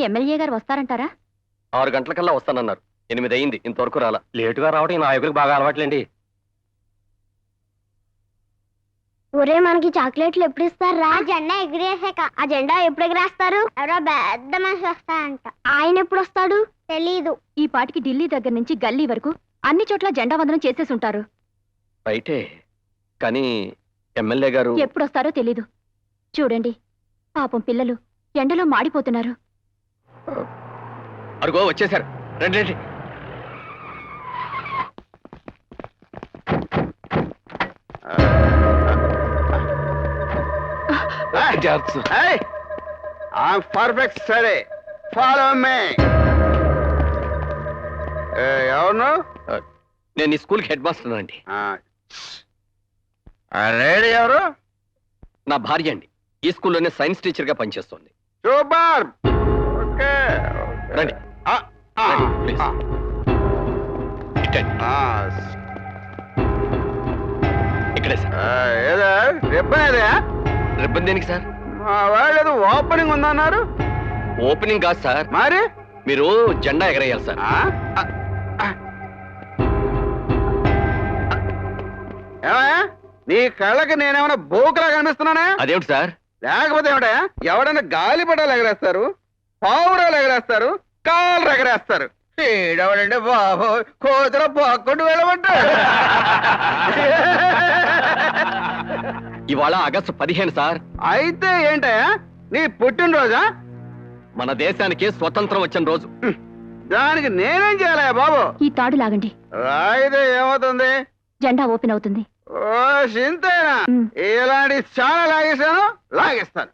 MLA గారు వస్తారంటారా? 6 గంటలకల్లా వస్తానన్నారు. 8 అయింది, ఇంతవరకు రాలా. లేటుగా రావడం ఈ నాయకులకు బాగా అలవాట్లేండి. ఒరే మనకి చాక్లెట్లు ఎప్పుడు ఇస్తారా? జెండా ఎగిరేసాక. ఆ జెండా ఎప్పుడు ఎగిరేస్తారు? ఎవరో పెద్ద మనిషి వస్తారంట. ఆయన ఎప్పుడు వస్తాడు తెలీదు. ఈ పాటికి ఢిల్లీ దగ్గర నుంచి గల్లీ వరకు అన్ని చోట్ల జెండా వందనం చేసేసుంటారు. రైటే, కానీ ఎమ్మెల్యే గారు ఎప్పుడొస్తారో తెలీదు. చూడండి, పాపం పిల్లలు ఎండలో మాడిపోతున్నారు. అరుగో వచ్చేసారు. రండి రండి. I'm perfect study. Follow me. ఎవరు? నేను ఈ స్కూల్కి హెడ్ మాస్టర్ అండి. లేడీ ఎవరు? నా భార్య అండి. ఈ స్కూల్లోనే సైన్స్ టీచర్ గా పనిచేస్తోంది. సూపర్. ఓకే రండి ప్లీజ్. ఇక్కడే సార్. ఏదా రిబ్బన్ ఏదా? రిబ్బన్ దేనికి సార్? వాళ్ళు ఓపెనింగ్ ఉందన్నారు. ఓపెనింగ్ కాదు సార్, మరి మీరు జెండా ఎగరేయాలి సార్. ఏమయ్యా నీ కళ్ళకి నేనేమైనా బోకులా కనిపిస్తున్నానా? అదేమిటి సార్? లేకపోతే ఏమిటా, ఎవడన్నా గాలిపటాలు ఎగరేస్తారు, పావురాలు ఎగరేస్తారు, కాళ్ళు ఎగరేస్తారు. ఏడవడంటే బాబు కోతుల పక్కుంటూ వెళ్ళమంటాడు. ఇవాళ ఆగస్టు 15 సార్. అయితే ఏంటయ్యా నీ పుట్టినరోజా? మన దేశానికి స్వతంత్రం వచ్చిన రోజు. దానికి నేనేం చేయాలయ్యా బాబు? ఈ తాడు లాగండి, అయితే ఏమవుతుంది? జెండా ఓపెన్ అవుతుంది. ఓ సింతేనా? ఇలాంటి చాలా లాగేశాను, లాగేస్తాను.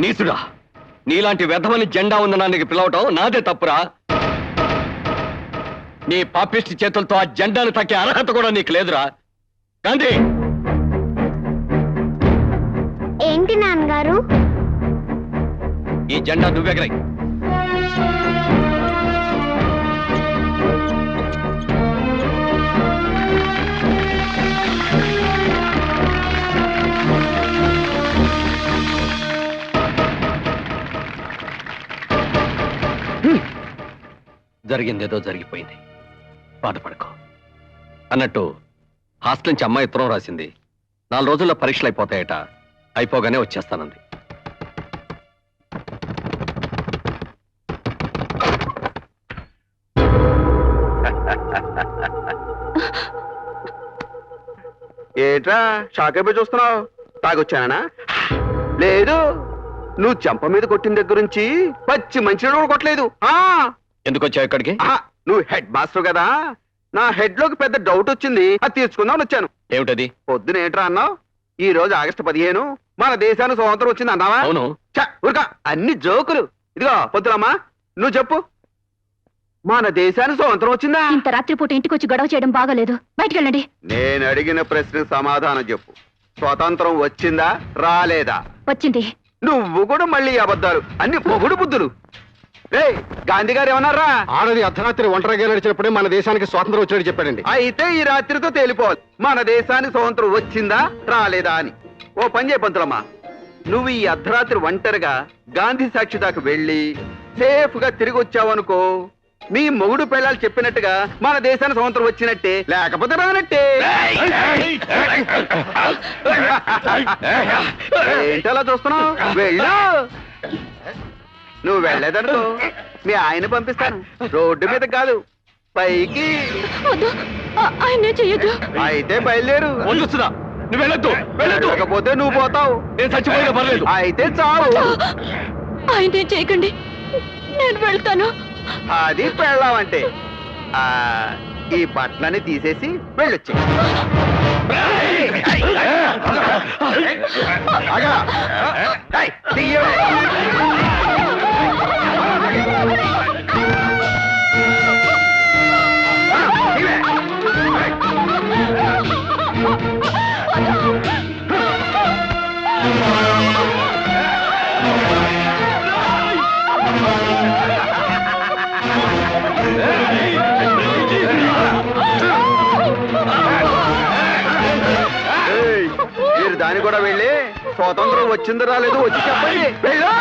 నీసుడా, నీలాంటి వ్యధమని జెండా ఉందనానికి పిలవటం నాదే తప్పురా. నీ పాపిష్టి చేతులతో ఆ జెండాను తక్కే అర్హత కూడా నీకు లేదురా. గాంధీ, ఏంటి నాన్నగారు? ఈ జెండా నువ్వెగరై. జరిగిందేదో జరిగిపోయింది, బాధపడకో. అన్నట్టు హాస్టల్ నుంచి అమ్మాయి ఉత్తరం రాసింది. 4 రోజుల్లో పరీక్షలు అయిపోతాయట. అయిపోగానే వచ్చేస్తానంది. ఏట్రా షాక్ అయిపోయి చూస్తున్నావు? తాగొచ్చానా? లేదు, నువ్వు చెంప మీద కొట్టిన దగ్గర నుంచి పచ్చి మంచి కూడా కొట్టలేదు. ఎందుకు వచ్చావు ఇక్కడికి? నువ్వు హెడ్ మాస్టర్ కదా, నా హెడ్ లోకి పెద్ద డౌట్ వచ్చింది, అది తీర్చుకుందామని వచ్చాను. ఏమిటది? పొద్దున ఏంట్రా అన్నావు? ఈ రోజు ఆగస్టు 15 మన దేశానికి స్వాతంత్రం వచ్చింది అన్నావా? అవును. ఊరుకా, అన్ని జోకులు. ఇదిగో పొద్దునమ్మా నువ్వు చెప్పు, మన దేశానికి స్వాతంత్రం వచ్చిందా? ఇంత రాత్రిపూట ఇంటికి వచ్చి గొడవ చేయడం బాగాలేదు, బయటికి వెళ్ళండి. నేను అడిగిన ప్రశ్నకు సమాధానం చెప్పు. స్వతంత్రం వచ్చిందా రాలేదా? వచ్చింది. నువ్వు కూడా మళ్ళీ అబద్ధాలు, అన్ని పొగుడు బుద్ధులు. గాంధీ గారు ఏమన్నారా? ఆడది అర్ధరాత్రి ఒంటరిగా నడిచినప్పుడే మన దేశానికి స్వాతంత్రం వచ్చినట్టు చెప్పాడండి. అయితే ఈ రాత్రితో తేలిపోవాలి మన దేశానికి స్వాతంత్రం వచ్చిందా రాలేదా అని. ఓ పని చేయ పంతులమ్మా, నువ్వు ఈ అర్ధరాత్రి ఒంటరిగా గాంధీ సాక్షి దాకా వెళ్ళి సేఫ్ గా తిరిగి వచ్చావనుకో, మీ మొగుడు పెళ్ళాలు చెప్పినట్టుగా మన దేశానికి స్వాతంత్రం వచ్చినట్టే, లేకపోతే రానట్టే. ఏంటలా చూస్తున్నావు? వెళ్ళు. నువ్వు వెళ్ళేదనుకో మీ ఆయన పంపిస్తాను, రోడ్డు మీద కాదు పైకి. ఆయన చెయ్యొద్దు. అయితే బయలుదేరు. నువ్వు వెళ్ళొద్దు. వెళ్ళకపోతే నువ్వు పోతావు. నేను చచ్చిపోయినా పర్లేదు. అయితే చావు. ఆయన చేయకండి, నేను వెళ్తాను. అది పెళ్ళావంటే ఈ బట్టలని తీసేసి వెళ్ళొచ్చి. మీరు దాన్ని కూడా వెళ్ళి స్వాతంత్రం వచ్చిందో రాలేదు వచ్చి చెప్పండి వెళ్ళు.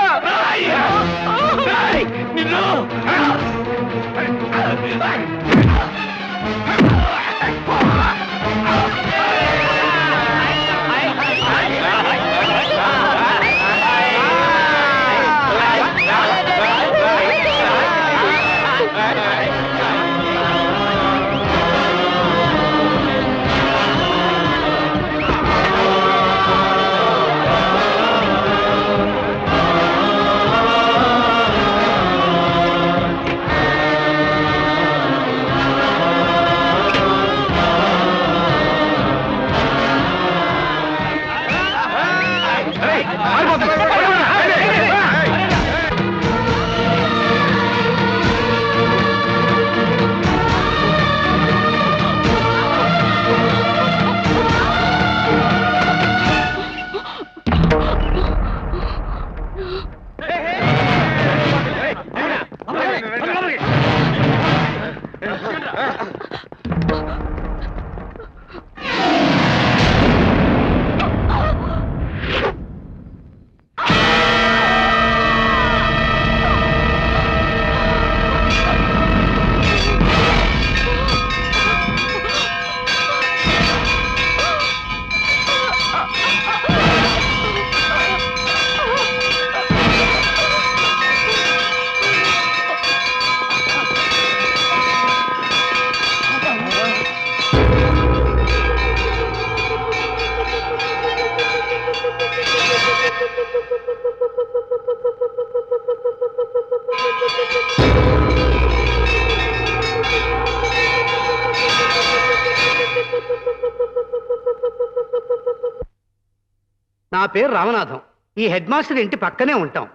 నా పేరు రామనాథం. ఈ హెడ్ మాస్టర్ ఇంటి పక్కనే ఉంటాం.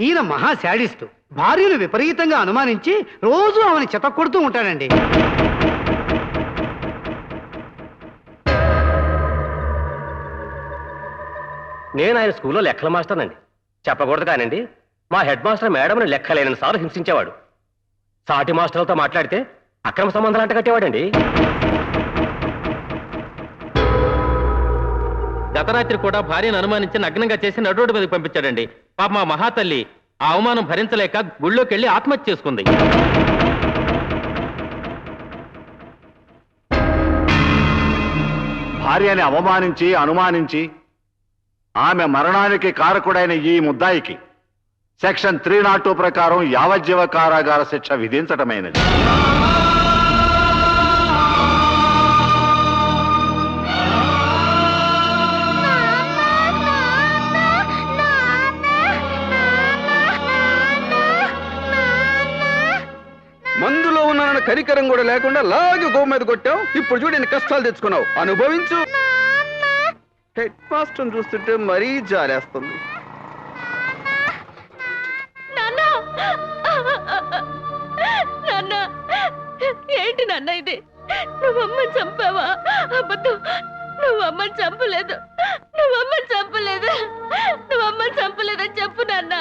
ఈయన మహా శాడిస్టు. భార్యను విపరీతంగా అనుమానించి రోజు ఆమెను చెతక్కొడుతూ ఉంటాడండి. నేను ఆయన స్కూల్లో లెక్కల మాస్టర్నండి. చెప్పకూడదు కానండి, మా హెడ్ మాస్టర్ మేడంని లెక్కలేని సార్లు హింసించేవాడు. సాటి మాస్టర్లతో మాట్లాడితే అక్రమ సంబంధాలు అంటగట్టేవాడండి. గత రాత్రి కూడా భార్యను అనుమానించి నగ్నంగా చేసి నడురోడ్డు మీదకి పంపించాడండి. పాప మా మహాతల్లి ఆ అవమానం భరించలేక గుళ్ళోకి వెళ్ళి ఆత్మహత్య చేసుకుంది. భార్యని అవమానించి అనుమానించి ఆమె మరణానికి కారకుడైన ఈ ముద్దాయికి సెక్షన్ 302 ప్రకారం యావజ్జీవ కారాగార శిక్ష విధించటమైనది. మందులో ఉన్న కనికరం కూడా లేకుండా లాగి గో మీద కొట్టావు. ఇప్పుడు చూడు ఎన్ని కష్టాలు తెచ్చుకున్నావు. అనుభవించు. హెడ్ మాస్టర్ చూస్తుంటే మరీ జాలేస్తుంది. ఏంటి నాన్న ఇది? నువ్వమ్మని చంపావా? అబద్ధం. నువ్వమ్మని చంపలేదు. నువ్వమ్మని చంపలేదు. నువ్వమ్మని చంపలేదని చెప్పు నాన్న.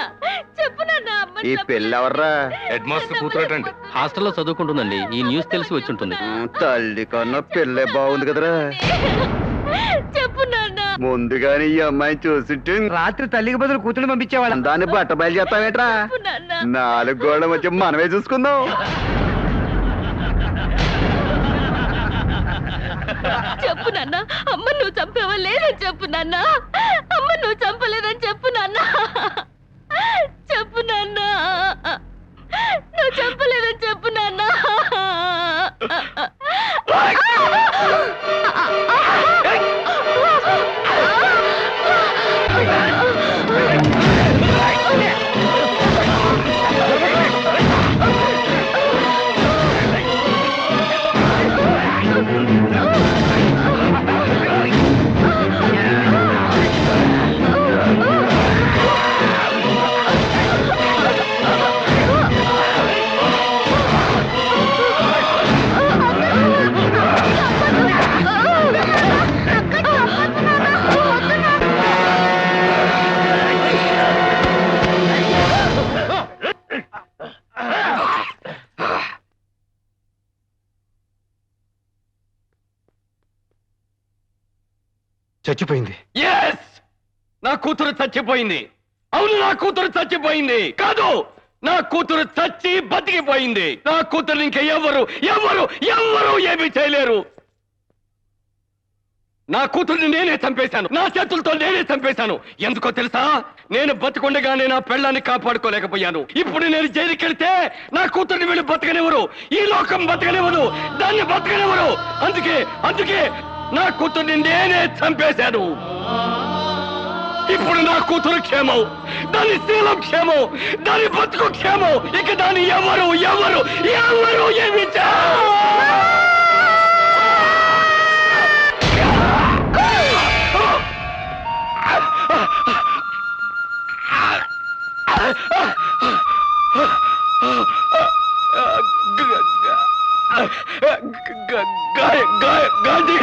చెప్పు నాన్న. ఈ పెళ్ళెవర్రా? Head master కూతురటండి. హాస్టల్లో చదువుకుంటుందండి. ఈ న్యూస్ తెలిసి వచ్చి ఉంటుంది. తల్లి కన్నా పెళ్ళే బాగుంది కదరా. చెప్పు నాన్న. ముందుగానే ఈ అమ్మాయిని చూసింటే రాత్రి తల్లికి బదులు కూతురు పంపించేవాళ్ళం. దాన్ని బట్ట బయలు చేస్తావేట్రా? చెప్పు నాన్న. 4 గోడల మధ్య మనమే చూసుకుందాం. చెప్పు నాన్న. అమ్మ నువ్వు చంపావా లేదని చెప్పు నాన్న. అమ్మ నువ్వు చంపలేదని చెప్పు నాన్న. చెప్పు నాన్న. నువ్వు చంపలేదని చెప్పు నాన్న. చచ్చిపోయింది. నా కూతురు చచ్చిపోయింది. అవును, నా కూతురు చచ్చిపోయింది. కాదు, నా కూతురు చచ్చి బతికిపోయింది. నా కూతురు ఇంకా ఎవరు ఎవరు ఎవరు ఏమీ చేయలేరు. నా కూతుర్ని నేనే చంపేశాను. నా చేతులతో నేనే చంపేశాను. ఎందుకో తెలుసా? నేను బతికుండగానే నా పెళ్ళాన్ని కాపాడుకోలేకపోయాను. ఇప్పుడు నేను జైలుకి వెళ్తే నా కూతుర్ని వీళ్ళు బతకనివ్వరు. ఈ లోకం బతకనివ్వరు. దాన్ని బతకనివ్వరు. అందుకే నా కూతుర్ని నేనే చంపేశాను. ఇప్పుడు నా కూతురు క్షేమం, దాని శీలం క్షేమం, దాని బతుకు క్షేమం. ఇక దాన్ని ఎవరు ఎవరు ఎవరు ఏమి గాంధీ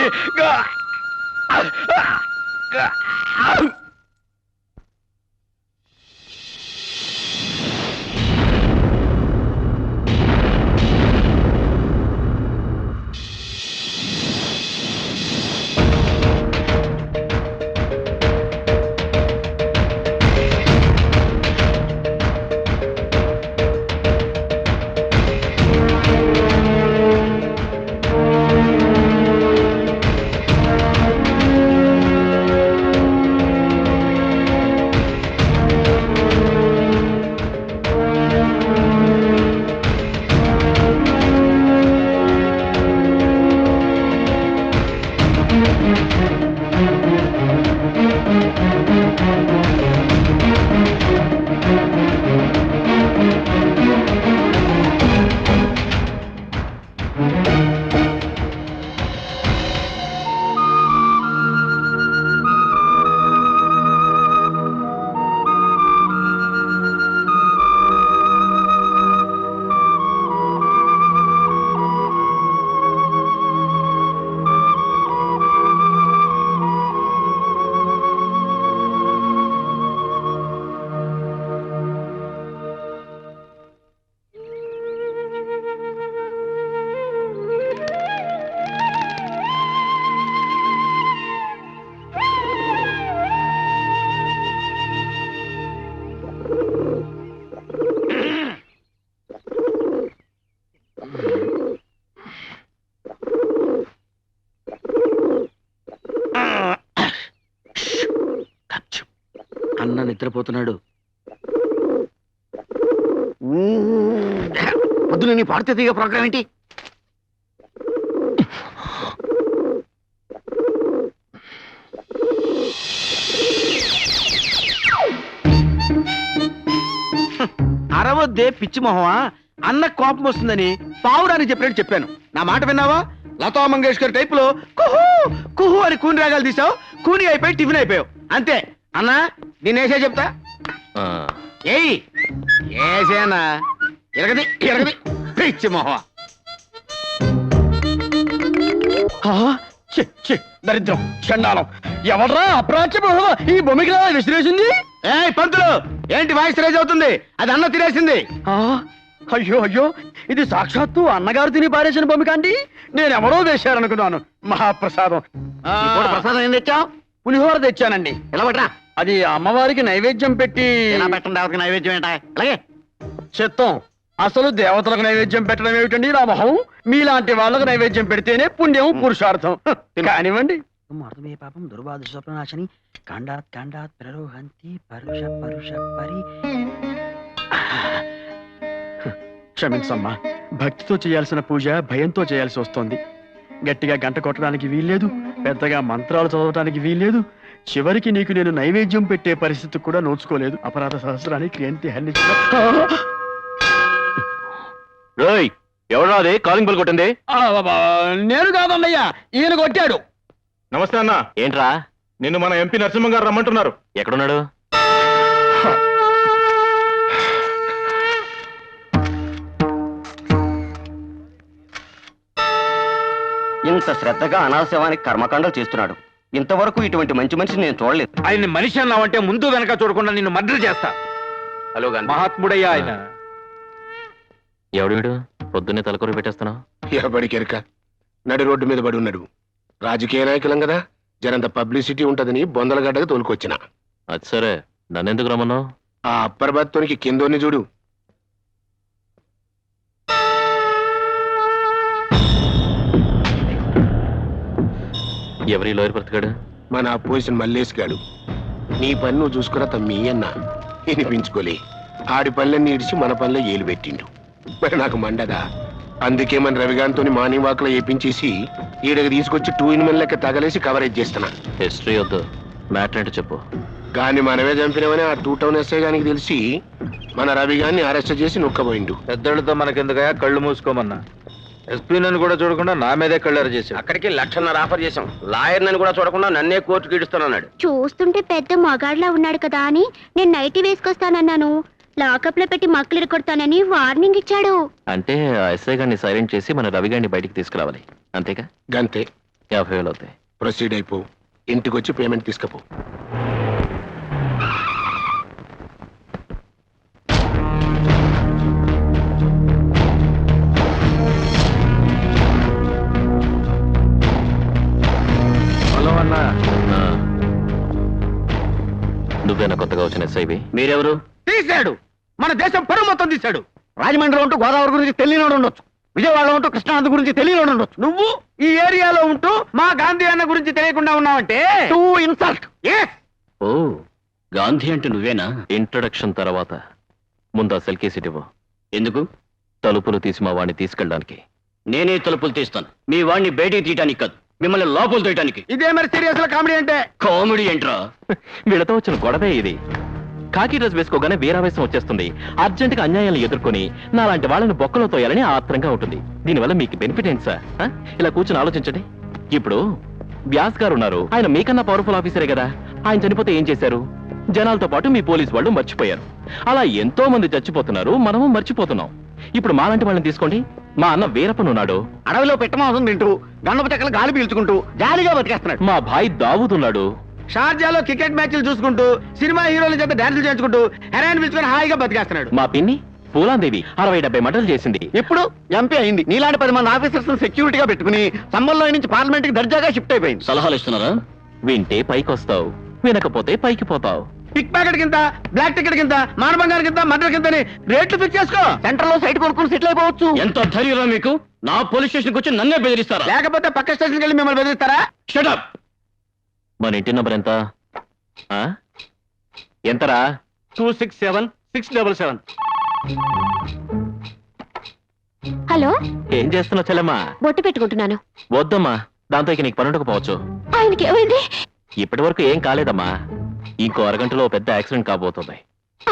అన్న నిద్రపోతున్నాడు. పొద్దున నీ పాడితే తీగ ప్రోగ్రామ్ ఏంటి? అరవద్దే పిచ్చి మొహమా. అన్న కోపం వస్తుందని పావురానికి చెప్పినట్టు చెప్పాను. నా మాట విన్నావా? లతా మంగేష్కర్ టైప్ లో కుహు కుహు అని కూని రాగాలు తీసావు. కూని అయిపోయి టిఫిన్ అయిపోయావు. అంతే అన్నా. నేనేసే చెప్తా. ఏయ్ ఏసేనా? ఎరగది ఎరగది పిచ్చి మొహమా. దరిద్రం చండాలం. ఎవడ్రా అప్రాచ్య మొహమా ఈ భూమికి విసిరేసింది? ఏయ్ పంతులు, ఏంటి వాయిస్ రేజ్ అవుతుంది? అది అన్న తినేసింది. అయ్యో అయ్యో, ఇది సాక్షాత్తు అన్నగారు తిని పారేసిన బొమ్మిక అండి. నేనెవరో వేశారనుకున్నాను. మహాప్రసాదం. ప్రసాదం ఏం తెచ్చావు? పులిహోర తెచ్చానండి. ఎలా పట్రా? అది అమ్మవారికి నైవేద్యం పెట్టి. పెట్టండి నైవేద్యం ఏంటా? అలాగే చిత్తం. అసలు దేవతలకు నైవేద్యం పెట్టడం ఏమిటండి నా మొహం? మీలాంటి వాళ్ళకు నైవేద్యం పెడితేనే పుణ్యం పురుషార్థం. కానివ్వండి. పాపం దుర్వాద స్వప్నాశని కాండాత్ కాండాత్ ప్రరోహంతి పరుష పరుష పరి. క్షమించమ్మా, భక్తితో చేయాల్సిన పూజ భయంతో చేయాల్సి వస్తోంది. గట్టిగా గంట కొట్టడానికి వీల్లేదు, పెద్దగా మంత్రాలు చదవటానికి వీల్లేదు. చివరికి నీకు నేను నైవేద్యం పెట్టే పరిస్థితి కూడా నోచుకోలేదు. అపరాధ సహస్రానికి ఏంటి హరించిన. ఎవరా అదే కాలింగ్ బెల్ కొట్టింది? నేను కాదన్నయ్యా, ఈయన కొట్టాడు. నమస్తే అన్న. ఏంట్రా? నిన్ను మన ఎంపీ నరసింహ గారు రమ్మంటున్నారు. ఎక్కడున్నాడు? ఇంత శ్రద్ధగా అనాశవానికి కర్మకాండాలు చేస్తున్నాడు. ఇంతవరకు ఇటువంటి మంచి మనిషిని నేను చూడలేదు. ఆయన్ని మనిషి అన్నావంటే ముందు వెనక చూడకుండా నిన్ను మర్డర్ చేస్తా. హలో గాంధీ. మహాత్ముడయ్యా ఆయన. ఎవడు వీడు? పొద్దున్నే తలకొరి పెట్టేస్తున్నావు. ఎవడికెరక నడి రోడ్డు మీద పడి ఉన్నాడు. రాజకీయ నాయకులం కదా, జరంత పబ్లిసిటీ ఉంటదని బొందలగడ్డగా తోలుకొచ్చిన. అది సరే, నన్నెందుకు రమ్మన్నావు? ఆ అప్పర్ బత్తోనికి కిందోని చూడు. ఎవరి లోయర్ బ్రతకాడు? మన అపోజిషన్ మల్లేష్ గాడు. నీ పని నువ్వు చూసుకురా తమ్మి అన్న వినిపించుకోలే. ఆడి పనులన్నీ ఇడిచి మన పనిలో ఏలు పెట్టిండు. మరి నాకు మండదా. అందుకే మన రవిగాంతోని మార్నింగ్ వాక్ లో ఏపించేసి ఈడకి తీసుకొచ్చి 2 in 1 లెక్క తగలేసి కవరేజ్ చేస్తున్నా. హిస్టరీ వద్దు, మ్యాటర్ అంటే చెప్పు. గాని మనమే చంపినవని ఆ 2 టౌన్ ఎస్ఐ గానికి తెలిసి మన రవిగాన్ని అరెస్ట్ చేసి నొక్కబోయిండు. పెద్దలతో మనకెందుకయా, కళ్ళు మూసుకోమన్నా. ఎస్పీ నన్ను కూడా చూడకుండా నా మీదే కళ్ళారు చేశాడు. అక్కడికి 1,00,000 ఆఫర్ చేశాం. లాయర్ నన్ను కూడా చూడకుండా నన్నే కోర్టుకి ఇడుస్తానన్నాడు. చూస్తుంటే పెద్ద మగాడ్లా ఉన్నాడు కదా అని నేను నైటీ వేసుకొస్తానన్నాను. లాకప్ లో పెట్టి మక్కలు ఇరకొడతానని వార్నింగ్ ఇచ్చాడు. అంటే ఆ ఎస్ఐ గారిని సైలెంట్ చేసి మన రవి గారిని బయటికి తీసుకురావాలి, అంతేగా? గంతే. 50,000 అవుతాయి. ప్రొసీడ్ అయిపో. ఇంటికి వచ్చి పేమెంట్ తీసుకపో. నువ్వేనా కొత్తగా వచ్చిన ఎస్ఐవి? మీరెవరు? తీశాడు, మన దేశం పరువు మొత్తం తీశాడు. రాజమండ్రిలో ఉంటూ గోదావరి గురించి తెలియనోడు ఉండొచ్చు, విజయవాడలో ఉంటూ కృష్ణానది గురించి తెలియనోడు ఉండొచ్చు. నువ్వు ఈ ఏరియాలో ఉంటూ మా గాంధీ అన్న గురించి తెలియకుండా ఉన్నావంటే టూ ఇన్సల్ట్. ఓ, గాంధీ అంటే నువ్వేనా? ఇంట్రొడక్షన్ తర్వాత ముందు ఆ సెల్కే సీట్ ఇవ్వు. ఎందుకు? తలుపులు తీసి మా వాడిని తీసుకెళ్ళడానికి. నేనే తలుపులు తీస్తాను, మీ వాడిని బయటికి తీయటానికి కాదు, మిమ్మల్ని లోపల తీయటానికి. ఇదే మరి సీరియస్ లో కామెడీ అంటే? కామెడీ ఏంట్రా? వీళ్ళతో వచ్చిన గొడవే ఇది. కాకి డ్రెస్ వేసుకోగానే వీరావేశం వచ్చేస్తుంది. అర్జెంట్ గా అన్యాయాలను ఎదుర్కొని నాలాంటి వాళ్ళని బొక్కలో తోయాలని ఆత్రంగా ఉంటుంది. దీనివల్ల మీకు బెనిఫిట్ ఏంటి సార్? ఇలా కూర్చొని ఆలోచించండి. ఇప్పుడు వ్యాస్ గారు ఉన్నారు, ఆయన మీకన్నా పవర్ఫుల్ ఆఫీసరే కదా. ఆయన చనిపోతే ఏం చేశారు? జనాలతో పాటు మీ పోలీస్ వాళ్ళు మర్చిపోయారు. అలా ఎంతో మంది చచ్చిపోతున్నారు, మనము మర్చిపోతున్నాం. ఇప్పుడు మాలాంటి వాళ్ళని తీసుకోండి. మా అన్న వీరప్పనున్నాడు, అడవిలో పెట్టమాసం తింటూ గన్నపు చెక్కలు గాలి పీల్చుకుంటూ జాలీగా బతికేస్తున్నాడు. మా భాయ్ దావూదున్నాడు, షార్జాలో క్రికెట్ మ్యాచ్లు చూసుకుంటూ సినిమా హీరోల చేత డాన్సులు చేయించుకుంటూ హెరాయిన్ పిలుచుకొని హాయిగా బతికేస్తున్నాడు. మా పిన్ని పూలాందేవి 60-70 మటలు చేసింది. ఇప్పుడు ఎంపీ అయింది. నీలాంటి 10 మంది ఆఫీసర్స్ సెక్యూరిటీగా పెట్టుకుని సంబంధంలో నుంచి పార్లమెంట్ కి దర్జాగా షిఫ్ట్ అయిపోయింది. సలహాలు ఇస్తున్నారా? వింటే పైకి వస్తావు, వినకపోతే పైకి పోతావు. పిక్ ప్యాకెట్ కింద, బ్లాక్ టికెట్ కింద, మానబంగారు కింద, మర్డర్ కింద రేట్లు ఫిక్స్ చేసుకో. సెంటర్ లో సైట్ కొనుక్కుని సెటిల్ అయిపోవచ్చు. ఎంత ధైర్యం మీకు? నా పోలీస్ స్టేషన్కి వచ్చి నన్నే బెదిరిస్తారా? లేకపోతే పక్క స్టేషన్కి వెళ్ళి మిమ్మల్ని బెదిరిస్తారా? షటప్. మన ఇంటి నంబర్ ఎంత? ఎంతరా? 267-677. హలో, ఏం చేస్తున్నావు చెల్లెమ్మా? బొట్టు పెట్టుకుంటున్నాను. వద్దమ్మా, దాంతో ఇక నీకు పని ఉండకపోవచ్చు. ఆయనకి ఏమైంది? ఇప్పటి వరకు ఏం కాలేదమ్మా. ఇంకో అరగంటలో పెద్ద యాక్సిడెంట్ కాబోతుంది.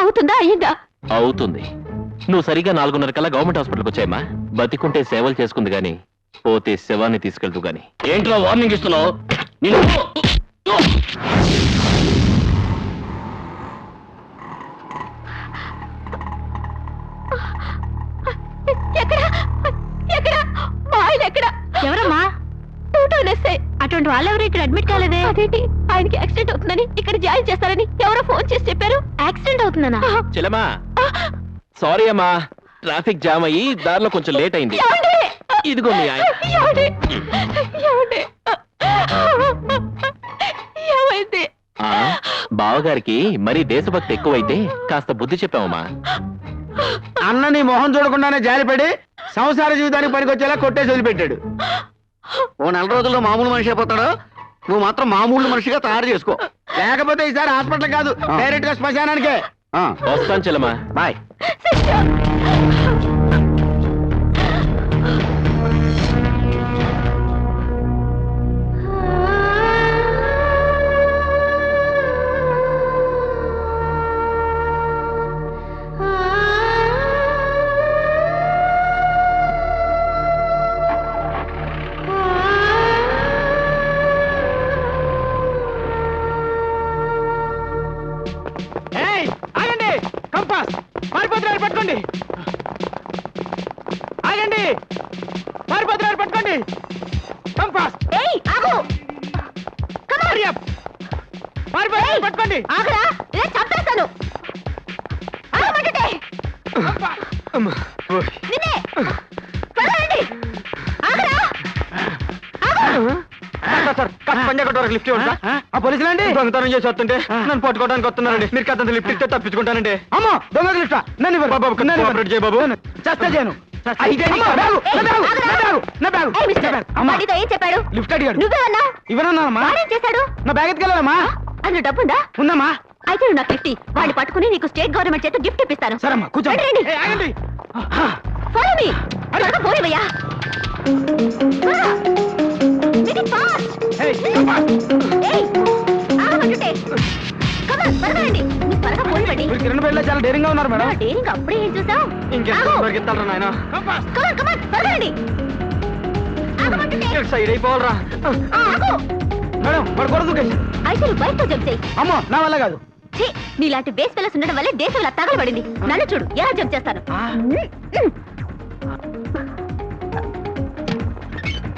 అవుతుందా? అయ్యిందా? అవుతుంది. నువ్వు సరిగా 4:30 కల్లా గవర్నమెంట్ హాస్పిటల్కి వచ్చాయమ్మా. బతికుంటే సేవలు చేసుకుంది గాని, పోతే శవాన్ని తీసుకెళ్తూ గాని. ఏంట్రా వార్నింగ్ ఇస్తున్నావు? ఎక్కడ ఎక్కడ మా ఆయన ఎక్కడ? ఎవరమ్మా? అటువంటి వాళ్ళు ఎవరు ఇక్కడ అడ్మిట్ కాలేదే? అదేంటి, ఆయనకి యాక్సిడెంట్ అవుతుందని ఇక్కడ జాయిన్ చేస్తారని ఎవరో ఫోన్ చేసి చెప్పారు. యాక్సిడెంట్ అవుతుందనా? చెల్లెమ్మా సారీ అమ్మా, ట్రాఫిక్ జామ్ అయ్యి దారిలో కొంచెం లేట్ అయింది. ఇదిగో మీ ఆయన. ఏమైంది? బావగారికి మరీ దేశభక్తి ఎక్కువైతే కాస్త బుద్ధి చెప్పావమ్మా. అన్నని మొహం చూడకుండానే జారిపడి సంసార జీవితానికి పనికొచ్చేలా కొట్టేసి వదిలిపెట్టాడు. ఓ 4 రోజుల్లో మామూలు మనిషి అయిపోతాడు. నువ్వు మాత్రం మామూలు మనిషిగా తయారు చేసుకో. లేకపోతే ఈసారి హాస్పిటల్ కాదు, డైరెక్ట్ గా శ్మశానానికే. వస్తాను చెల్లెమ్మా, బాయ్. ఆగండి, కంపాస్ మారిపోతున్నారు, పట్టుకోండి. ఆగండి, మారిపోతున్నారు, పట్టుకోండి. కంపాస్ మారిపోతున్నారు, పట్టుకోండి. ఆగరా, చంపేస్తాను. పంజాగొట్ట లిఫ్ట్ ఇవ్వండి ఆ పోలీసులు అండి దొంగతనం చేసి వస్తుంటే నన్ను పట్టుకోవడానికి వస్తున్నారండి మీరు కథ లిఫ్ట్ ఇస్తే తప్పించుకుంటానండి అమ్మో దొంగ లిఫ్ట్ నన్ను బాబు కోఆపరేట్ చేయ బాబు చేస్తా చేయను ఏం చెప్పాడు? లిఫ్ట్ అడిగాడు నువ్వేమన్నా? ఇవ్వనన్నానమ్మా వాడేం చేశాడు? నా బ్యాగ్ ఎత్తుకెళ్ళాలమ్మా అందులో డబ్బుందా? ఉందమ్మా అయితే నువ్వు నాకు లిఫ్ట్ ఇయ్యి. వాడిని పట్టుకుని నీకు స్టేట్ గవర్నమెంట్ చేత గిఫ్ట్ ఇప్పిస్తాను. సరేమ్మా కూర్చోండి రండి, రండి. ఏయ్, ఆగండి. Follow me. త్వరగా పోనివయ్యా. త్వరగా. Make it fast. ఏయ్, ఏయ్, ఆగమంటుంటే. Come on, త్వరగా రండి. నువ్వు త్వరగా పోనివ్వండి. మీరు కిరణ్ పెళ్ళిలో చాలా డేరింగ్ గా ఉన్నారు మేడం నా డేరింగ్ అప్పుడే ఏం చూసావు? ఇంకెంత పరిగెత్తాలరా నాయన Come on, త్వరగా రండి. ఆగమంటుంటే. సైడ్ అయిపోవాలరా ఆగు. మేడం వాడు కొరకు అయితే నువ్వు బయటతో జంప్ చేయి. అమ్మో నా వల్ల కాదు ఛీ, నీలాంటి బేస్ పిల్లస్ ఉండడం వల్లే దేశం ఇలా తగలబడింది. నన్ను చూడు ఎలా జంప్ చేస్తాను.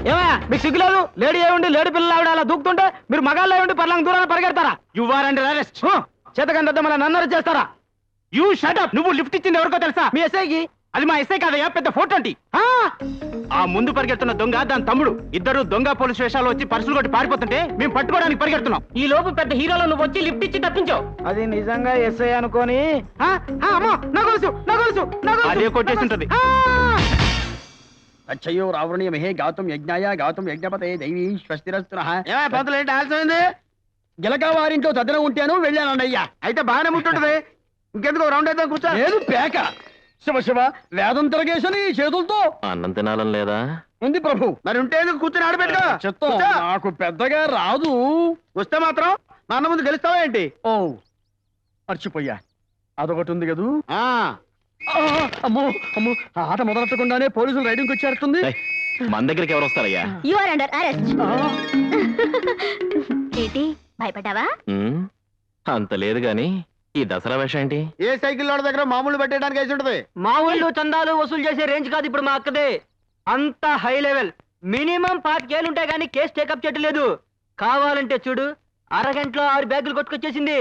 ఏమయ్యా మీకు సిగ్గులేదు లేడీ ఏముండి లేడీ పిల్లలు ఆవిడ అలా దూకుతుంటే మీరు మగాళ్ళు ఉండి పర్లంగ దూరాన్ని పరిగెడతారా యు ఆర్ అండర్ అరెస్ట్ చేతకంటే మళ్ళీ నన్ను అరెస్ట్ చేస్తారా యూ షటప్ నువ్వు లిఫ్ట్ ఇచ్చింది ఎవరికో తెలుసా మీ ఎస్ఐకి అది మా ఎస్ఐ కాదయ్యా పెద్ద ఫోటో ఆ ముందు పరిగెడుతున్న దొంగ దాని తమ్ముడు ఇద్దరు దొంగ పోలీస్ స్టేషన్లో వచ్చి పర్సులు కొట్టి పారిపోతుంటే మేము పట్టుకోవడానికి పరిగెడుతున్నాం ఈ లోపు పెద్ద హీరోలో నువ్వు వచ్చి లిఫ్ట్ ఇచ్చి తప్పించావు అది నిజంగా ఎస్ఐ అనుకోని అదే కొట్టేసి ఉంటది అచ్చయ్యో రావణీయం హే గౌతమ్ యజ్ఞాయ గౌతమ్ యజ్ఞపతే దైవీ స్వస్తిరస్తునః ఏమయ్య పంతులు ఏంటి ఆలస్యమైంది గిలక వారింట్లో తద్దనం ఉంటాను వెళ్ళానయ్యా అయితే బాగానే ముట్టుంటది ఇంకెందుకు రౌండ్ అయితే కూర్చో లేదు పేక శివ శివ వేదం తిరగేసని చేతులతో అన్నం తినాలని లేదా? ఉంది ప్రభు మరి ఉంటే ఎందుకు కూర్చొని ఆడబెట్టుకో చెత్తం నాకు పెద్దగా రాదు వస్తే మాత్రం నాన్న ముందు గెలుస్తావా ఏంటి ఓ మర్చిపోయా అదొకటి ఉంది కదూ అమ్మో అమ్మో ఆ ఆట మొదలెట్టకుండానే పోలీసులు రైడింగ్ వచ్చేస్తుంది ఏయ్, మన దగ్గరికి ఎవరు వస్తారయ్యా? You are under arrest. ఏంటి భయపడ్డావా? ఉమ్, అంత లేదు గాని ఈ దసరా వేషం ఏంటి? ఏ సైకిల్ లోడ్ దగ్గర మామూలు పెట్టడానికి వేసి ఉంటది మామూలు చందాలు వసూలు చేసే రేంజ్ కాదు ఇప్పుడు మా అక్కదే అంత హై లెవెల్ మినిమం 5 ఏళ్ళు ఉంటాయి కానీ కేసు టేకప్ చేయట్లేదు కావాలంటే చూడు అరగంటలో 6 బ్యాగులు కొట్టుకొచ్చేసింది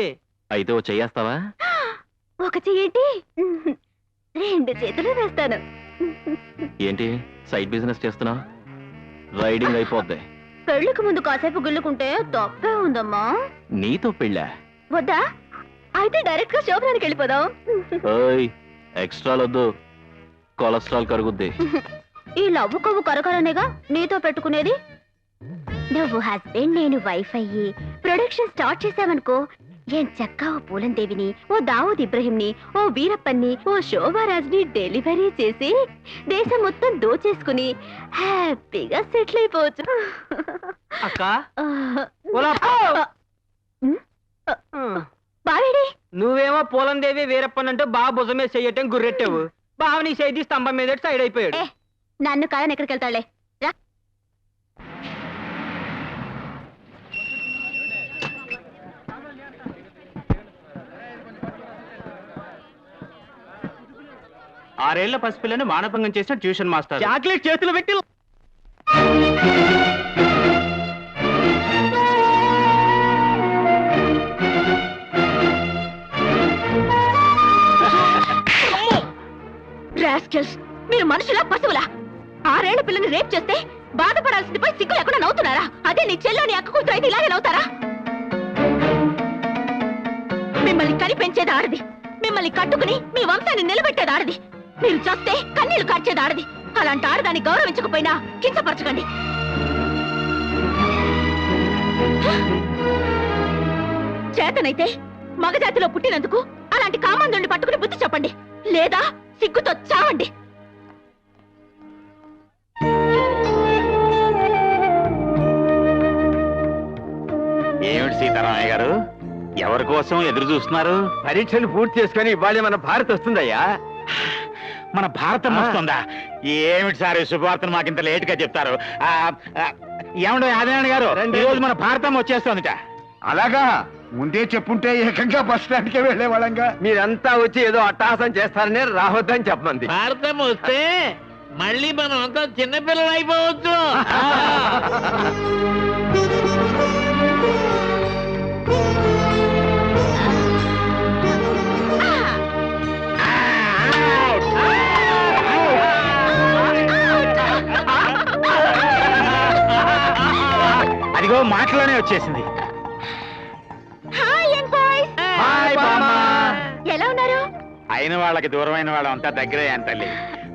అయితే ఓ చెయ్యేస్తావా? ఒక చెయ్యేంటి 2 చేతులు వేస్తాను. ఏంటి సైడ్ బిజినెస్ చేస్తున్నావు? రైడింగ్ అయిపోద్ది. పెళ్లికి ముందు కాసేపు గుల్లుకుంటే తప్పే ఉందమ్మా. నీతో పెళ్ళా? వద్దా? అయితే డైరెక్ట్ గా శోభనానికి వెళ్ళిపోదాం. ఓయ్ ఎక్స్ట్రాలొద్దు, కొలెస్ట్రాల్ కరుగుద్ది. ఈ లవ్వు కొవ్వు కరకరనేగా నీతో పెట్టుకునేది. నువ్వు హస్బెండ్ నేను వైఫ్ అయ్యి ప్రొడక్షన్ స్టార్ట్ చేసావనుకో, ఏం చక్కా ఓ పూలందేవిని, ఓ దావూద్ ఇబ్రహీంని, ఓ వీరప్పన్ని, ఓ శోభారాజ్ని డెలివరీ చేసి దేశం మొత్తం దోచేసుకుని హ్యాపీగా సెటిల్ అయిపోవచ్చు. బావేడి నువ్వేమో పూలందేవి వీరప్పనంటూ బాగా భుజమే చెయ్యటం గుర్రెట్టావు బావని చేయి స్తంభం మీద సైడ్ అయిపోయాడు. నన్ను కాదని ఎక్కడికి వెళ్తాడులే. ఆరేళ్ల పసిపిల్లని మానభంగం చేసిన ట్యూషన్ మాస్టర్ చాక్లెట్ చేతులు పెట్టి రాస్కెల్స్, మీరు మనుషులా పశువులా? 6 ఏళ్ల పిల్లని రేప్ చేస్తే బాధపడాల్సింది పోయి సిగ్గు లేకుండా నవ్వుతున్నారా? అదే నీ చెల్లోని అక్క కూతురు అయితే ఇలాగే నవ్వుతారా? మిమ్మల్ని కని పెంచేది ఆడది, మిమ్మల్ని కట్టుకుని మీ వంశాన్ని నిలబెట్టేది ఆడది, మీరు చూస్తే కన్నీళ్లు కార్చేది ఆడది. అలాంటి ఆడదాన్ని గౌరవించకపోయినా కించపరచకండి. చేతనైతే మగజాతిలో పుట్టినందుకు అలాంటి కామందుల్ని పట్టుకుని బుద్ధి చెప్పండి, లేదా సిగ్గుతో చావండి. ఏమిటి సీతారామయ్య గారు, ఎవరి కోసం ఎదురు చూస్తున్నారు? పరీక్షలు పూర్తి చేసుకుని ఇవాళ మన భారత్ వస్తుందయ్యా. మన భారతం వస్తుందా? ఏమిటి సార్ ఈ శుభవార్తను మాకింత లేట్ గా చెప్తారు? ఏమండో ఆదినారాయణ గారు, ఈ రోజు మన భారతం వచ్చేస్తుందిట. అలాగా ముందే చెప్పుంటే ఏకంగా బస్ స్టాండ్కే వెళ్ళేవాళ్ళంగా. మీరంతా వచ్చి ఏదో అట్టహాసం చేస్తారని రావద్దని చెప్పమంది. భారతం వస్తే మళ్ళీ మనం అంతా చిన్నపిల్లలు అయిపోవచ్చు. అదిగో మాటలు ఇంట్లోనే వచ్చేసింది. Hi young boys. హాయ్ బామ్మా. ఎలా ఉన్నారు? అయిన వాళ్ళకి దూరమైన వాళ్ళం అంతా దగ్గరే తల్లి.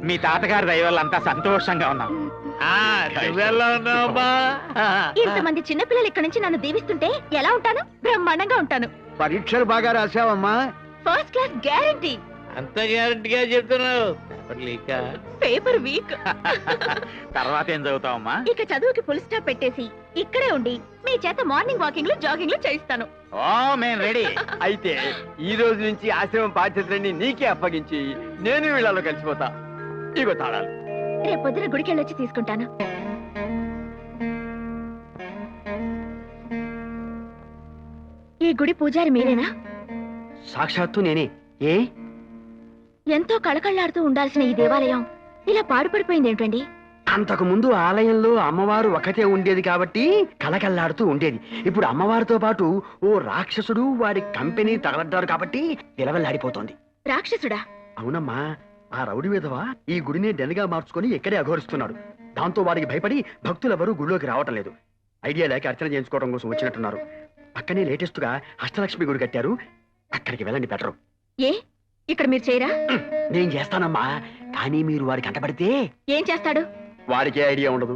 మీ తాతగారి దయ వల్ల అంతా సంతోషంగా ఉన్నాం. ఇంతమంది చిన్నపిల్లలు ఇక్కడ నుంచి నన్ను దీవిస్తుంటే ఎలా ఉంటాను? బ్రహ్మాండంగా ఉంటాను. పరీక్షలు బాగా రాసావమ్మా? First class guarantee. అంత గ్యారంటీగా చెప్తున్నావు. Paper week. తర్వాత ఏం చదువుతావమ్మా? ఇక చదువుకి ఫుల్ స్టాప్ పెట్టేసి ఇక్కడే ఉండి మీ చేత మార్నింగ్ వాకింగ్ లో జాగింగ్ లో చేయిస్తాను. ఓ మేము రెడీ. అయితే ఈ రోజు నుంచి ఆశ్రమం బాధ్యతలన్నీ నీకే అప్పగించి నేను వీళ్ళలో కలిసిపోతా. ఇగో తాళాలు. రేపు పొద్దున గుడికి వెళ్ళొచ్చి తీసుకుంటాను. ఈ గుడి పూజారి మీరేనా? సాక్షాత్తు నేనే. ఏ ఎంతో కళకళ్లాడుతూ ఉండాల్సిన ఈ దేవాలయం ఇలా పాడుపడిపోయింది ఏంటండి? అంతకు ముందు ఆలయంలో అమ్మవారు ఒకటే ఉండేది కాబట్టి కలకల్లాడుతూ ఉండేది. ఇప్పుడు అమ్మవారితో పాటు ఓ రాక్షసుడు వాడి కంపెనీ తగలడ్డారు కాబట్టి విలవల్లాడిపోతోంది. రాక్షసుడా? అవునమ్మా, ఆ రౌడీ విధవ ఈ గుడిని డెన్గా మార్చుకొని ఇక్కడే అఘోరిస్తున్నాడు. దాంతో వాడికి భయపడి భక్తులెవరూ గుడిలోకి రావటం లేదు. ఐడియా లేక అర్చన చేయించుకోవడం కోసం వచ్చినట్టున్నారు. పక్కనే లేటెస్ట్ గా అష్టలక్ష్మి గుడి కట్టారు, అక్కడికి వెళ్ళండి బెటరు. ఏ ఇక్కడ మీరు చేయరా? నేను చేస్తానమ్మా, కానీ మీరు వాడికి అంటపడితే ఏం చేస్తాడు? వాడికే ఐడియా ఉండదు.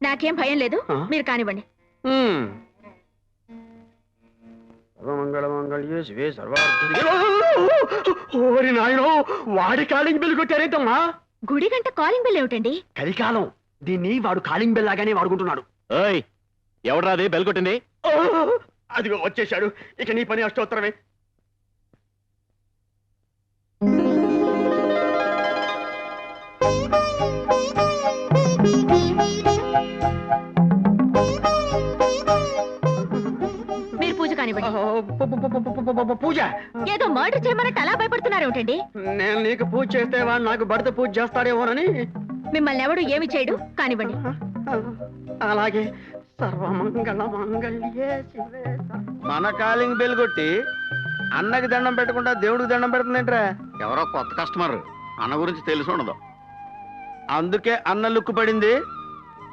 నాకేం భయం లేదు, ఆ? మీరు కానివ్వండి. ఓరి నాయనో, వాడి కాలింగ్ బెల్ కొట్టారేంటమ్మా? గుడి గంట కాలింగ్ బెల్ ఏమిటండి? కలికాలం దీన్ని వాడు కాలింగ్ బెల్ లాగానే వాడుకుంటున్నాడు. ఎవడ్రాది బెల్ కొట్టింది? అదిగో వచ్చేశాడు. ఇక నీ పని అష్టోత్తరమే. మీరు పూజ కానివ్వండి. పూజ? ఏదో మర్డర్ చేయమన్నట్టు అలా భయపడుతున్నారు ఏమిటండి? నేను నీకు పూజ చేస్తే వాడు నాకు భర్త పూజ చేస్తాడేమోనని. మిమ్మల్ని ఎవడు ఏమి చేయడు, కానివ్వండి. అలాగే. సర్వమంగళ మంగళ్యే శివే. మన కాలింగ్ బెల్ కొట్టి అన్నకి దండం పెట్టకుండా దేవుడికి దండం పెడుతుందేంట్రా? ఎవరో కొత్త కస్టమర్, అన్న గురించి తెలిసి ఉండదు. అందుకే అన్న లుక్కు పడింది,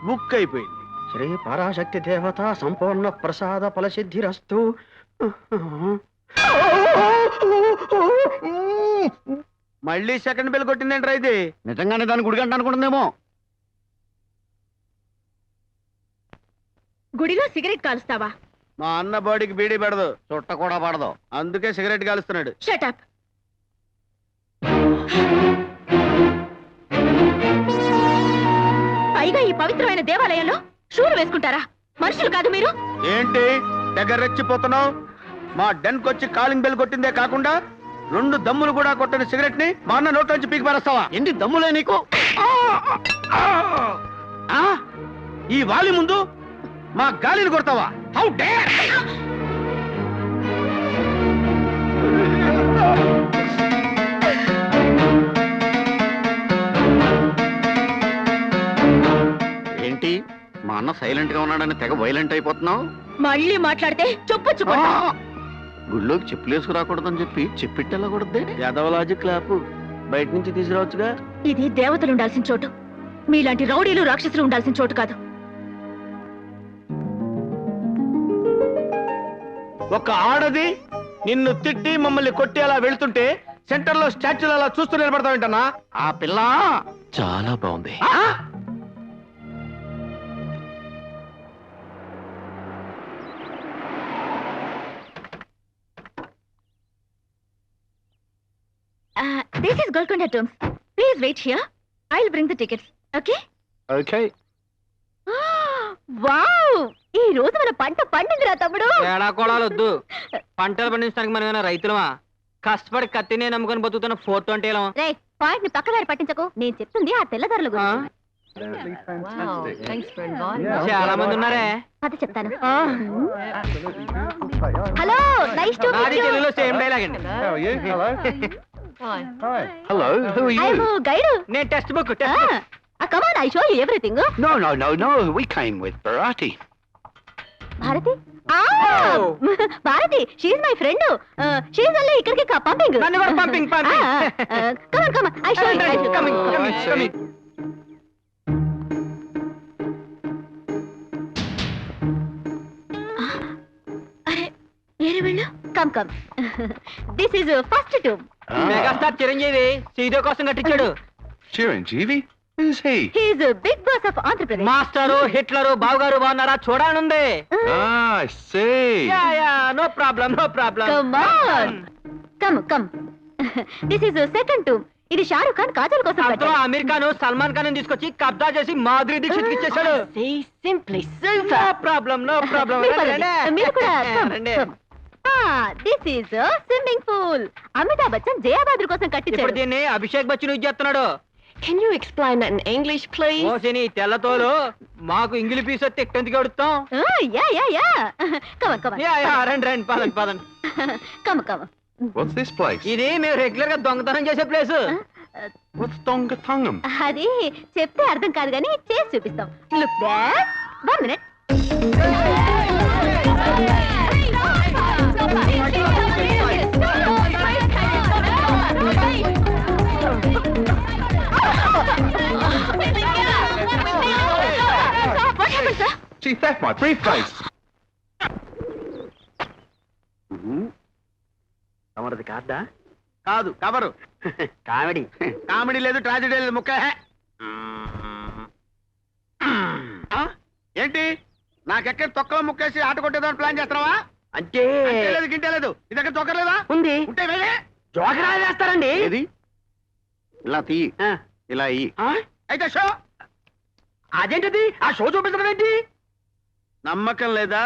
బుక్ అయిపోయింది. శ్రీ పరాశక్తి దేవత సంపూర్ణ ప్రసాద ఫలసిద్ధిరస్తు. మళ్ళీ సెకండ్ బెల్ కొట్టిందేంట్రా ఇది? నిజంగానే దాని గుడిగంట అనుకుంటుందేమో. గుడిలో సిగరెట్ కాలుస్తావా? మా అన్న బాడీకి బీడీ పెడదు, చుట్ట కూడా పడదు. అందుకే సిగరెట్ కాలుస్తున్నాడు. షటప్. పైగా ఈ పవిత్రమైన దేవాలయంలో షూలు వేసుకుంటారా? మనుషులు కాదు మీరు. ఏంటి దగ్గర రెచ్చిపోతున్నావు? మా డెన్ కొచ్చి కాలింగ్ బెల్ కొట్టిందే కాకుండా 2 దమ్ములు కూడా కొట్టిన సిగరెట్ ని మా అన్న నోట్లోంచి పీకి పారేస్తావా? ఎన్ని దమ్ములే నీకు? ఆ? ఈ వాలి ముందు మా గాలిని కొడతావా? How dare! ఏంటి మా అన్న సైలెంట్ గా ఉన్నాడని తెగ వైలెంట్ అయిపోతున్నావు? మళ్ళీ మాట్లాడితే చొప్పొచ్చుకుంటా. గుళ్ళోకి చెప్పులేసుకు రాకూడదని చెప్పి చెప్పిట్టెళ్ళకూడదే. యాదవలాజిక్ క్లాప్ బయట నుంచి తీసుకురావచ్చుగా. ఇది దేవతలు ఉండాల్సిన చోటు, మీలాంటి రౌడీలు రాక్షసులు ఉండాల్సిన చోటు కాదు. ఒక ఆడది నిన్ను తిట్టి మమ్మల్ని కొట్టి అలా వెళ్తుంటే సెంటర్ లో స్టాచ్యూలు అలా చూస్తూ నిలబడతావేంటన్నా? ఆ పిల్ల చాలా బాగుంది. This is Golconda tombs. Please wait here. I will bring the tickets. Okay? Okay. Wow! ఈ రోజు మన పంట పండిందిరా తమ్ముడు. ఏడాకోళాలొద్దు. పంటలు పండించడానికి మనం రైతులమా? కష్టపడి కత్తినే నమ్ముకొని బతుకుతున్న 420. రే, పాయింట్ ని పక్కదారి పట్టించకు. నేను చెప్తుంది ఆ తెల్లదారుల గురించి. చాలా మంది ఉన్నారే. అది చెప్తాను. Hello, nice to meet you. తెలుగులో సేమ్ డైలాగ్ అండి. Hello, who are I am guide. నేను text book come on, I show you everything. No, we came with Bharati. Bharati? Bharati, she is my friend. She is only ఇక్కడికి పంపింగ్. నన్ను కూడా పంపింగ్. Come on, I show you. Coming. వేరే వెళ్ళు. Come come. This is first tomb. Megastar Chiranjeevi సీదో కోసం కట్టించాడు. Chiranjeevi? Who's he? He is big boss of Andhra Pradesh. Master Hitler Bavagaru Bagunnara Choodalanundi. Ah, I see. No problem no problem. Come on. Come. This is second tomb. ఇది షారుఖ్ ఖాన్ కాజల్ కోసం అందులో కట్టాడు. అమీర్ ఖాన్ సల్మాన్ ఖాన్ తీసుకొచ్చి కబ్జా చేసి మాధురి దీక్షిత్ ఇచ్చేసాడు. Simply no problem no problem. మీరు కూడా come. This is swimming pool. Amitabh Bachchan Jaya Bhaduri కోసం ఇప్పుడు కట్టించాడు. దీన్ని అభిషేక్ బచ్చన్ యూజ్ చేస్తున్నాడు. Can you explain in English please? ఓసిని తెల్లతోలు మాకు ఇంగిలి పీస్ వస్తే ఎక్కడికి అడుగుతాం. యా కమ్ రండి పదండి. కమ్. What's this place? ఇది మేము రెగ్యులర్ గా దొంగతనం చేసే ప్లేస్. What's Dongatangam? అది చెప్తే అర్థం కాదు కానీ చేసి చూపిస్తాం. Look back. 1 minute. What happened, sir? She theft my briefcase. తమరిది కార్డా? కాదు కవరు. కామెడీ లేదు, ట్రాజెడీ లేదు, ముక్క. ఏంటి నాకెక్కడ తొక్కలో ముక్కేసి ఆట కొట్టేదాన్ని ప్లాన్ చేస్తున్నావా? అంటే లేదు గింటే లేదు. నీ దగ్గర తొక్కలేదా? ఉంది. ఉంటే జోకరా వేస్తారండి. ఏది ఇలా తీ, ఇలా అయితే షో. అదేంటిది ఆ షో చూపించడం ఏంటి? నమ్మకం లేదా?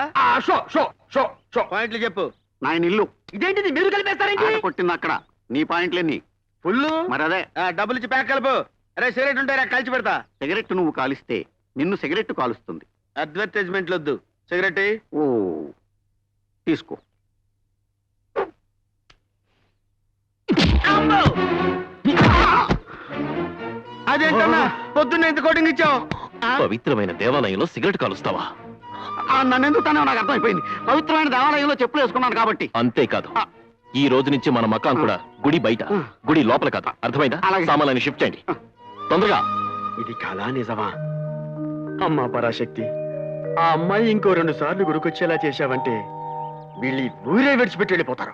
షో షో షో షో పాయింట్లు చెప్పు. నాయన ఇల్లు. ఇదేంటిది మీరు కలిపేస్తారేంటి? కొట్టింది అక్కడ. నీ పాయింట్లేని ఫుల్. మరి అదే డబ్బులు ఇచ్చి ప్యాక్ కలుపు. అరే సిగరెట్ ఉంటే కలిసి పెడతా. సిగరెట్ నువ్వు కాలిస్తే నిన్ను సిగరెట్ కాలుస్తుంది. అడ్వర్టైజ్మెంట్లు వద్దు. సిగరెట్ ఓ తీసుకో. అదేంటన్నా పొద్దున్న ఎంత కోటింగ్ ఇచ్చావు? పవిత్రమైన దేవాలయంలో సిగరెట్ కాలుస్తావా? నన్ను ఎందుకు తానే నాకు అర్థమైపోయింది. పవిత్రమైన దేవాలయంలో చెప్పులు వేసుకున్నాను కాబట్టి. అంతేకాదు, ఈ రోజు నుంచి మన మకాన్ కూడా గుడి బయట, గుడి లోపల కాదు. అర్థమైందా? సామాన్యాన్ని షిఫ్ట్ చేయండి తొందరగా. ఇది కళా నిజమా? అమ్మా పరాశక్తి, ఆ అమ్మాయి ఇంకో 2 సార్లు గుడికొచ్చేలా చేశావంటే వీళ్ళు ఊరే విడిచిపెట్టి వెళ్ళిపోతారు.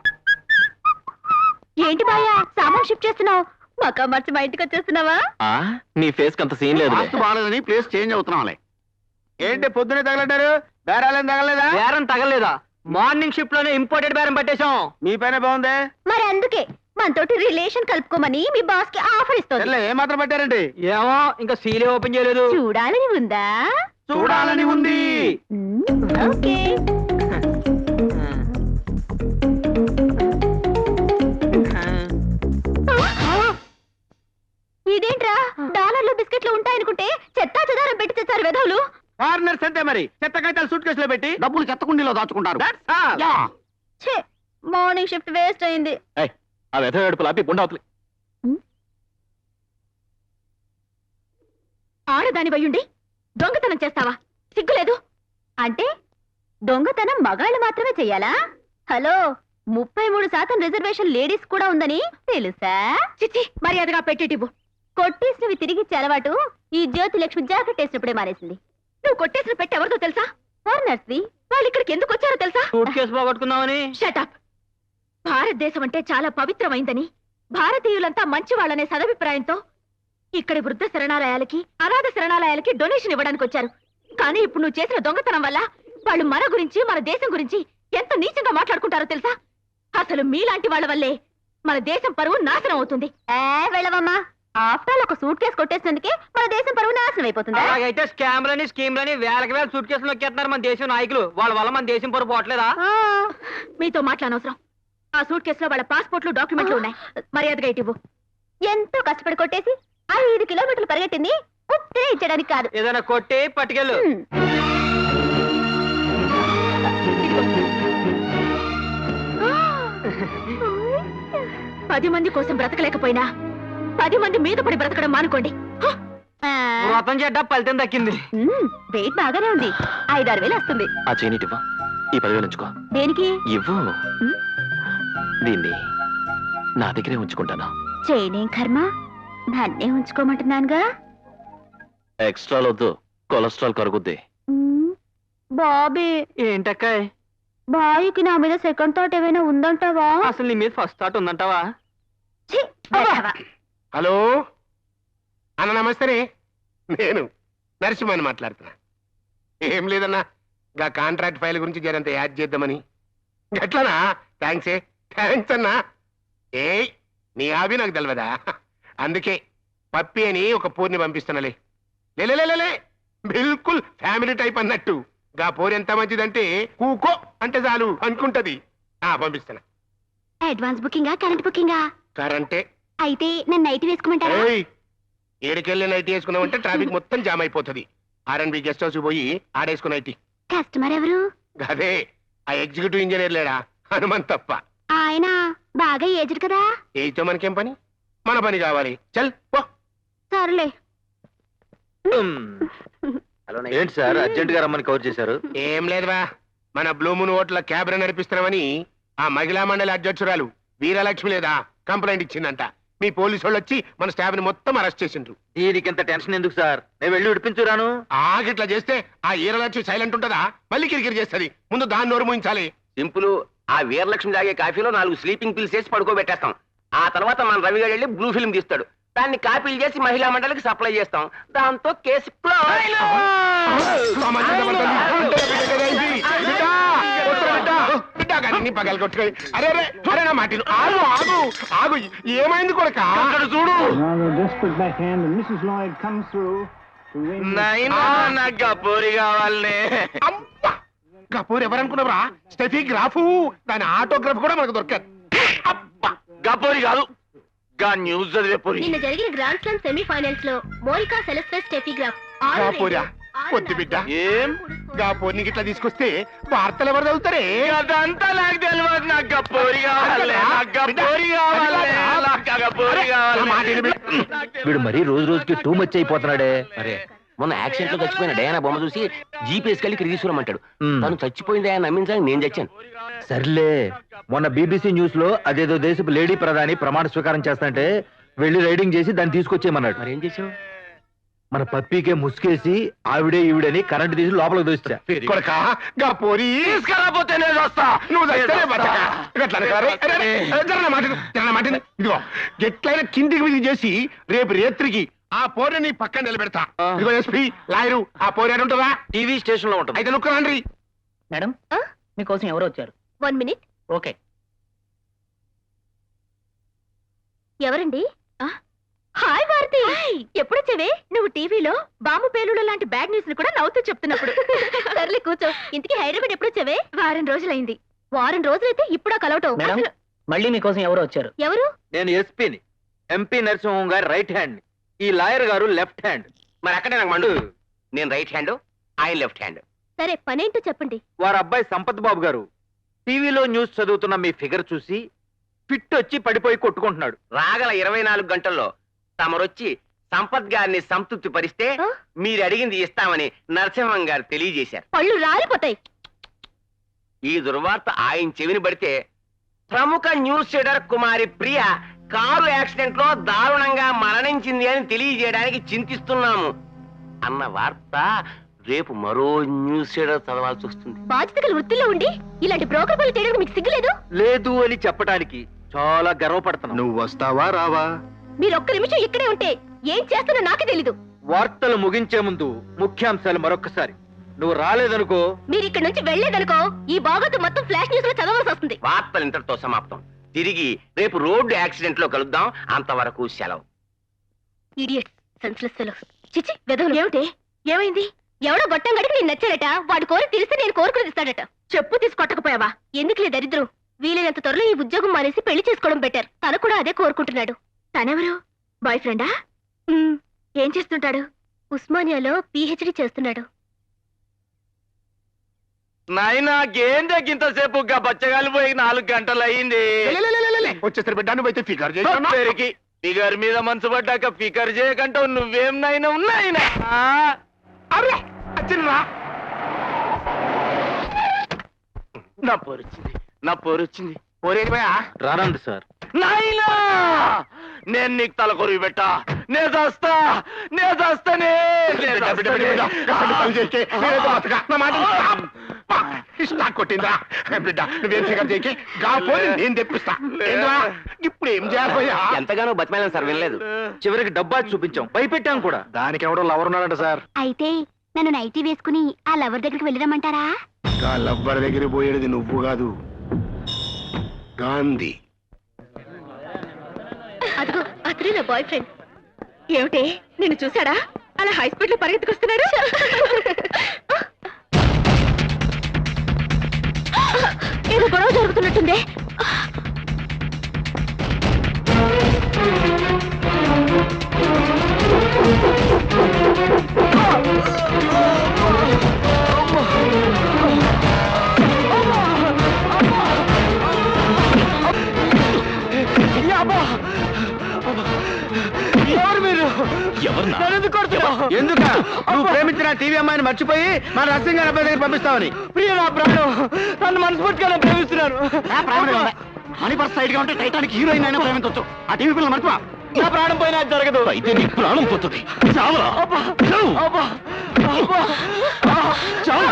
ఏంటి బాయా సామాన్ షిఫ్ట్ చేస్తున్నావు? మకా మార్చి మా ఇంటికి వచ్చేస్తున్నావా? నీ ఫేస్ కి అంత సీన్ లేదు. బాగాలేదని ప్లేస్ చేంజ్ అవుతున్నాంలే. ఏంటి పొద్దునే తగలడ్డారు? బేరాలేం తగలేదా? బేరం తగలేదా? మార్నింగ్ షిఫ్ట్ లోనే ఇంపోర్టెడ్ బేరం పట్టేశాం. మీ పైన బాగుందే. మరి అందుకే మనతోటి రిలేషన్ కలుపుకోమని మీ బాస్ కి ఆఫర్ ఇస్తుంది. ఏ మాత్రం పెట్టారండి? ఏమో ఇంకా సీలే ఓపెన్ చేయలేదు. చూడాలని ఉందా? చూడాలని ఉంది. ఓకే. ఇదేంట్రా డాలర్లు బిస్కెట్లు ఉంటాయనుకుంటే చెత్తా చెదారం పెట్టి తెచ్చారు వెధవులు. ఫారినర్స్ అంతే మరి. చెత్త కాగితాలు సూట్ కేసులో పెట్టి డబ్బులు చెత్తకుండీలో దాచుకుంటారు. మార్నింగ్ షిఫ్ట్ వేస్ట్ అయింది. ఆ వెధ ఏడుపులు ఆపి పుండవతలి. ఆడదాని వయ్యుండి దొంగతనం చేస్తావా? సిగ్గులేదు? అంటే దొంగతనం మగాళ్ళు మాత్రమే చెయ్యాలా? హలో, 33% రిజర్వేషన్ లేడీస్ కూడా ఉందని తెలుసా? చిచ్చి, మర్యాదగా పెట్టేటివ్వు. కొట్టేసినవి తిరిగి అలవాటు ఈ జ్యోతిలక్ష్మి జాకెట్ వేసినప్పుడే మానేసింది. నువ్వు కొట్టేసిన పెట్టి ఎవరితో తెలుసా? ఫారినర్స్. వాళ్ళు ఇక్కడికి ఎందుకు వచ్చారో తెలుసా? సూట్ కేసు పోగొట్టుకుందామని. షటప్. భారతదేశం అంటే చాలా పవిత్రమైందని, భారతీయులంతా మంచి వాళ్ళనే సదభిప్రాయంతో ఇక్కడి వృద్ధ శరణాలయాలకి, అనాథ శరణాలయాలకి డొనేషన్ ఇవ్వడానికి వచ్చారు. కానీ ఇప్పుడు నువ్వు చేసిన దొంగతనం వల్ల వాళ్ళు మన గురించి, మన దేశం గురించి ఎంత నీచంగా మాట్లాడుకుంటారో తెలుసా? అసలు మీలాంటి వాళ్ళ వల్లే మన దేశం పరువు నాశనం అవుతుంది. వెళ్ళవమ్మా. ఆఫ్టర్ ఒక సూట్ కేసు కొట్టేసినందుకే మన దేశం పరువు నాశనం అయిపోతుంది. అలాగైతే స్కామ్లని స్కీమ్లని వేలకి వేల సూట్ కేసులు నొక్కేస్తున్నారు మన దేశం నాయకులు. వాళ్ళ వల్ల మన దేశం పరువు పోవట్లేదా? మీతో మాట్లాడనవసరం. ఆ సూట్ కేసులో వాళ్ళ పాస్పోర్ట్లు, డాక్యుమెంట్లు ఉన్నాయి. మర్యాదగా ఇటివ్వు. ఎంతో కష్టపడి కొట్టేసి 5 కిలోమీటర్లు పరిగెట్టింది ఉత్తే ఇచ్చడానికి కాదు. ఏదైనా కొట్టి పట్టుకెళ్ళు. 10 మంది కోసం బ్రతకలేకపోయినా 10 మంది మీద పడి బ్రతకడం మానుకోండి. వ్రతం చేద్దా ఫలితం దక్కింది. వెయిట్ బాగానే ఉంది. 5-6 వేలు వస్తుంది. ఆ చేయనిటివ్వ, ఈ 10,000 ఉంచుకో. దేనికి? ఇవ్వు. దీన్ని నా దగ్గరే ఉంచుకుంటాను. చేయనేం కర్మ, నన్నే ఉంచుకోమంటున్నానుగా. ఎక్స్ట్రా వద్దు, కొలెస్ట్రాల్ కరుగుద్ది. బాబీ. ఏంటక్కాయ్? బాయ్కి నా మీద సెకండ్ థాట్ ఏమైనా ఉందంటావా? అసలు నీ మీద ఫస్ట్ థాట్ ఉందంటావా? ఛీ, వెధవ. హలో అన్న నమస్తే, నేను నరసింహని మాట్లాడుతున్నా. ఏం లేదన్నా, గా కాంట్రాక్ట్ ఫైల్ గురించి జరంత యాడ్ చేద్దామని. గట్లనా? థ్యాంక్స్ అన్నా. ఏయ్ నీ హాబీ నాకు తెలియదా? అందుకే పప్పి అని ఒక పూర్ని పంపిస్తున్నాలే. లే బిల్కుల్ ఫ్యామిలీ టైప్ అన్నట్టు. గా పోరు ఎంత మంచిదంటే కూకో అంటే చాలు అనుకుంటది. పంపిస్తున్నా. Advance బుకింగా current బుకింగా? కరెంటే. అయితే నన్ను నైట్ వేసుకోమంటారా? ఏడుకెళ్ళి నైట్ వేసుకున్నామంటే ట్రాఫిక్ మొత్తం జామ్ అయిపోతుంది. ఆర్ఎన్బి గెస్ట్ హౌస్ పోయి ఆడేసుకున్న నైట్. కస్టమర్ ఎవరు? అదే ఆ ఎగ్జిక్యూటివ్ ఇంజనీర్ లేడా, హనుమంత్ తప్ప. ఆయన బాగా ఏజ్డ్ కదా. ఏతో మనకేం పని, మన పని కావాలి. చల్ పో. సర్లే. ఏంటి సార్ అర్జెంట్ గా రమ్మని కవర్ చేశారు? ఏం లేదువా, మన బ్లూమూన్ హోటల్ క్యాబ్ నడిపిస్తున్నామని ఆ మహిళా మండలి అధ్యక్షురాలు వీరలక్ష్మి లేదా కంప్లైంట్ ఇచ్చిందంట. మీ పోలీసు వాళ్ళు వచ్చి మన స్టాఫ్ ని మొత్తం అరెస్ట్ చేసిండ్రు. దీనికింత టెన్షన్ ఎందుకు సార్, నేను వెళ్ళి విడిపించురాను. ఆగిట్లా చేస్తే ఆ వీరలక్ష్మి సైలెంట్ ఉంటదా? మళ్ళీ కిరికిరి చేస్తుంది. ముందు దాన్ని నోరు మూయించాలి. సింపుల్. ఆ వీరలక్ష్మి తాగే కాఫీలో 4 స్లీపింగ్ పిల్స్ వేసి పడుకోబెట్టేస్తాం. ఆ తర్వాత మన రవి గారు వెళ్ళి బ్లూ ఫిల్మ్ తీస్తాడు. దాన్ని కాపీలు చేసి మహిళా మండలికి సప్లై చేస్తాం. దాంతో కేసు పగలు కొట్టుకోయి. అరే అరే నా మాటలు ఆగు ఆగు ఆగు. ఏమైంది కొడక? చూడు. గపోరి కావాలనే. గపూర్ ఎవరనుకున్నావురా? Steffi Graf. దాని ఆటోగ్రాఫ్ కూడా మనకు దొరకదు. గపోరి కాదు, గా న్యూస్ చదివే పోరి. నిన్న జరిగిన గ్రాండ్ స్లామ్ సెమీఫైనల్స్ లో మోనికా సెలెస్టస్ స్టెఫీ గ్రాఫ్ గాపూరా పొద్దు బిడ్డ. ఏం గాపూర్ని గిట్లా తీసుకొస్తే వార్తలు ఎవరు చదువుతారే? అదంతా నాకు తెలియదు. నాకు గపోరి కావాలి. వీడు మరీ రోజు రోజుకి టూ మచ్ అయిపోతున్నాడే. అరే మొన్న యాక్సిడెంట్ లో చచ్చిపోయిన డయానా బొమ్మ చూసి జీపీఎస్ కలిగి ఇక్కడ తీసుకురమ్మంటాడు. తను చచ్చిపోయింది ఆయన నమ్మించాలని నేను చచ్చాను. సర్లే, మొన్న బీబీసీ న్యూస్ లో అదేదో దేశపు లేడీ ప్రధాని ప్రమాణ స్వీకారం చేస్తాంటే వెళ్ళి రైడింగ్ చేసి దాన్ని తీసుకొచ్చేయమన్నాడు. మరి ఏం చేసావు? మన పప్పీకే ముసుకేసి ఆవిడే ఈవిడని కరెంట్ తీసి లోపలికి దోస్తా. కొడక గాపూరి తీసుకురాపోతే నేను వస్తా. నువ్వు ఇదిగో ఎట్లయినా కిందికి మీదికి చేసి రేపు రేత్రికి ఆ పోరే నీ పక్కన నిలబెడతా. ఇదిగో ఎస్పీ లాయరు ఆ పోరే ఉంటుందా? టీవీ స్టేషన్ లో ఉంటుంది. అయితే నువ్వు రండి. మేడం మీకోసం ఎవరు వచ్చారు? 1 minute. ఓకే. ఎవరండి? హాయ్ భారతి, ఎప్పుడొచ్చావే? నువ్వు టీవీలో బాంబు పేలుడు లాంటి బ్యాడ్ న్యూస్ ని కూడా నవ్వుతూ చెప్తున్నప్పుడు. సర్లే కూర్చో. ఇంతకీ హైదరాబాద్ ఎప్పుడొచ్చావే? వారం రోజులైంది. వారం రోజులైతే ఇప్పుడా కలవటం? మేడం మళ్ళీ మీకోసం ఎవరు వచ్చారు? ఎవరు? నేను ఎస్పీని, ఎంపీ నరసింహం గారు రైట్ హ్యాండ్, ఈ లాయర్ గారు లెఫ్ట్ హ్యాండ్. మరి అక్కడే నాకు మండు. నేను రైట్ హ్యాండ్, ఆయన లెఫ్ట్ హ్యాండ్. సరే పనేంటో చెప్పండి. వారి అబ్బాయి సంపత్ బాబు గారు టీవీలో న్యూస్ చదువుతున్న మీ ఫిగర్ చూసి ఫిట్ వచ్చి పడిపోయి కొట్టుకుంటున్నాడు. రాగల 24 గంటల్లో తమరొచ్చి సంపత్ గారిని సంతృప్తి పరిస్తే మీరు అడిగింది ఇస్తామని నరసింహం గారు తెలియజేశారు. పళ్ళు రాలిపోతాయి. ఈ దుర్వార్త ఆయన చెవిని పడితే ప్రముఖ న్యూస్ రీడర్ కుమారి ప్రియ కారు యాక్సిడెంట్ లో దారుణంగా మరణించింది అని తెలియజేయడానికి చింతిస్తున్నాము అన్న వార్త రేపు మరో న్యూస్ రీడర్ చదవాల్సి వస్తుంది. బాధ్యతలు వృత్తిలో ఉండి ఇలాంటి బ్రోకర్ పనులు చేయడానికి మీకు సిగ్గులేదు? లేదు అని చెప్పడానికి చాలా గర్వపడుతున్నా. నువ్వు వస్తావా రావా? మీరు ఒక్క నిమిషం ఇక్కడే ఉంటే ఏం చేస్తానో నాకే తెలీదు. వార్తలు ముగించే ముందు ముఖ్యాంశాలు మరొక్కసారి. నువ్వు రాలేదనుకో, మీరు ఇక్కడ నుంచి వెళ్లేదనుకో, ఈ బాగోతు మొత్తం ఫ్లాష్ న్యూస్ లో చదవాల్సి వస్తుంది. వార్తలు ఇంతటితో సమాప్తం. తిరిగి రేపు రోడ్డు యాక్సిడెంట్ లో కలుద్దాం. అంతవరకు సెలవు. Idiots, senseless fellows. చిచి వెదవులు. ఏమిటి? ఏమైంది? ఎవడో గొట్టం గడికి నేను నచ్చాడట. వాడు కోరి తీరిస్తే నేను కోరుకుని ఇస్తాడట. చెప్పు తీసుకొట్టకపోయావా? ఎందుకులే దరిద్రం. వీలైనంత త్వరలో ఈ ఉద్యోగం మానేసి పెళ్లి చేసుకోవడం బెటర్. తను కూడా అదే కోరుకుంటున్నాడు. తనెవరు? బాయ్ ఫ్రెండా? ఏం చేస్తుంటాడు? ఉస్మానియాలో PhD చేస్తున్నాడు. నాయనా గేందకింతసేపు బచ్చగాలి పోయి 4 గంటలు అయింది. వచ్చేసరి బిడ్డ నువ్వైతే ఫిగర్ చేసి ఫిగర్ మీద మనసు పడ్డాక ఫిగర్ చేయకంటావు. నువ్వేం నాయనా ఉన్నాయినా? నా పోరొచ్చింది, నా పోరొచ్చింది. పోరేది పోయా రానండి సార్. నాయనా నేను నీకు తల కొరివి పెట్టా. నేను చేస్తా, నేను చేస్తానే. నాకు కొట్టిందా బిడ్డ నువ్వేం ఫిగర్ చేయకి కాకపోతే నేను తెప్పిస్తా ఏందిరా? ఇప్పుడు ఏం చేయాలి ఎంతగానో బతిమాలను సార్ వినలేదు చివరికి డబ్బా చూపించాం భయపెట్టాం కూడా దానికి ఎవడో లవర్ ఉన్నాడంట సార్ అయితే నన్ను నైటీ వేసుకుని ఆ లవర్ దగ్గరికి వెళ్ళిరమ్మంటారా? ఆ లవ్వర్ దగ్గర పోయేది నువ్వు కాదు గాంధీ. అదిగో అతనే నా బాయ్ ఫ్రెండ్. ఏమిటి నిన్ను చూసాడా అలా హై స్పీడ్ లో పరిగెత్తుకొస్తున్నాడు? ఏదో గొడవ జరుగుతున్నట్టుంది. ఎందుక నువ్వు ప్రేమించిన టీవీ అమ్మాయిని మర్చిపోయి మన రహస్యంగా అబ్బాయి దగ్గర పంపిస్తావని ప్రియ నా ప్రాణం, నన్ను మనస్ఫూర్తిగా ప్రేమిస్తున్నాను. మనీ పర్స్ సైడ్ గా ఉంటే టైటానిక్ హీరోయిన్ అయినా ప్రేమించవచ్చు. ఆ టీవీ పిల్లలు మర్చిపో. నా ప్రాణం పోయినా అది జరగదు. అయితే నీ ప్రాణం పోతుంది. చావరా? చావు. చావు.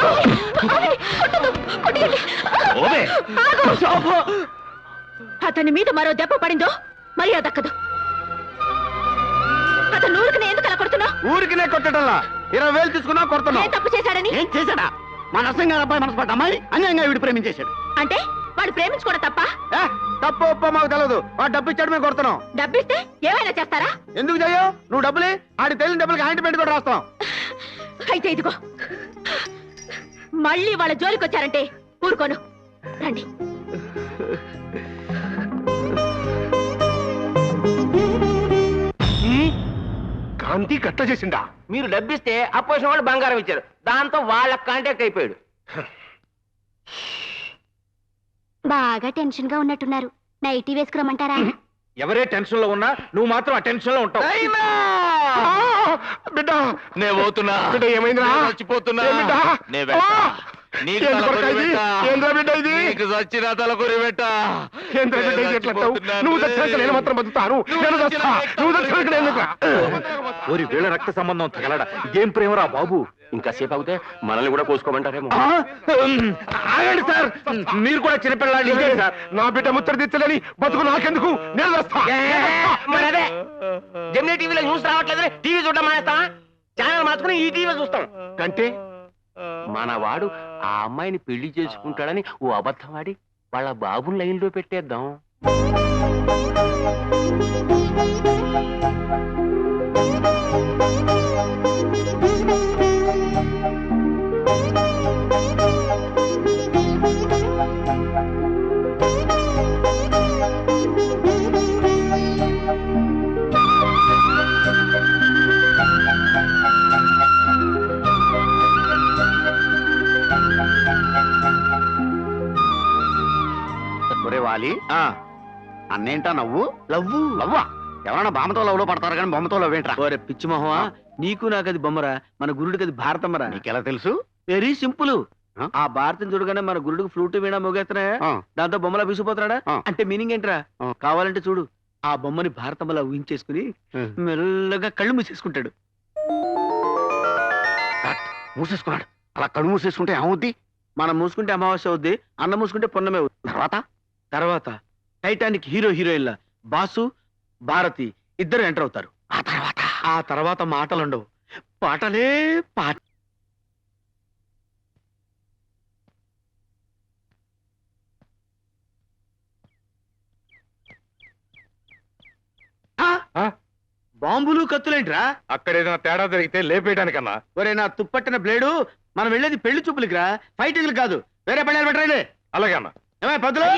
ఓవే. అతని మీద మరో దెబ్బ పడిందో మరి అది దక్కదు. అతను ఊరికి ఎందుకు అలా కొడుతున్నా? ఊరికినే కొట్టడంలా 20,000 తీసుకున్నా కొడుతున్నావు. ఏం తప్పు చేశాడని? ఏం చేశాడా? మన రహస్యంగా అబ్బాయి మనసు పడ్డ అమ్మాయి అన్యాయంగా వీడు ప్రేమించేశాడు. అంటే వాడు ప్రేమించుకోవడం తప్ప? తప్పు ఒప్ప మాకు తెలియదు. వాడు డబ్బు ఇచ్చాడు మేము కొడుతున్నాం. డబ్బిస్తే ఏమైనా చేస్తారా? ఎందుకు చెయ్యవు? నువ్వు డబ్బులే ఆడి తెలియని డబ్బులకి హ్యాండ్ కూడా రాస్తాం. అయితే ఇదిగో మళ్ళీ వాళ్ళ జోలికి వచ్చారంటే ఊరుకోను. రండి. గాంధీ గట్ల చేసిండా? మీరు డబ్బిస్తే అపోజిషన్ వాళ్ళు బంగారం ఇచ్చారు. దాంతో వాళ్ళ కాంటాక్ట్ అయిపోయాడు. బాగా టెన్షన్ గా ఉన్నట్టున్నారు. నైటీ వేసుకురమ్మంటారా? ఎవరే టెన్షన్ లో ఉన్నా నువ్వు మాత్రం ఆ టెన్షన్ లో ఉంటావు. బిడ్డ నే పోతున్నా. బిడ్డ ఏమైందిరా? చచ్చిపోతున్నా. ఏ బిడ్డ? నే వెళ్తా. నీకు ఏంది తలకొరి కొరకా ఇది? పెట్టా. ఏంద్రా బిడ్డ ఇది? నీకు చచ్చిన తలకొరి పెట్టా. ఏంద్రా బిడ్డ ఇది ఎట్లా అంటావు? నువ్వు చచ్చినాక నేను మాత్రం బతుకుతాను. నేను చస్తా. నువ్వు చచ్చినాక నేను ఎందుకురా? ఓరి వీళ్ళ రక్త సంబంధం తగలడా ఇదేం ప్రేమరా బాబు. ఇంకా సేపు అవుతే మనల్ని కూడా కోసుకోమంటారేమో. ఆగండి సార్, మీరు కూడా చిన్నపిల్లాడి సార్. నా బిడ్డ ముత్తర తెచ్చలేని బతుకు నాకెందుకు? నేను చస్తా. అదే జెమినీ టీవీలో న్యూస్ రావట్లేదు. టీవీ చూడడం మానేస్తావా? ఛానల్ మార్చుకుని ఈ టీవీ చూస్తాం. అంటే మనవాడు ఆ అమ్మాయిని పెళ్లి చేసుకుంటాడని ఓ అబద్ధం ఆడి వాళ్ళ బాబుని లైన్ లో పెట్టేద్దాం. ఒరే వాలి, అన్నేంటా నవ్వు? లవ్వా? ఎవరైనా బామ్మతో లవ్ లో పడతారు కానీ బొమ్మతో లవ్ ఏంట్రా? ఓరే పిచ్చి మొహమా, నీకు నాకు అది బొమ్మరా, మన గురుడికి అది భారతమ్మరా. నీకెలా తెలుసు? Very simple. ఆ భారతం చూడగానే మన గురుడికి ఫ్లూట్ వీణా మోగేస్తున్నాయా, దాంతో బొమ్మలా విసిపోతున్నాడా అంటే మీనింగ్ ఏంట్రా? కావాలంటే చూడు, ఆ బొమ్మని భారతమ్మలా ఊహించేసుకుని మెల్లగా కళ్ళు మూసేసుకుంటాడు. మూసేసుకున్నాడు. అలా కళ్ళు మూసేసుకుంటే ఏమవుద్ది? మనం మూసుకుంటే అమావాస్య అవుద్ది, అన్నం మూసుకుంటే పున్నమే అవుద్ది. తర్వాత టైటానిక్ హీరో హీరోయిన్ల బాసు భారతి ఇద్దరు ఎంటర్ అవుతారు. ఆ తర్వాత మాటలుండవు, పాటలే పాట. బాంబులు కత్తులేంట్రా? అక్కడేదైనా తేడా జరిగితే లేపేయడానికన్నా. ఒరే నా తుప్పట్టిన బ్లేడు, మనం వెళ్ళేది పెళ్లి చూపులకి రా, ఫైటింగ్లు కాదు. వేరే పళ్ళాలు పెట్టరాలే. అలాగే అన్న. ఏమై పద్దులు,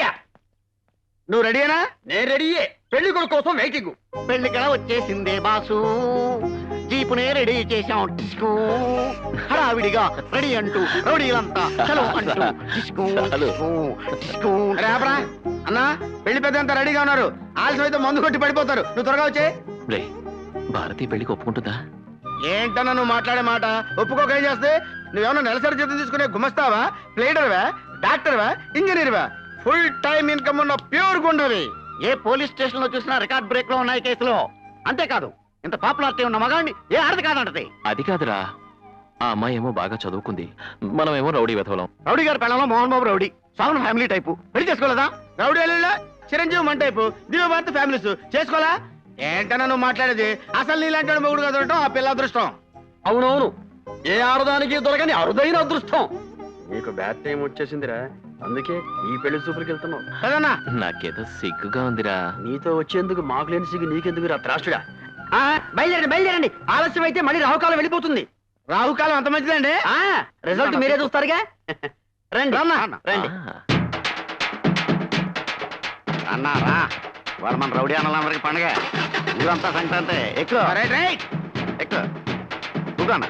నువ్వు రెడీయేనా? నేను రెడీయే. పెళ్లి కొడుకు కోసం వెయిటింగ్. పెళ్లి కళ వచ్చేసిందే బాసు, జీపునే రెడీ చేశాం. డిస్కో హడావిడిగా రెడీ అంటూ రౌడీలంతా చలో అంటూ డిస్కో డిస్కో డిస్కో. అరే ఆపరా అన్నా, పెళ్లి పెద్ద అంతా రెడీగా ఉన్నారు. ఆలస్యం అయితే మందు కొట్టి పడిపోతారు. నువ్వు త్వరగా వచ్చే. భారతి పెళ్లికి ఒప్పుకుంటుందా? ఏంటన్నా నువ్వు మాట్లాడే మాట? ఒప్పుకోక ఏం చేస్తే? నువ్వేమన్నా నెలసరి జీతం తీసుకునే గుమస్తావా, ప్లేడర్వా, డాక్టర్వా, ఇంజనీర్వా? ఫుల్ టైం ఇన్కమ్ ఉన్న ప్యూర్ గుండవి. ఏ పోలీస్ స్టేషన్ లో చూసినా రికార్డ్ బ్రేక్ లో ఉన్నాయి కేసులో. అంతేకాదు, ఇంత పాపులారిటీ ఉన్న మగాండి ఏ ఆడది కాదంటది. అది కాదురా, ఆ అమ్మాయి ఏమో బాగా చదువుకుంది, మనమేమో రౌడీ వెధవలం. రౌడీ గారి పెళ్ళంలో Mohan Babu rowdy, sown family type. పెళ్లి చేసుకోలేదా? రౌడీ అల్లుళ్ళ చిరంజీవి మన టైపు, దివ్యభారతి ఫ్యామిలీస్. చేసుకోవాలా? ఏంటన్నా నువ్వు మాట్లాడేది? అసలు నీలాంటి మొగుడుగా దొరకటం ఆ పిల్ల అదృష్టం. అవునవును, ఏ ఆడదానికి దొరకని అరుదైన అదృష్టం. నీకు బ్యాడ్ టైం వచ్చేసిందిరా, అందుకే ఈ పెళ్లి చూపులకి వెళ్తున్నావు కదన్నా? నాకేదో సిగ్గుగా ఉందిరా. నీతో వచ్చేందుకు మాకు లేని సిగ్గు నీకెందుకు రా త్రాసుడా? బయలుదేరండి బయలుదేరండి, ఆలస్యం అయితే మళ్ళీ రాహుకాలం వెళ్ళిపోతుంది. రాహుకాలం అంత మంచిదండి. రిజల్ట్ మీరే చూస్తారుగా. రండి రండి అన్నా రా. వాళ్ళ మన రౌడీ అన్నలందరికి పండగ, ఊరంతా సంక్రాంతి. ఎక్కువ ఎక్కువ కూర్చోన్న.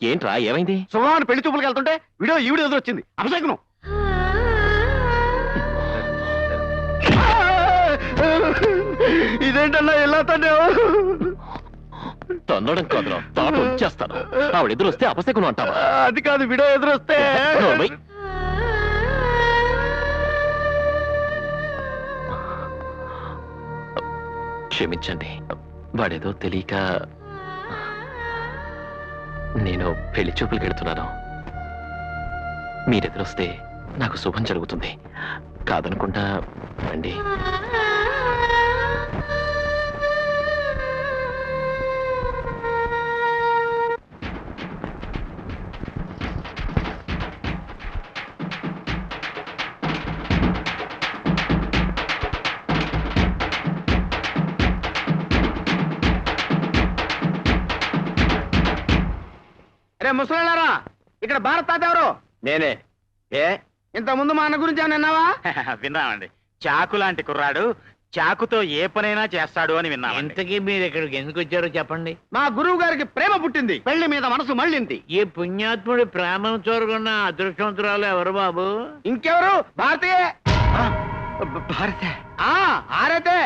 ఏంట్రా ఏమైంది? శుభమాన్ పెళ్లి చూపులకు వెళ్తుంటే వీడియో ఈవిడ ఎదురొచ్చింది. అపశకునం. ఇదేంటన్నా ఎలా తనే? తన్నడం కాదురా, తాట వచ్చేస్తాను. ఆవిడ ఎదురు వస్తే అపశకునం అంటావా? అది కాదు, వీడియో ఎదురొస్తే. క్షమించండి, వాడేదో తెలియక. నేను పెళ్లి చూపులకు వెళ్తున్నాను. మీరెదురొస్తే నాకు శుభం జరుగుతుంది. కాదనుకుంటా రండి. రే ముసలారా, ఇక్కడ భారత్ తాత ఎవరు? నేనే. ఏ ఇంత ముందు మా అన్న గురించి ఏమన్నా విన్నావా? విన్నామండి. చాకు లాంటి కుర్రాడు, చాకుతో ఏ పనైనా చేస్తాడు అని విన్నా. ఇంతకీ మీరు ఇక్కడికి ఎందుకు వచ్చారో చెప్పండి. మా గురువు గారికి ప్రేమ పుట్టింది, పెళ్లి మీద మనసు మళ్ళింది. ఈ పుణ్యాత్ముడి ప్రేమను చూరగొన్న అదృష్టవంతురాలు ఎవరు బాబు? ఇంకెవరు? భారతీయే. భారతే? ఆరైతే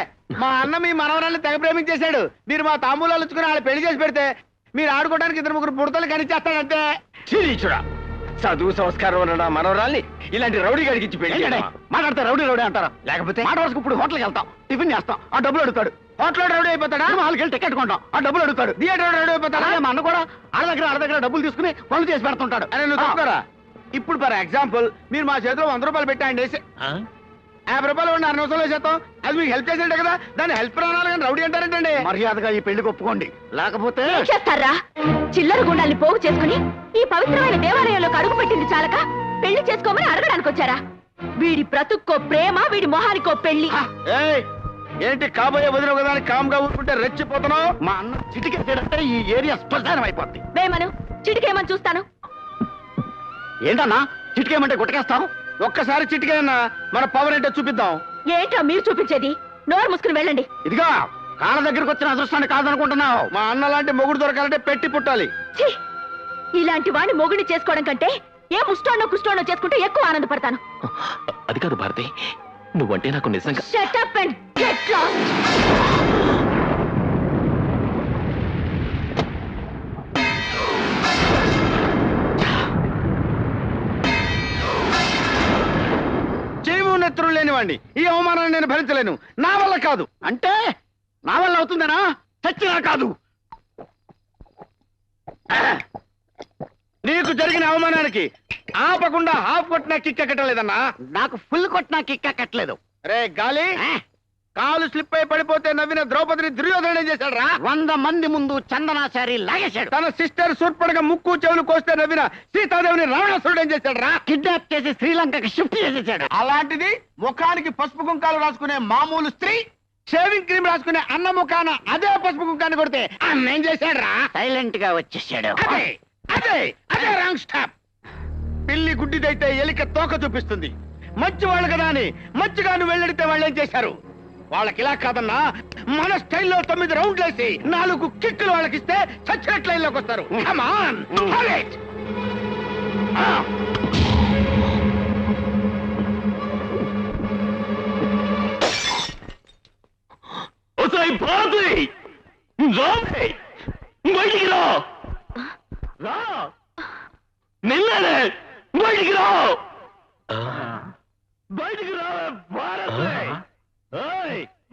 మా అన్న మీ మనవరాన్ని తెగ ప్రేమించేశాడు. మీరు మా తాంబూలాలు వచ్చుకుని వాళ్ళు పెళ్లి చేసి పెడితే మీరు ఆడుకోవడానికి 2-3 బుడతలు కనిచేస్తాడంటే. చీరీచుడా, చదువు సంస్కారం ఉన్న మనవరాల్ని ఇలాంటి రౌడీ గడికి ఇచ్చి పెళ్లి చేయడమా? మాట్లాడితే రౌడీ రౌడీ అంటారా? లేకపోతే మాట వరకు ఇప్పుడు హోటల్కి వెళ్తాం, టిఫిన్ చేస్తాం, ఆ డబ్బులు అడుగుతాడు. హోటల్ రౌడీ అయిపోతాడా? వాళ్ళకి వెళ్ళి టికెట్ కొంటాం, ఆ డబ్బులు అడుగుతాడు. థియేటర్ రౌడీ అయిపోతాడా? మా అన్న కూడా ఆడ దగ్గర డబ్బులు తీసుకుని పనులు చేసి పెడుతుంటాడు. అరే నువ్వు చెప్తారా? ఇప్పుడు ఫర్ ఎగ్జాంపుల్ మీరు మా చేతిలో 100 రూపాయలు పెట్టండి, 50 రూపాయలు ఉండి 6 నిమిషాలు వేసేస్తాం. అది మీకు హెల్ప్ చేసేట కదా, దాన్ని హెల్ప్ రావాలి కానీ రౌడీ అంటారేంటండి? మర్యాదగా ఈ పెళ్లికి ఒప్పుకోండి, లేకపోతే చేస్తారా? చిల్లర గుండాల్ని పోగు చేసుకుని ఈ పవిత్రమైన దేవాలయంలోకి అడుగు పెట్టింది చాలక పెళ్లి చేసుకోమని అడగడానికి వచ్చారా? వీడి బ్రతుక్కో ప్రేమ, వీడి మొహానికో పెళ్లి. ఏంటి కాబోయే వదిన కదా అని కామ్గా ఊరుకుంటే రెచ్చిపోతున్నావు? మా అన్న చిటికెత్తాడంటే ఈ ఏరియా శ్మశానం అయిపోద్ది. వేమను చిటికేమని చూస్తాను. ఏంటన్నా చిటికేయమంటే గుట్టకేస్తాం? ఒక్కసారి చిటికేయన్నా మన పవర్ ఏంటో చూపిద్దాం. ఏంటో మీరు చూపించేది? నోరు మూసుకుని వెళ్ళండి. ఇదిగా కాళ్ళ దగ్గరకు వచ్చిన అదృష్టాన్ని కాదనుకుంటున్నావు. మా అన్న లాంటి మొగుడు దొరకాలంటే పెట్టి పుట్టాలి. ఛీ! ఇలాంటి వాడిని మొగుడిని చేసుకోవడం కంటే ఏ ముష్టోనో కుష్టోనో చేసుకుంటే ఎక్కువ ఆనందపడతాను. అది కాదు భారతి, నువ్వంటే నాకు నిజంగా. Shut up and get lost. చెవు నెత్తురు లేనివాడిని ఈ అవమానాన్ని నేను భరించలేను. నా వల్ల కాదు అంటే నా వల్ల అవుతుందనా? చచ్చినా కాదు. నీకు జరిగిన అవమానానికి ఆపకుండా హాఫ్ కొట్టినా కిక్క కట్టలేదన్నా. నాకు ఫుల్ కొట్టినా కిక్క కట్టలేదు. రే గాలి, కాలు స్లిప్ అయి పడిపోతే నవ్విన ద్రౌపదిని దుర్యోధన చేశాడు రా. 100 మంది ముందు చందనాచారి లాగేశాడు. తన సిస్టర్ సూర్పడగా ముక్కు చెవులు కోస్తే నవ్విన సీతాదేవిని రావణాసురుడు ఏం చేశాడు రా? కిడ్నాప్ చేసి శ్రీలంకకి షిఫ్ట్ చేసేసాడు. అలాంటిది ముఖానికి పసుపు కుంకాలు రాసుకునే మామూలు స్త్రీ షేవింగ్ క్రీమ్ రాసుకునే అన్న ముఖాన అదే పసుపు కుంకాన్ని కొడితే అన్న ఏం చేశాడు రా? సైలెంట్ గా వచ్చేసాడు. అదే అదే అదే రాంగ్ స్టాప్. పిల్లి గుడ్డిదైతే ఎలిక తోక చూపిస్తుంది. మంచి వాళ్ళు కదా అని మంచిగా నువ్వు వెళ్ళడితే వాళ్ళు ఏం చేశారు? వాళ్ళకి ఇలా కాదన్నా, మన స్టైల్లో 9 రౌండ్లు వేసి 4 కిక్కులు వాళ్ళకిస్తే చచ్చినట్టు లైన్లోకి వస్తారు. Come on, hold it. Bharati, బయటికి రా. నిన్ననే బయటికి రా. బయటికి రావే భారత్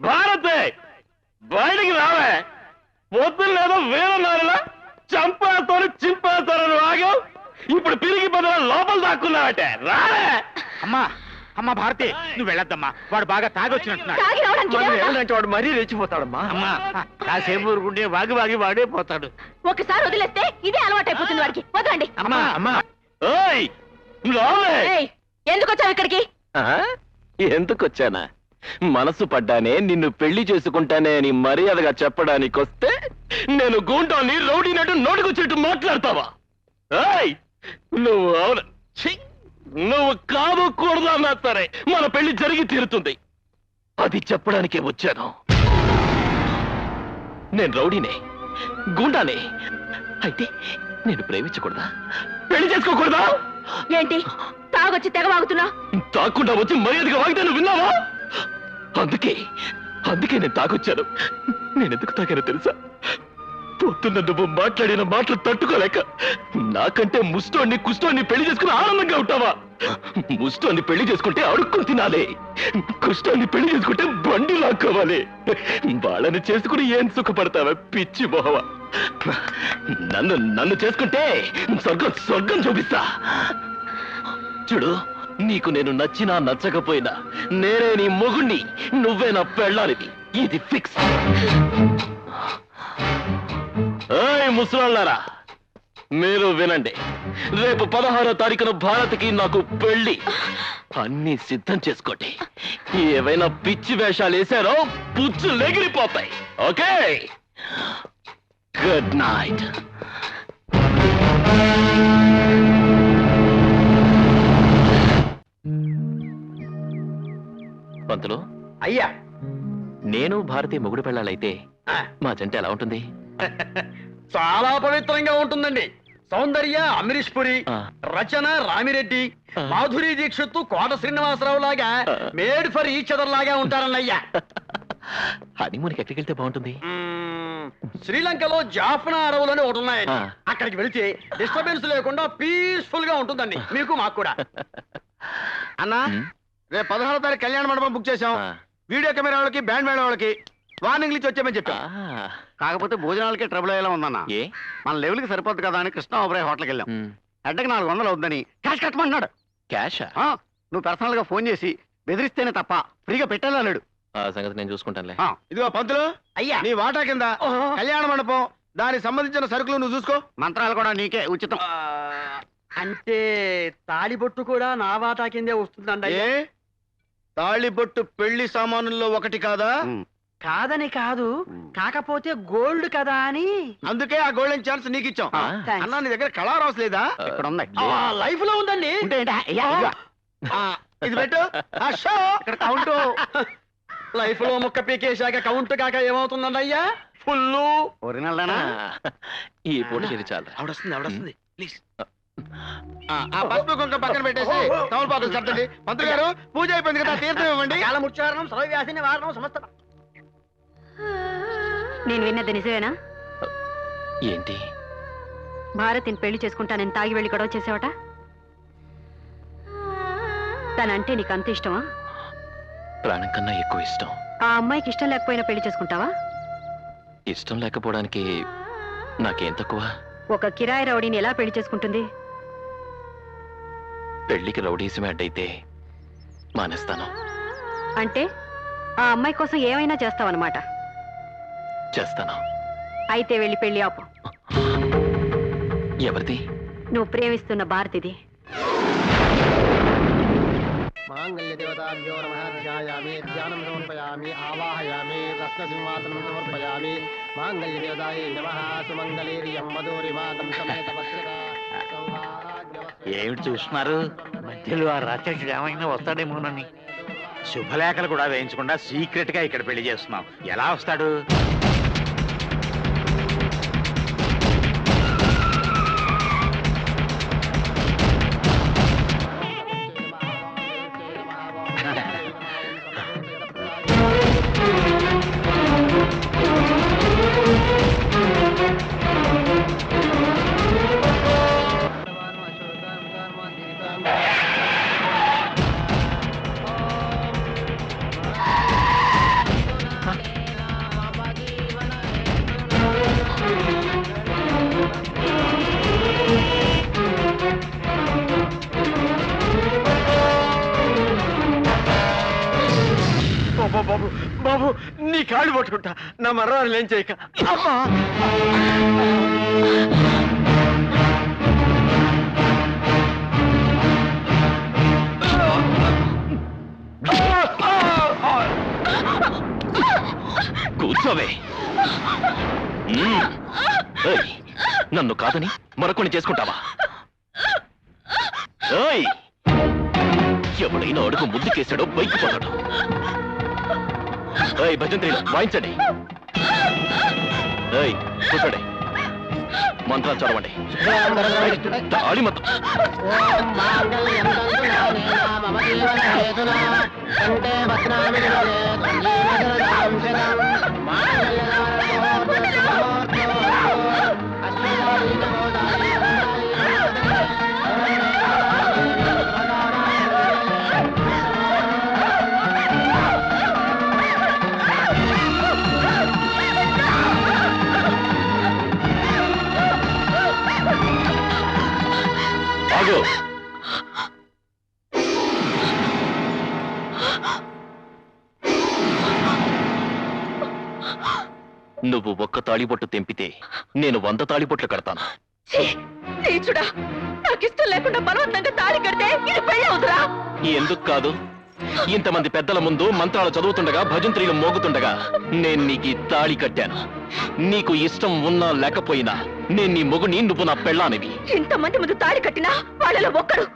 భారత్ బయటికి రావే పొద్దున్న లేదో వేరే నాలులా చంపేస్తాను చింపేస్తారని వాగావు ఇప్పుడు పిరిగి బదులు లోపల దాక్కున్నావటే రావే. అమ్మా అమ్మా భారతి నువ్వు వెళ్ళొద్దమ్మా, వాడు బాగా తాగి వచ్చినట్టున్నాడు. తాగి రావడానికి మనం ఏమన్నా? వెళ్ళంటే వాడు మరీ రెచ్చిపోతాడమ్మా. అమ్మా కాసేపు ఊరుకుంటే వాగి వాడే పోతాడు. ఒకసారి వదిలేస్తే ఇదే అలవాటైపోతుంది వాడికి. వదలండి. అమ్మా అమ్మా ఓయ్ రావే. ఏయ్, ఎందుకు వచ్చావు ఇక్కడికి? ఎందుకొచ్చానా? మనసు పడ్డానే నిన్ను పెళ్లి చేసుకుంటానే అని మర్యాదగా చెప్పడానికి వస్తే నేను గూంటాన్ని రౌడీనట్టు నోటికొచ్చేట్టు మాట్లాడతావా? ఏయ్, నువ్వు అవును ఛీ, నువ్వు కాదు కూడదు అన్నా సరే మన పెళ్లి జరిగి తీరుతుంది. అది చెప్పడానికే వచ్చాను. నేను రౌడీనే, గూండానే. అయితే నేను ప్రేమించకూడదా? పెళ్లి చేసుకోకూడదా? ఏంటి తాగొచ్చి తెగ వాగుతున్నా? తాకుండా వచ్చి మర్యాదగా వాగితే నువ్వు విన్నావా? అందుకే నేను తాగొచ్చాను. నేనెందుకు తాగానో తెలుసా? పొద్దున్న నువ్వు మాట్లాడిన మాటలు తట్టుకోలేక నాకంటే ముష్టోన్ని కుష్టోన్ని పెళ్లి చేసుకుని ఆనందంగా ఉంటావా? ముష్టోన్ని పెళ్లి చేసుకుంటే అడుక్కుని తినాలి, కుష్టోన్ని పెళ్లి చేసుకుంటే బండి లాక్కోవాలి. వాళ్ళని చేసుకుని ఏం సుఖపడతావా పిచ్చి మొహవ? నన్ను చేసుకుంటే స్వర్గం చూపిస్తా. చూడు, నీకు నేను నచ్చినా నచ్చకపోయినా నేనే నీ మొగుణ్ణి, నువ్వే నా పెళ్ళానిది. ఇది ఫిక్స్. ఏయ్ ముసలాళ్ళారా, మీరు వినండి. రేపు 16వ తారీఖున భారత్కి నాకు పెళ్లి. అన్ని సిద్ధం చేసుకోండి. ఏవైనా పిచ్చి వేషాలు వేశారో పుచ్చు లెగిరిపోతాయి. Okay, good night. పంతులు అయ్యా, నేను భారతీయ మొగుడు పెళ్ళాలైతే మా జంట ఎలా ఉంటుంది? చాలా పవిత్రంగా ఉంటుందండి. సౌందర్య అమరీష్ పురి, రచన రామిరెడ్డి, మాధురి దీక్షిత్ కోట శ్రీనివాసరావు లాగా మేడ్ ఫర్ ఈచ్ అదర్ లాగా ఉంటారన్నయ్యా. హనీమూన్కి ఎక్కడికి వెళ్తే బాగుంటుంది? శ్రీలంకలో జాఫ్నా అడవులని ఒకటి ఉన్నాయండి. అక్కడికి వెళితే డిస్టర్బెన్స్ లేకుండా పీస్ఫుల్ గా ఉంటుందండి, మీకు మాకు కూడా. అన్నా, రేపు 16వ తారీఖు కళ్యాణ మండపం బుక్ చేశాం. వీడియో కెమెరా వాళ్ళకి బ్యాండ్ మేళ వాళ్ళకి వార్నింగ్ ఇచ్చి వచ్చామని చెప్పా. కాకపోతే భోజనాలకే ట్రబుల్ అయ్యేలా ఉందన్న. ఏ మన లెవెల్కి సరిపోద్ది కదా అని కృష్ణ ఓబ్రాయ్ హోటల్కి వెళ్ళాం. అడ్డకి 400 అవుద్దని క్యాష్ కట్టమంటున్నాడు. క్యాషా? నువ్వు పర్సనల్ గా ఫోన్ చేసి బెదిరిస్తేనే తప్ప ఫ్రీగా పెట్టాలన్నాడు. ఆ సంగతి నేను చూసుకుంటానులే. ఇదిగో పంతులు, అయ్యా నీ వాటా కింద కళ్యాణ మండపం, దానికి సంబంధించిన సరుకులు నువ్వు చూసుకో. మంత్రాలు కూడా నీకే ఉచితం. అంటే తాళిబొట్టు కూడా నా వాటా కిందే వస్తుందండి. తాళిబొట్టు పెళ్లి సామానుల్లో ఒకటి కాదా? కాదని కాదు, కాకపోతే గోల్డ్ కదా అని. అందుకే ఆ గోల్డెన్ ఛాన్స్ నీకు ఇచ్చాం. అన్నా, నీ దగ్గర కళారాస్ లేదా? ఇక్కడ ఉంది. లైఫ్ లో ఉందండి. ఇది పెట్టు. ఇక్కడ కౌంట్. లైఫ్ లో ముక్క పీకేశాక కౌంట్ కాక ఏమవుతుందండి అయ్యా? Full original. ఈ పూట ఇది చాలు. ఆవిడొస్తుంది ప్లీజ్. పసుపు కుంక పక్కన పెట్టేసి తమలపాకులు చెప్పండి. పంతులు గారు, పూజ అయిపోయింది కదా, తీర్థం ఇవ్వండి. కాలముచ్చారణం సర్వవ్యాసిని వారణం సమస్త. నేను విన్నది నిజమేనా? ఏంటి? భారతిని పెళ్లి చేసుకుంటానని తాగి వెళ్ళి గొడవ చేసేవట. తనంటే నీకు అంత ఇష్టమా? ప్రాణం కన్నా ఎక్కువ ఇష్టం. ఆ అమ్మాయికి ఇష్టం లేకపోయినా పెళ్లి చేసుకుంటావా? ఇష్టం లేకపోవడానికి నాకేం తక్కువ? ఒక కిరాయి రౌడీని ఎలా పెళ్లి చేసుకుంటుంది? పెళ్లికి రౌడీసమే అడ్డైతే మానేస్తాను. అంటే ఆ అమ్మాయి కోసం ఏమైనా చేస్తావన్నమాట. చేస్తాను. అయితే వెళ్ళి పెళ్లి ఆపు. ఎవరిది? నువ్వు ప్రేమిస్తున్న భారతిది. మాంగళ్య దేవతాభ్యో నమః. ధ్యాయామి, ధ్యానం సమర్పయామి, ఆవాహయామి, రత్నసింహాసనం సమర్పయామి. మాంగళ్య దేవతాయే నమః. సుమంగళీర్యం మధురిమాతం సమేత భద్రతా. ఏమిటి చూస్తున్నారు? మధ్యలో ఆ రాక్షసుడు ఏమైనా వస్తాడేమోనని. శుభలేఖలు కూడా వేయించకుండా సీక్రెట్ గా ఇక్కడ పెళ్లి చేస్తున్నాం. ఎలా వస్తాడు? నీ కాళ్ళు పట్టుకుంటా, నా మర్రాలు ఏం చేయక. అమ్మా కూర్చోవే. ఏయ్, నన్ను కాదని మరొకని చేసుకుంటావా? ఏయ్, ఎవడైనా అడుగు ముందుకేసాడో బైక్ పోతాడు. ఏయ్ భజంత్రిలో వాయించండి. ఏయ్ కూర్చోండి, మంత్రాలు చదవండి. తాళి మొత్తం ఆగు. నువ్వు ఒక్క తాళిబొట్టు తెంపితే నేను 100 తాళిబొట్లు కడతాను. నీచుడా, నాకు ఇష్టం లేకుండా బలవంతంగా తాళి కడితే ఇది పెళ్ళి అవుతురా? ఎందుకు కాదు? ఇంతమంది పెద్దల ముందు మంత్రాలు చదువుతుండగా, భజంత్రీలు మోగుతుండగా నేను నీకు ఈ తాళి కట్టాను. నీకు ఇష్టం ఉన్నా లేకపోయినా నేను నీ మొగుని, నువ్వు నా పెళ్ళానివి. ఇంతమంది ముందు తాళి కట్టినా వాళ్ళలో ఒక్కడు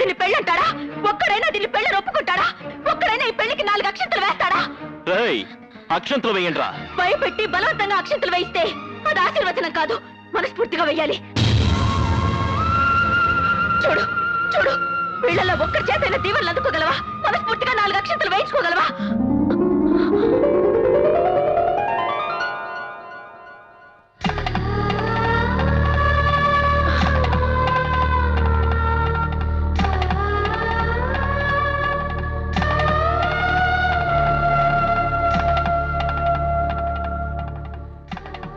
దీన్ని పెళ్ళంటాడా? ఒక్కడైనా దీన్ని పెళ్ళని ఒప్పుకుంటాడా? ఒక్కడైనా ఈ పెళ్లికి 4 అక్షంతలు వేస్తాడా? రేయ్, అక్షంతలు వేయండ్రా. భయపెట్టి బలవంతంగా అక్షంతలు వేయిస్తే అది ఆశీర్వచనం కాదు, మనస్ఫూర్తిగా వెయ్యాలి. చూడు చూడు, వీళ్ళలో ఒక్కడి చేతైనా దీవెనలు అందుకోగలవా? మనస్ఫూర్తిగా 4 అక్షంతలు వేయించుకోగలవా?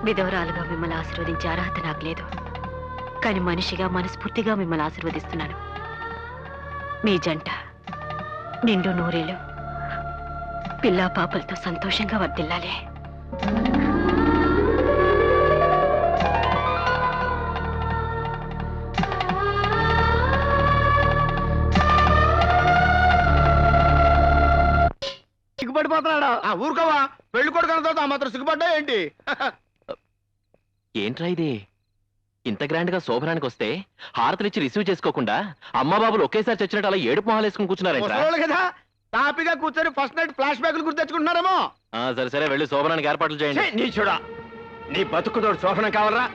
విధవరాలుగా మిమ్మల్ని ఆశీర్వదించే అర్హత నాకు లేదు, కానీ మనిషిగా మనస్ఫూర్తిగా మిమ్మల్ని ఆశీర్వదిస్తున్నాను. మీ జంట నిండు నూరేలు పిల్లా పాపలతో సంతోషంగా వర్ధిల్లాలి. సిగ్గుపడిపోతున్నాడా? ఊరుకోవా, పెళ్లి కొడుకు అన్న తర్వాత మాత్రం సిగ్గుపడ్డా ఏంటి? ఏంట్రా ఇది? ఇంత గ్రాండ్ గా శోభనానికి వస్తే హారతలిచ్చి రిసీవ్ చేసుకోకుండా అమ్మా బాబులు ఒకేసారి చచ్చినట్టు అలా ఏడుపు మొహాలు వేసుకుని కూర్చున్నారేంట్రా? ముసలోళ్ళు కదా, తాపిగా కూర్చొని ఫస్ట్ నైట్ ఫ్లాష్ బ్యాక్లు గుర్తు తెచ్చుకుంటున్నారేమో. సరే సరే, వెళ్ళి శోభనానికి ఏర్పాట్లు చేయండి. నీ చూడా, నీ బతుకుతోడు శోభనం కావాలరా?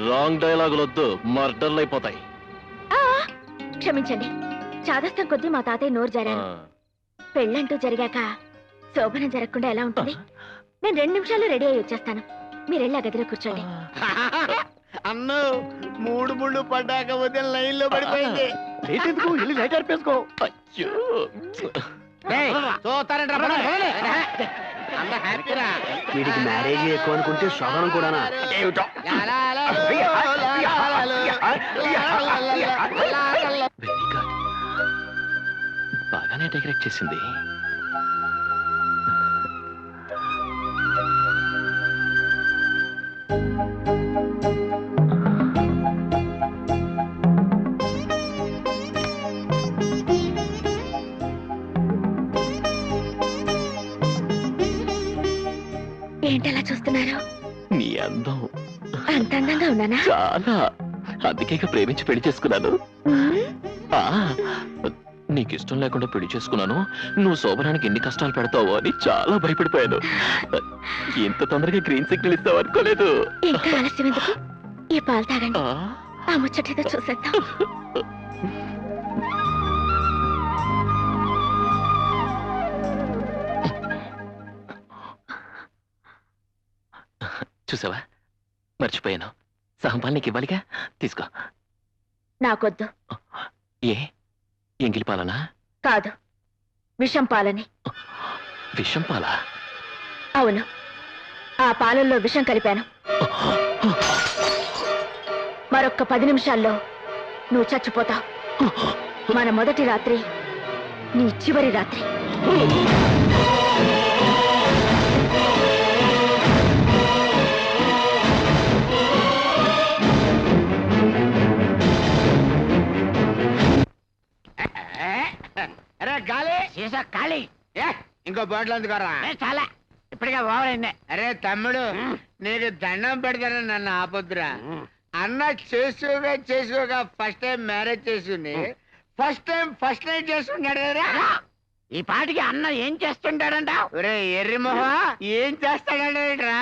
రాంగ్ డైలాగులు వద్దు, మర్డర్లు అయిపోతాయి. క్షమించండి, చాదస్తం కొద్దీ మా తాతయ్య నోరు జారాను. పెళ్ళంటూ జరిగాక శోభనం జరగకుండా ఎలా ఉంటుంది? నేను 2 నిమిషాల్లో రెడీ అయ్యి వచ్చేస్తాను. మీరెళ్ళి ఆ గదిలో కూర్చోండి. అన్ను 3 ముళ్ళు పడ్డాక ఉదయం లైన్ లో పడిపోయింది. వెళ్ళి లైట్ అర్పేసుకో. వీడికి మ్యారేజ్ ఎక్కువ అనుకుంటే శోభనం కూడానా? వెరీ గుడ్, బాగానే డెకరేట్ చేసింది. ఏంటలా చూస్తున్నారు? నీ అందం అంత అందంగా ఉన్నానా? చాలా, అందుకే ప్రేమించి పెళ్లి చేసుకున్నాను. నీకు ఇష్టం లేకుండా పెళ్లి చేసుకున్నాను. నువ్వు శోభనానికి ఎన్ని కష్టాలు పెడతావో అని చాలా భయపడిపోయాను. ఇంత తొందరగా గ్రీన్ సిగ్నల్ ఇస్తావు అనుకోలేదు. ఇంకా ఆలస్యం ఎందుకు? ఈ పాలు తాగండి, ఆ ముచ్చటేదో చూసేద్దాం. చూసావా, మర్చిపోయాను. సహంపాలు నీకు ఇవ్వాలిగా, తీసుకో. నాకొద్దు. ఏ, ఎంగిలి పాలనా? కాదు, విషం పాలని. విషం పాలా? అవును, ఆ పాలల్లో విషం కలిపాను. మరొక్క 10 నిమిషాల్లో నువ్వు చచ్చిపోతావు. మన మొదటి రాత్రి నీ చివరి రాత్రి. సీసా ఖాళీ. ఇంకో బాటిల్ అందుకోరా. చాలా ఇప్పటికే ఓవరైంది. అరే తమ్ముడు, నీకు దండం పెడతాను, నన్ను ఆపొద్దురా. అన్న చేసుకోగా ఫస్ట్ టైం మ్యారేజ్ చేసింది, ఫస్ట్ నైట్ చేసుకుంటాడు కదా. ఈ పాటికి అన్న ఏం చేస్తుంటాడంట? ఒరే ఎర్రి మొహ, ఏం చేస్తాడంటరా?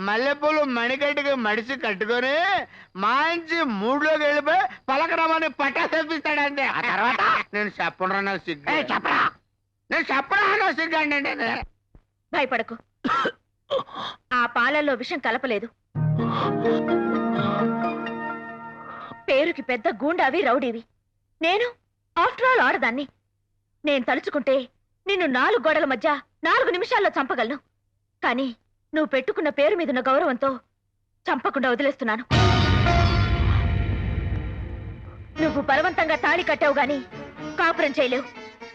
మల్లెపూలు మణికట్టుగా మడిసి కట్టుకొని మంచి మూడ్లోకి వెళ్ళిపోయి పలకరామని పట్టా తెప్పిస్తాడంతే. ఆ తర్వాత నేను చెప్పరా నాకు సిగ్గు. చెప్పరా, నేను చెప్పరా నాకు సిగ్గు అంటే. భయపడకు, ఆ పాలల్లో విషం కలపలేదు. పేరుకి పెద్ద గూండావి రౌడీవి. నేను ఆఫ్టర్ ఆల్ ఆడదాన్ని. నేను తలుచుకుంటే నిన్ను 4 గోడల మధ్య 4 నిమిషాల్లో చంపగలను. కానీ నువ్వు పెట్టుకున్న పేరు మీదున్న గౌరవంతో చంపకుండా వదిలేస్తున్నాను. నువ్వు బలవంతంగా తాళి కట్టావు గాని కాపురం చేయలేవు.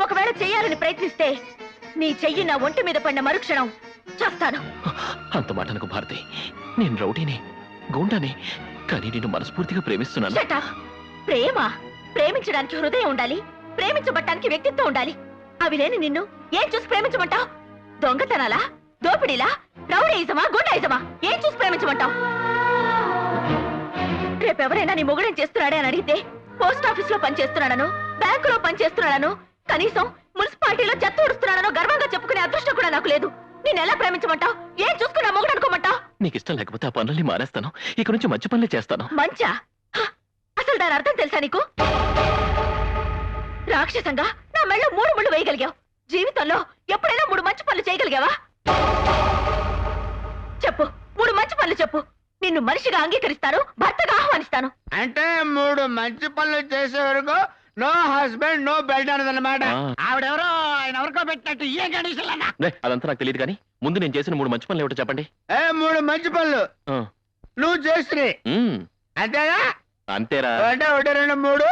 ఒకవేళ చెయ్యాలని ప్రయత్నిస్తే నీ చెయ్యి నా ఒంటి మీద పడిన మరుక్షణం చేస్తాను. అంత మాటనకు భారతి, నేను రౌడీని, గూండాని, కానీ నేను మనస్ఫూర్తిగా ప్రేమిస్తున్నాను. Shut up. ప్రేమ, ప్రేమించడానికి హృదయం ఉండాలి, ప్రేమించబట్టానికి వ్యక్తిత్వం ఉండాలి. అవి లేని నిన్ను ఏం చూసి ప్రేమించమంటావు? దొంగతనాలా, దోపిడీలా, రౌడీయిజమా, గుండాయిజమా? ఏం చూసి ప్రేమించమంటావు? రేపెవరైనా నీ మొగుడేం చేస్తున్నాడే అని అడిగితే పోస్ట్ ఆఫీస్ లో పనిచేస్తున్నాడను, బ్యాంకులో పనిచేస్తున్నాడను, కనీసం మున్సిపాలిటీలో చెత్త ఊడుస్తున్నాడనో గర్వంగా చెప్పుకునే అదృష్టం కూడా నాకు లేదు. నేను ఎలా ప్రేమించమంటావు? ఏం చూసుకున్నా మొగుడు అనుకోమంటావు? నీకు ఇష్టం లేకపోతే ఆ పనుల్ని మానేస్తాను. ఇక నుంచి మంచి పనులే చేస్తాను. మంచా? అసలు దాని అర్థం తెలుసా నీకు? రాక్షసంగా నా మెళ్ళ 3 ముళ్ళు వేయగలిగావు. జీవితంలో ఎప్పుడైనా 3 మంచి పనులు చేయగలిగావా? చెప్పు, 3 మంచి పనులు చెప్పు. నిన్ను మనిషిగా అంగీకరిస్తాను, భర్తగా ఆహ్వానిస్తాను. అంటే 3 మంచి పనులు చేసే వరకు నో హస్బెండ్ నో బెడ్ అన్నదన్నమాట. ఆవిడెవరో ఆయన ఎవరికో పెట్టినట్టు ఏ కండిషన్ అన్నా. అదంతా నాకు తెలియదు కానీ ముందు నేను చేసిన 3 మంచి పనులు ఏమిటో చెప్పండి. 3 మంచి పనులు నువ్వు చేస్తున్నాయి అంతేగా? అంతేరా. అంటే 1 2 3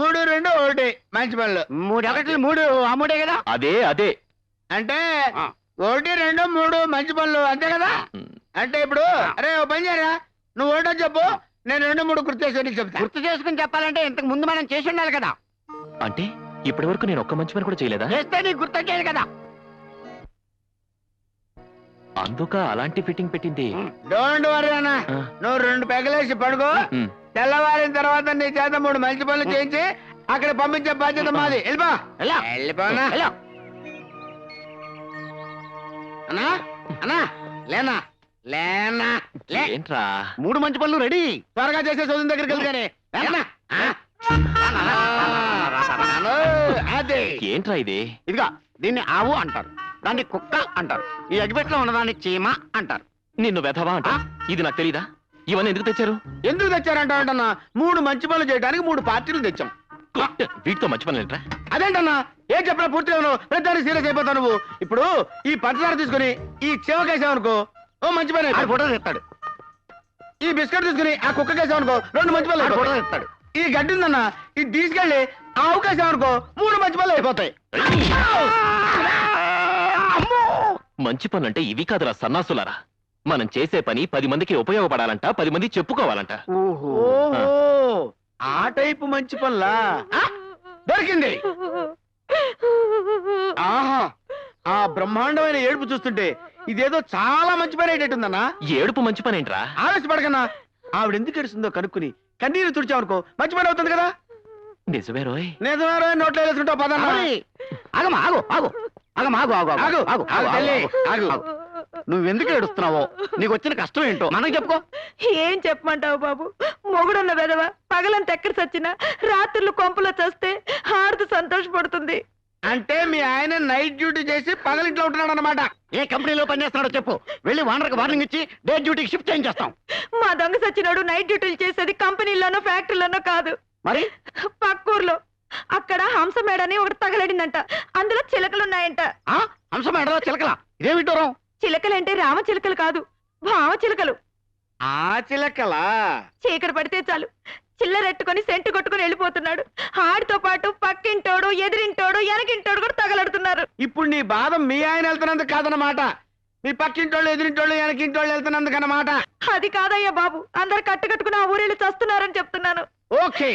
3 2 1 మంచి పనులు. 3 1 3 ఆ 3 కదా? అదే అంటే 1 2 3 మంచి పనులు అంతే కదా? అంటే ఇప్పుడు అరే ఓ పని చేయరా, నువ్వు 1 చెప్పు, నేను 2 3 గుర్తు చేసుకుని చెప్తా. గుర్తు చేసుకుని చెప్పాలంటే ఇంతకు ముందు మనం చేసి ఉండాలి కదా. అంటే ఇప్పటి వరకు నేను ఒక్క మంచి పని కూడా చేయలేదా? చేస్తే నీకు గుర్తొచ్చేది కదా. అందుక అలాంటి ఫిట్టింగ్ పెట్టింది. డోంట్ వరీ అన్న, నువ్వు 2 పెగలేసి పడుకో. తెల్లవారిన తర్వాత నీ చేత 3 మంచి పనులు చేయించి అక్కడ పంపించే బాధ్యత మాది. వెళ్ళిపోనా అన్నా? అన్నా లేనా లేనా ఏంట్రా? 3 మంచి పనులు రెడీ. త్వరగా చేసే చదువు దగ్గరికి వెళ్తానే. అదే ఏంట్రా ఇది? ఇదిగా దీన్ని ఆవు అంటారు, దాన్ని కుక్క అంటారు, ఈ అగ్గిపెట్లో ఉన్నదాన్ని చీమ అంటారు. నిన్ను వెధవా అంట. ఇది నాకు తెలీదా? ఇవన్నీ ఎందుకు తెచ్చారు? ఎందుకు తెచ్చారంటావంటన్నా? 3 మంచి పనులు చేయడానికి 3 పార్టీలు తెచ్చాం. వీటితో మంచి పనులు ఏంట్రా? అదేంటన్నా ఏం చెప్పినా పూర్తిగా ప్రతిదానికి సీరియస్ అయిపోతావు నువ్వు. ఇప్పుడు ఈ పంచదార తీసుకుని ఈ చెవకేసావనుకో ఓ మంచి పని ఫోటో తెస్తాడు. ఈ బిస్కెట్ తీసుకుని ఆ కుక్కకేసావనుకో 2 మంచి పనులు ఫోటో తెస్తాడు. ఈ గడ్డి ఉందన్నా ఇది తీసుకెళ్లి ఆవుకేసావనుకో 3 మంచి పనులు అయిపోతాయి. మంచి పనులంటే ఇవి కాదురా సన్నాసులారా. మనం చేసే పని 10 మందికి ఉపయోగపడాలంట, 10 మంది చెప్పుకోవాలంట. ఓహో, ఆ టైపు మంచి పనులా? దొరికింది. ఆహా, ఆ బ్రహ్మాండమైన ఏడుపు చూస్తుంటే ఇదేదో చాలా మంచి పని అయ్యేటట్టుందన్నా. ఏడుపు మంచి పని ఏంట్రా? ఆవేశపడకన్నా, ఆవిడ ఎందుకు ఏడుస్తుందో కనుక్కుని కన్నీరు తుడిచావనుకో మంచి పని అవుతుంది కదా. నిజమే రోయ్. నిజమే రోయ్, నోట్లో వేసుకుంటావు పదన్నా. ఆగమా, ఆగు ఆగు ఆగమా, ఆగు ఆగు ఆగు ఆగు ఆగు ఆగు. నువ్వెందుకు ఏడుస్తున్నావో, నీకు వచ్చిన కష్టం ఏంటో మనకు చెప్పుకో. ఏం చెప్పమంటావు బాబు? మొగుడున్న వెదవ పగలంత ఎక్కడ చచ్చినా రాత్రులు కొంపలో చస్తే హారతి సంతోషపడుతుంది. అంటే మీ ఆయన నైట్ డ్యూటీ చేసి పగలింట్లో ఉంటున్నాడు అన్నమాట. ఏ కంపెనీలో పనిచేస్తున్నాడో చెప్పు, వెళ్ళి వానర్కి వార్నింగ్ ఇచ్చి డే డ్యూటీకి షిఫ్ట్ చేయించేస్తాం. మా దొంగ సచ్చినోడు నైట్ డ్యూటీలు చేసేది కంపెనీలోనో ఫ్యాక్టరీలోనో కాదు, మరి పక్కూర్లో. అక్కడ హంస మేడని ఒకటి తగలడిందంట, అందులో చిలకలున్నాయంట. హంస మేడలో చిలకలా? ఇదేమిటోరం? చిలకలంటే రామ చిలకలు కాదు, భావ చిలకలు. ఆ చిలకలా? చీకటి పడితే చాలు చిల్లరెట్టుకొని సెంటు కొట్టుకుని వెళ్ళిపోతున్నాడు. ఆడితో పాటు పక్కింటోడు, ఎదిరింటోడు, వెనకింటోడు కూడా తగలడుతున్నారు. ఇప్పుడు నీ బాధ మీ ఆయన వెళ్తున్నందుకు కాదన్నమాట, మీ పక్కింటోళ్ళు, ఎదిరింటోళ్ళు, వెనకింటోళ్ళు వెళ్తున్నందుకు అన్నమాట. అది కాదయ్యా బాబు, అందరు కట్టుకట్టుకుని ఆ ఊరేళ్ళు చస్తున్నారని చెప్తున్నాను. ఓకే,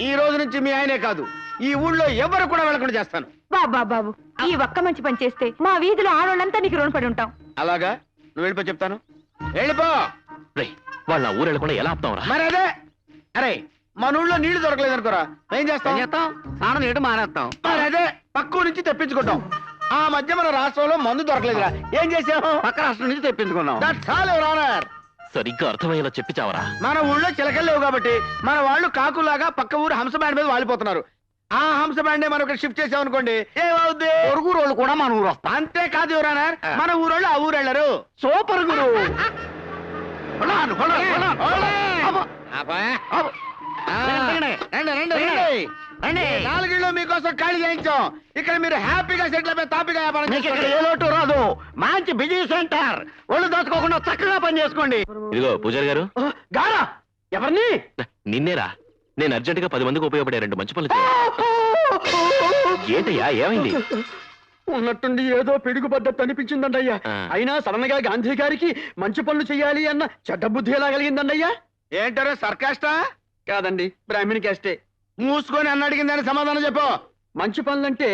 ఈ రోజు నుంచి మీ ఆయనే కాదు ఈ ఊళ్ళో ఎవరు కూడా వెళ్ళకుండా చేస్తాను. బాబా బాబు, ఈ ఒక్క మంచి పని చేస్తే మా వీధిలో ఆడోళ్ళంతా నీకు రుణపడి ఉంటాం. అలాగా, నువ్వు వెళ్ళిపో చెప్తాను. వెళ్ళిపో. వాళ్ళ ఊరు వెళ్ళకుండా ఎలా ఆపుతావురా? మరి అదే, అరే మన ఊళ్ళో నీళ్లు దొరకలేదు అనుకోరా, ఏం చేస్తాం? స్నానం చేయడం మానేస్తాం. మరి అదే పక్క నుంచి తెప్పించుకుంటాం. ఆ మధ్య మన రాష్ట్రంలో మందు దొరకలేదురా, ఏం చేసాము? పక్క రాష్ట్రం నుంచి తెప్పించుకున్నాం. That's all your honour. సరిగ్గా అర్థమయ్యేలా చెప్పి చావరా. మన ఊళ్ళో చిలకలు లేవు కాబట్టి మన వాళ్ళు కాకులాగా పక్క ఊరు హంస బ్యాండ్ మీద వాలిపోతున్నారు. ఆ హంస బ్యాండ్ మనం ఇక్కడ షిఫ్ట్ చేసాం అనుకోండి, ఏమవుద్ది? పొరుగు రోడ్లు కూడా మన ఊరు వస్తాం. అంతే కాదు యువర్ ఆనర్, మన ఊరోళ్ళు ఆ ఊరు వెళ్ళరు. సూపర్ గురు. నాలుగిళ్ళు మీకోసం ఖాళీ చేయించాం. ఇక్కడ మీరు హ్యాపీగా సెటిల్ అయిపోయి తాపిగా వ్యాపారం ఇక్కడ ఏ లోటు రాదు. మంచి బిజినెస్ సెంటర్. ఒళ్ళు దోచుకోకుండా చక్కగా పని చేసుకోండి. ఇదిగో పూజారి గారు. గారా ఎవరిని? నిన్నేరా. నేను అర్జెంట్ గా 10 మందికి ఉపయోగపడే 2 మంచి పనులు ఏంటయ్యా, ఏమైంది? ఉన్నట్టుండి ఏదో పిడుగుపడ్డట్టు అనిపించిందండయ్యా. అయినా సడన్ గా గాంధీ గారికి మంచి పనులు చెయ్యాలి అన్న చెడ్డ బుద్ధి ఎలా కలిగిందండయ్యా? ఏంటారో సర్కాస్టా? కాదండి, బ్రాహ్మణి కాస్టే. మూసుకొని అన్న అడిగిందని సమాధానం చెప్పు. మంచి పనులంటే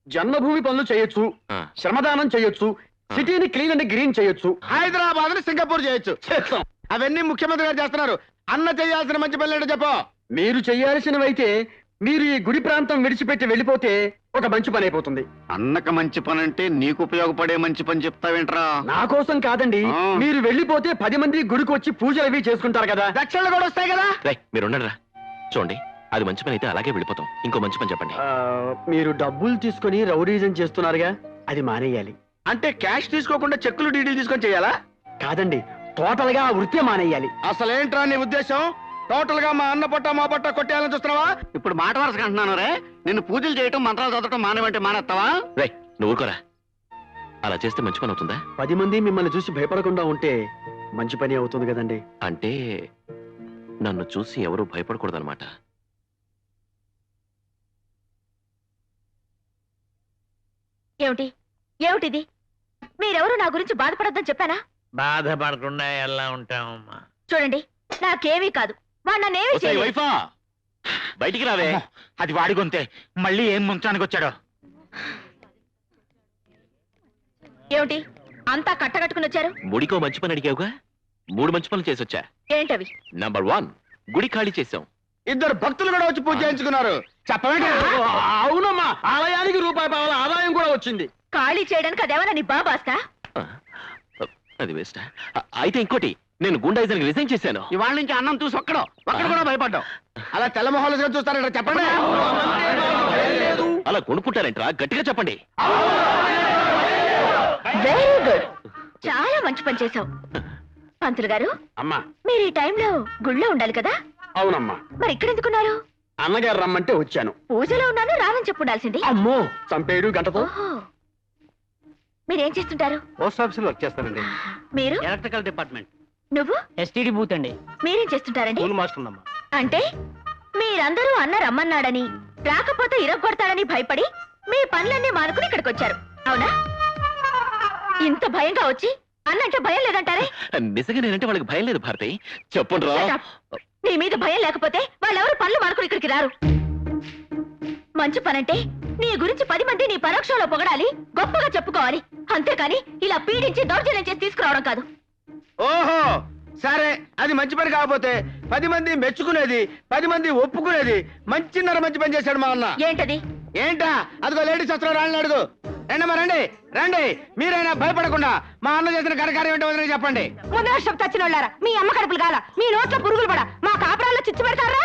జన్మభూమి పనులు చేయొచ్చు, శ్రమదానం చేయొచ్చు, సిటీని క్లీన్ అండ్ గ్రీన్ చేయొచ్చు, హైదరాబాద్ ని సింగపూర్ చేయొచ్చు. అవన్నీ ముఖ్యమంత్రి గారు చేస్తున్నారు. అన్న చేయాల్సిన మంచి పనులు ఏంటో చెప్పు. మీరు చెయ్యాల్సినవైతే మీరు ఈ గుడి ప్రాంతం విడిచిపెట్టి వెళ్ళిపోతే ఒక మంచి పని అయిపోతుంది. అన్నక మంచి పని అంటే నీకు ఉపయోగపడే మంచి పని చెప్తావేంట్రా? నా కోసం కాదండి, మీరు వెళ్ళిపోతే 10 మంది గుడికి వచ్చి పూజలు అవి చేసుకుంటారు కదా, దక్షిణలు కూడా వస్తాయి కదా. మీరు ఉండరా. చూడండి, అది మంచి పని అయితే అలాగే వెళ్ళిపోతాం. ఇంకో మంచి పని చెప్పండి. మీరు డబ్బులు తీసుకుని రౌడీజం చేస్తున్నారుగా, అది మానేయాలి. అంటే క్యాష్ తీసుకోకుండా చెక్కులు డీడీలు తీసుకొని చేయాలా? కాదండి, టోటల్ గా వృత్తి మానేయాలి. అసలేంట్రా నీ ఉద్దేశం? టోటల్ గా మా అన్న పట్ట మా పట్ట కొట్టేయాలని చూస్తున్నావా? ఇప్పుడు మాట వరుసగా అంటున్నాను రే, నిన్ను పూజలు చేయటం మంత్రాలు చదవటం మానేవంటే మానేస్తావా? నువ్వు ఊరుకోరా. అలా చేస్తే మంచి పని అవుతుందా? 10 మంది మిమ్మల్ని చూసి భయపడకుండా ఉంటే మంచి పని అవుతుంది కదండి. అంటే నన్ను చూసి ఎవరు భయపడకూడదన్నమాట. ఏమిటి ఏమిటిది? మీరెవరు నా గురించి బాధపడొద్దని చెప్పానా? బాధపడకుండా ఎలా ఉంటామమ్మా? చూడండి, నాకేమీ కాదు. వాడు నన్నేమీ చేయలేదు. వైఫా, బయటికి రావే. అది వాడి గొంతే, మళ్ళీ ఏం ముంచానికి వచ్చాడో. ఏమిటి అంతా కట్టకట్టుకుని వచ్చారు? ముడికో మంచి పని అడిగావుగా, 3 మంచి పనులు చేసి వచ్చా. ఏంటవి? నంబర్ 1, గుడి ఖాళీ చేసాం. 2 భక్తులు కూడా వచ్చి పూజ చేయించుకున్నారు. చెప్పండి. అవునమ్మా, ఆలయానికి ₹1 ఆదాయం కూడా వచ్చింది. ఖాళీ చేయడానికి అదేమన్నా నీ బాబాస్తా? అది వేస్ట్. అయితే ఇంకోటి, నేను గుండాయిజానికి రిజైన్ చేశాను. ఇవాళ నుంచి అన్నం చూసి ఒక్కడు కూడా భయపడ్డావు. అలా తెల్లమొహాలుగా చూస్తారంట. చెప్పండి. అలా కొనుక్కుంటారంట్రా, గట్టిగా చెప్పండి. వెరీ గుడ్, చాలా మంచి పని చేశావు. పంతులు గారు, అమ్మా మీరు ఈ టైంలో గుళ్ళో ఉండాలి కదా? అవునమ్మా. మరి ఇక్కడ ఎందుకున్నారు? అన్నగారు రమ్మంటే వచ్చాను. పూజలో ఉన్నాను రానని చెప్పుండాల్సింది. అమ్మో, చంపేడు గంటతో. ఓహో, మీరేం చేస్తుంటారు? పోస్ట్ ఆఫీస్ లో వర్క్ చేస్తానండి. మీరు? Electrical department. నువ్వు? ఎస్టీడీ బూత్ అండి. మీరేం చేస్తుంటారండి? స్కూల్ మాస్టర్ అమ్మా. అంటే మీరందరూ అన్న రమ్మన్నాడని, రాకపోతే ఇరగొడతాడని భయపడి మీ పనులన్నీ మానుకుని ఇక్కడికి వచ్చారు, అవునా? ఇంత భయంగా వచ్చి అన్నంటే భయం లేదంటారే? నిజంగా నేనంటే వాళ్ళకి భయం లేదు భారతి. చెప్పుండ్రా. Shut up. నీ మీద భయం లేకపోతే వాళ్ళెవరు పనులు మానుకుని ఇక్కడికి రారు. మంచి పనంటే నీ గురించి 10 మంది నీ పరోక్షంలో పొగడాలి, గొప్పగా చెప్పుకోవాలి. అంతేకాని ఇలా పీడించి దౌర్జన్యం చేసి తీసుకురావడం కాదు. ఓహో, సరే, అది మంచి పని కాకపోతే 10 మంది మెచ్చుకునేది, 10 మంది ఒప్పుకునేది మంచిన్నర మంచి పని చేశాడు మా అన్న. ఏంటది? ఏంటా? అదిగో లేడీస్ వస్తున్నారు, రాళ్ళని అడుగు. రండమ్మా, రండి రండి. మీరైనా భయపడకుండా మా అన్న చేసిన కరకార్యం ఏంటో వదిలేసి చెప్పండి. ముందు వర్షం తచ్చిన వాళ్ళారా, మీ అమ్మ కడుపులు కాల, మీ నోట్లో పురుగులు పడ, మా కాపురాల్లో చిచ్చు పెడతారా?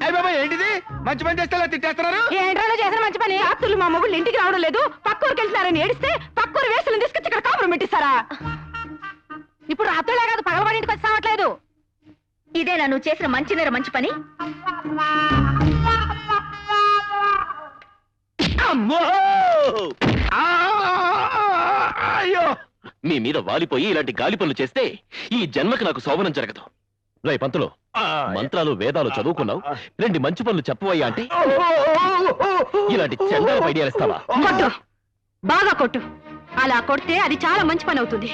అయ్య బాబా, ఏంటిది? మంచి పని చేస్తే ఇలా తిట్టేస్తున్నారు. ఏంట్రాలో చేసిన మంచి పని? ఆస్తులు మా మొగుళ్ళు ఇంటికి రావడం లేదు, పక్కూరికి వెళ్తున్నారని ఏడిస్తే పక్కూరు వేసులు తీసుకొచ్చి ఇక్కడ కాపురం పెట్టిస్తారా? ఇప్పుడు రాత్రులే కాదు, పగలబడి ఇంటికి వచ్చి రావట్లేదు. ఇదేనా నువ్వు చేసిన మంచిన్నర మంచి పని? అమ్మో! అయ్యో, మీ మీద వాలిపోయి ఇలాంటి గాలి పనులు చేస్తే ఈ జన్మకి నాకు శోభనం జరగదు. రై పంతులు, మంత్రాలు వేదాలు చదువుకున్నావు, 2 మంచి పనులు చెప్పవయ్యా అంటే ఇలాంటి చందాల ఐడియాలు ఇస్తావా? కొట్టు, బాగా కొట్టు. అలా కొడితే అది చాలా మంచి పని అవుతుంది.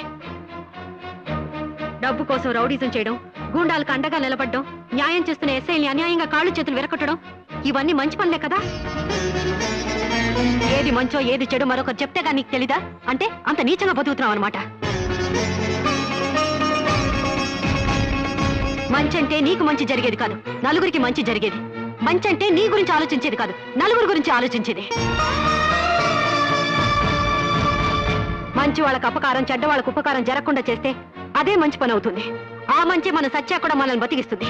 డబ్బు కోసం రౌడీజం చేయడం, గూండాలకు అండగా నిలబడడం, న్యాయం చేస్తున్న ఎస్ఐల్ని అన్యాయంగా కాళ్ళు చేతులు విరగొట్టడం ఇవన్నీ మంచి పనులే కదా. ఏది మంచో ఏది చెడు మరొకరు చెప్తే కానీ నీకు తెలీదా? అంటే అంత నీచంగా బతుకుతున్నావు అనమాట. మంచి అంటే నీకు మంచి జరిగేది కాదు, నలుగురికి మంచి జరిగేది. మంచి అంటే నీ గురించి ఆలోచించేది కాదు, నలుగురి గురించి ఆలోచించేది. మంచి వాళ్ళకు అపకారం, చెడ్డ వాళ్ళకు ఉపకారం జరగకుండా చేస్తే అదే మంచి పని అవుతుంది. ఆ మంచి మన సత్య కూడా మనల్ని బతికిస్తుంది.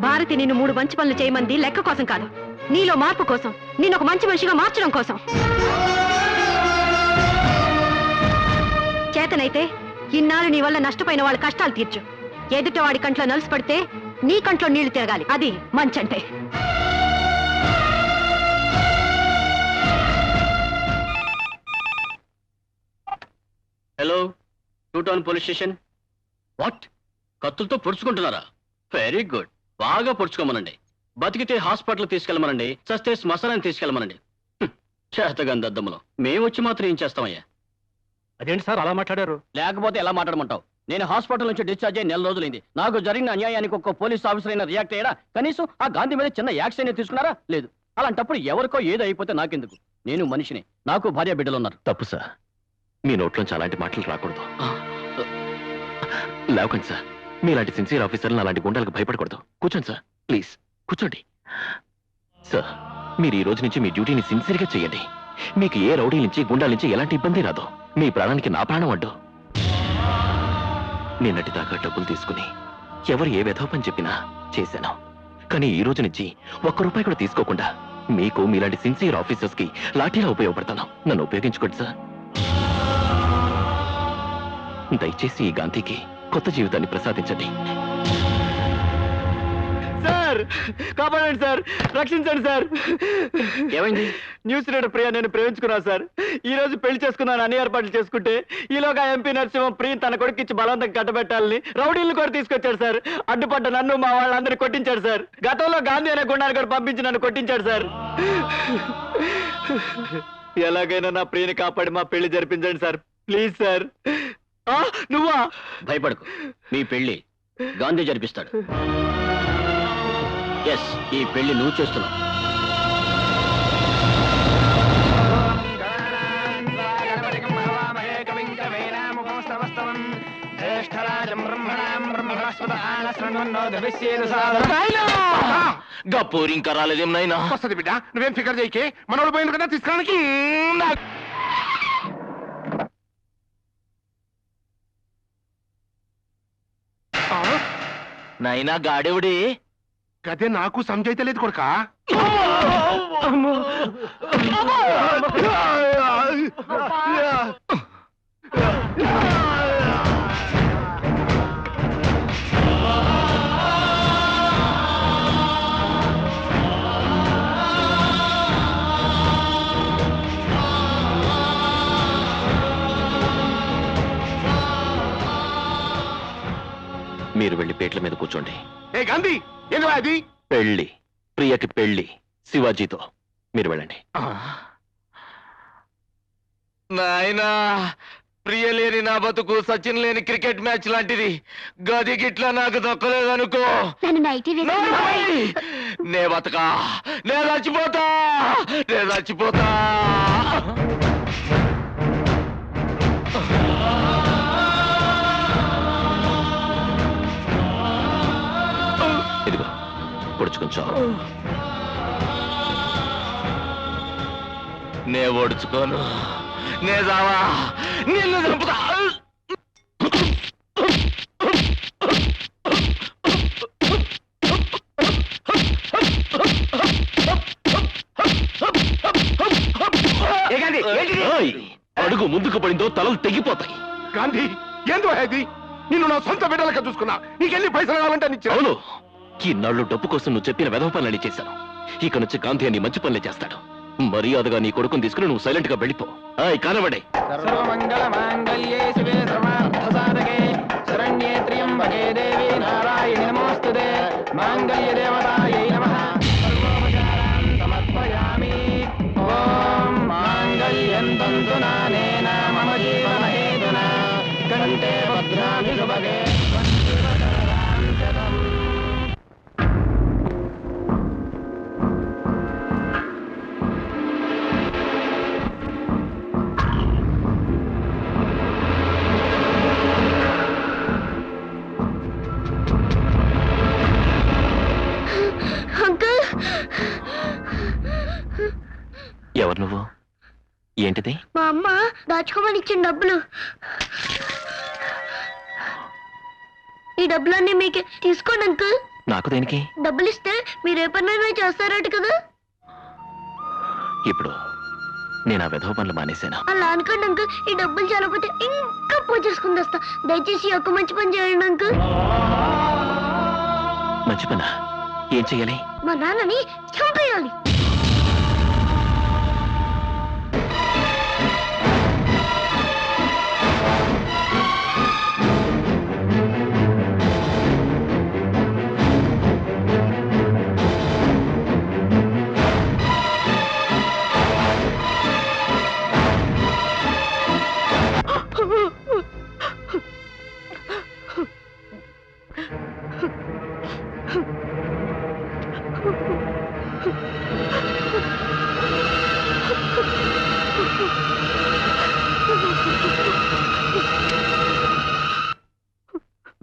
భారతి నిన్ను 3 మంచి పనులు చేయమంది లెక్క కోసం కాదు, నీలో మార్పు కోసం, నేను ఒక మంచి మనిషిగా మార్చడం కోసం. చేతనైతే ఇన్నాళ్ళు నీ వల్ల నష్టపోయిన వాళ్ళ కష్టాలు తీర్చు. ఎదుట వాడి కంట్లో నలుసు పడితే నీ కంట్లో నీళ్లు తిరగాలి. అది మంచంటే. Hello, 2 town police station. What? కత్తులతో పొడుచుకుంటున్నారా? వెరీ గుడ్, బాగా పొడుచుకోమనండి. బతికితే హాస్పిటల్ తీసుకెళ్ళమనండి, చస్తే శ్మశానాన్ని తీసుకెళ్ళమనండి. చేతగాని దద్దమ్మలో మేము వచ్చి మాత్రం ఏం చేస్తామయ్యా? అదేంటి సార్ అలా మాట్లాడారు? లేకపోతే ఎలా మాట్లాడమంటావు? నేను హాస్పిటల్ నుంచి డిశ్చార్జ్ అయ్యి 4 రోజులైంది. నాకు జరిగిన అన్యాయానికి ఒక్క పోలీస్ ఆఫీసర్ అయినా రియాక్ట్ అయ్యారా? కనీసం ఆ గాంధీ మీద చిన్న యాక్షన్ అయినా తీసుకున్నారా? లేదు. అలాంటప్పుడు ఎవరికో ఏదో అయిపోతే నాకెందుకు? నేను మనిషిని, నాకు భార్య బిడ్డలు ఉన్నారు. తప్పు సార్, మీ నోట్లోంచి అలాంటి మాటలు రాకూడదు. లేకండి సార్, మీలాంటి సిన్సియర్ ఆఫీసర్లను అలాంటి గుండాలకు భయపడకూడదు. కూర్చోండి సార్, ప్లీజ్ కూర్చోండి. సార్, మీరు ఈ రోజు నుంచి మీ డ్యూటీని సిన్సియర్గా చేయండి. మీకు ఏ రౌడీ నుంచి గుండాల నుంచి ఎలాంటి ఇబ్బంది రాదు. మీ ప్రాణానికి నా ప్రాణం అడ్డు. నిన్నటిదాకా డబ్బులు తీసుకుని ఎవరు ఏ వెధవ పని చెప్పినా చేశాను. కానీ ఈ రోజు నుంచి ₹1 కూడా తీసుకోకుండా మీకు మీలాంటి సిన్సియర్ ఆఫీసర్స్ కి లాఠీలా ఉపయోగపడతాను. నన్ను ఉపయోగించుకోండి సార్. దయచేసి ఈ గాంధీకి కొత్త జీవితాన్ని ప్రసాదించండి. సార్, కాపాడండి సార్, రక్షించండి సార్. ఏమైంది? న్యూస్ రీడర్ ప్రియ నేను ప్రేమించుకున్నాను సార్. ఈ రోజు పెళ్లి చేసుకున్నాను, అన్ని ఏర్పాట్లు చేసుకుంటే ఈలోగా ఎంపీ నరసింహం ప్రియ తన కొడుకిచ్చి బలవంతం కట్టబెట్టాలని రౌడీలను కూడా తీసుకొచ్చాడు సార్. అడ్డుపడ్డ నన్ను మా వాళ్ళందరినీ కొట్టించాడు సార్. గతంలో గాంధీ అనే గుండాన్ని కూడా పంపించి నన్ను కొట్టించాడు సార్. ఎలాగైనా నా ప్రియని కాపాడి మా పెళ్లి జరిపించండి సార్, ప్లీజ్ సార్. నువ్వా? భయపడకు, మీ పెళ్లి గాంధీ జరిపిస్తాడు. ఎస్, ఈ పెళ్లి నువ్వు చేస్తున్నావు. గప్పూరి ఇంకా రాలేదేం నాయనా? వస్తుంది బిడ్డ, నువ్వేం ఫికర్ చేయకే. మనోడు పోయింది కదా తీసుకోవడానికి. నాయనా గాడెవుడి? గదే నాకు సంజయితే లేదు కొడుకా. మీరు వెళ్ళి పేట్ల మీద కూర్చోండి. ఏ గాంధీ, ఏంది అది? పెళ్లి, ప్రియకి పెళ్లి శివాజీతో. మీరు వెళ్ళండి. నాయనా, ప్రియ లేని నా బతుకు సచిన్ లేని క్రికెట్ మ్యాచ్ లాంటిది. గది గిట్లా నాకు దక్కలేదనుకో, నే బతకా, నే చచ్చిపోతా, నే చచ్చిపోతా. ఇదిగో పొడుచుకుంచా. నే ఓడుచుకోను, నే జావా, నిన్ను చంపుతా. అడుగు ముందుకు పడిందో తలలు తెగిపోతాయి. గాంధీ, ఏందో అది? నిన్ను నా సొంత బిడ్డలక చూసుకున్నా. నీకెన్ని పైసలు కావాలంటే అని ఇచ్చాను. అవును, ఈనాళ్ళు డబ్బు కోసం నువ్వు చెప్పిన వెధవ పనులని చేశాను. ఇక నుంచి గాంధీ అని మంచి పనులే చేస్తాడు. మర్యాదగా నీ కొడుకుని తీసుకుని నువ్వు సైలెంట్ గా వెళ్ళిపో. కనబడే సర్వమంగళ మాంగళ్యే శివే సర్వార్థ సాధకే శరణ్యే త్ర్యంబకే దేవి నారాయణి నమోస్తుతే మాంగళ్య దేవతాయై నమః. సర్వోపచారాన్ సమర్పయామి. ఓం మాంగళ్యం తంతు నానేన మమ జీవన హేతునా కంఠే భద్రామి శుభగే. ఎవరు నువ్వు? ఏంటిది? మా అమ్మ దాచుకోమని ఇచ్చిన డబ్బులు. ఈ డబ్బులన్నీ మీకే. తీసుకోండి అంకుల్. నాకు దేనికి? డబ్బులు ఇస్తే మీరు ఏ పనైనా చేస్తారట కదా. ఇప్పుడు నేను ఆ విధవ పనులు మానేశాను. అలా అనుకోండి అంకుల్. ఈ డబ్బులు చాలకపోతే ఇంకా పూజ చేసుకుని వస్తా. దయచేసి ఈ ఒక్క మంచి పని చేయండి అంకుల్. మంచి పనా? ఏం చెయ్యాలి? మా నాన్నని చంపేయాలి.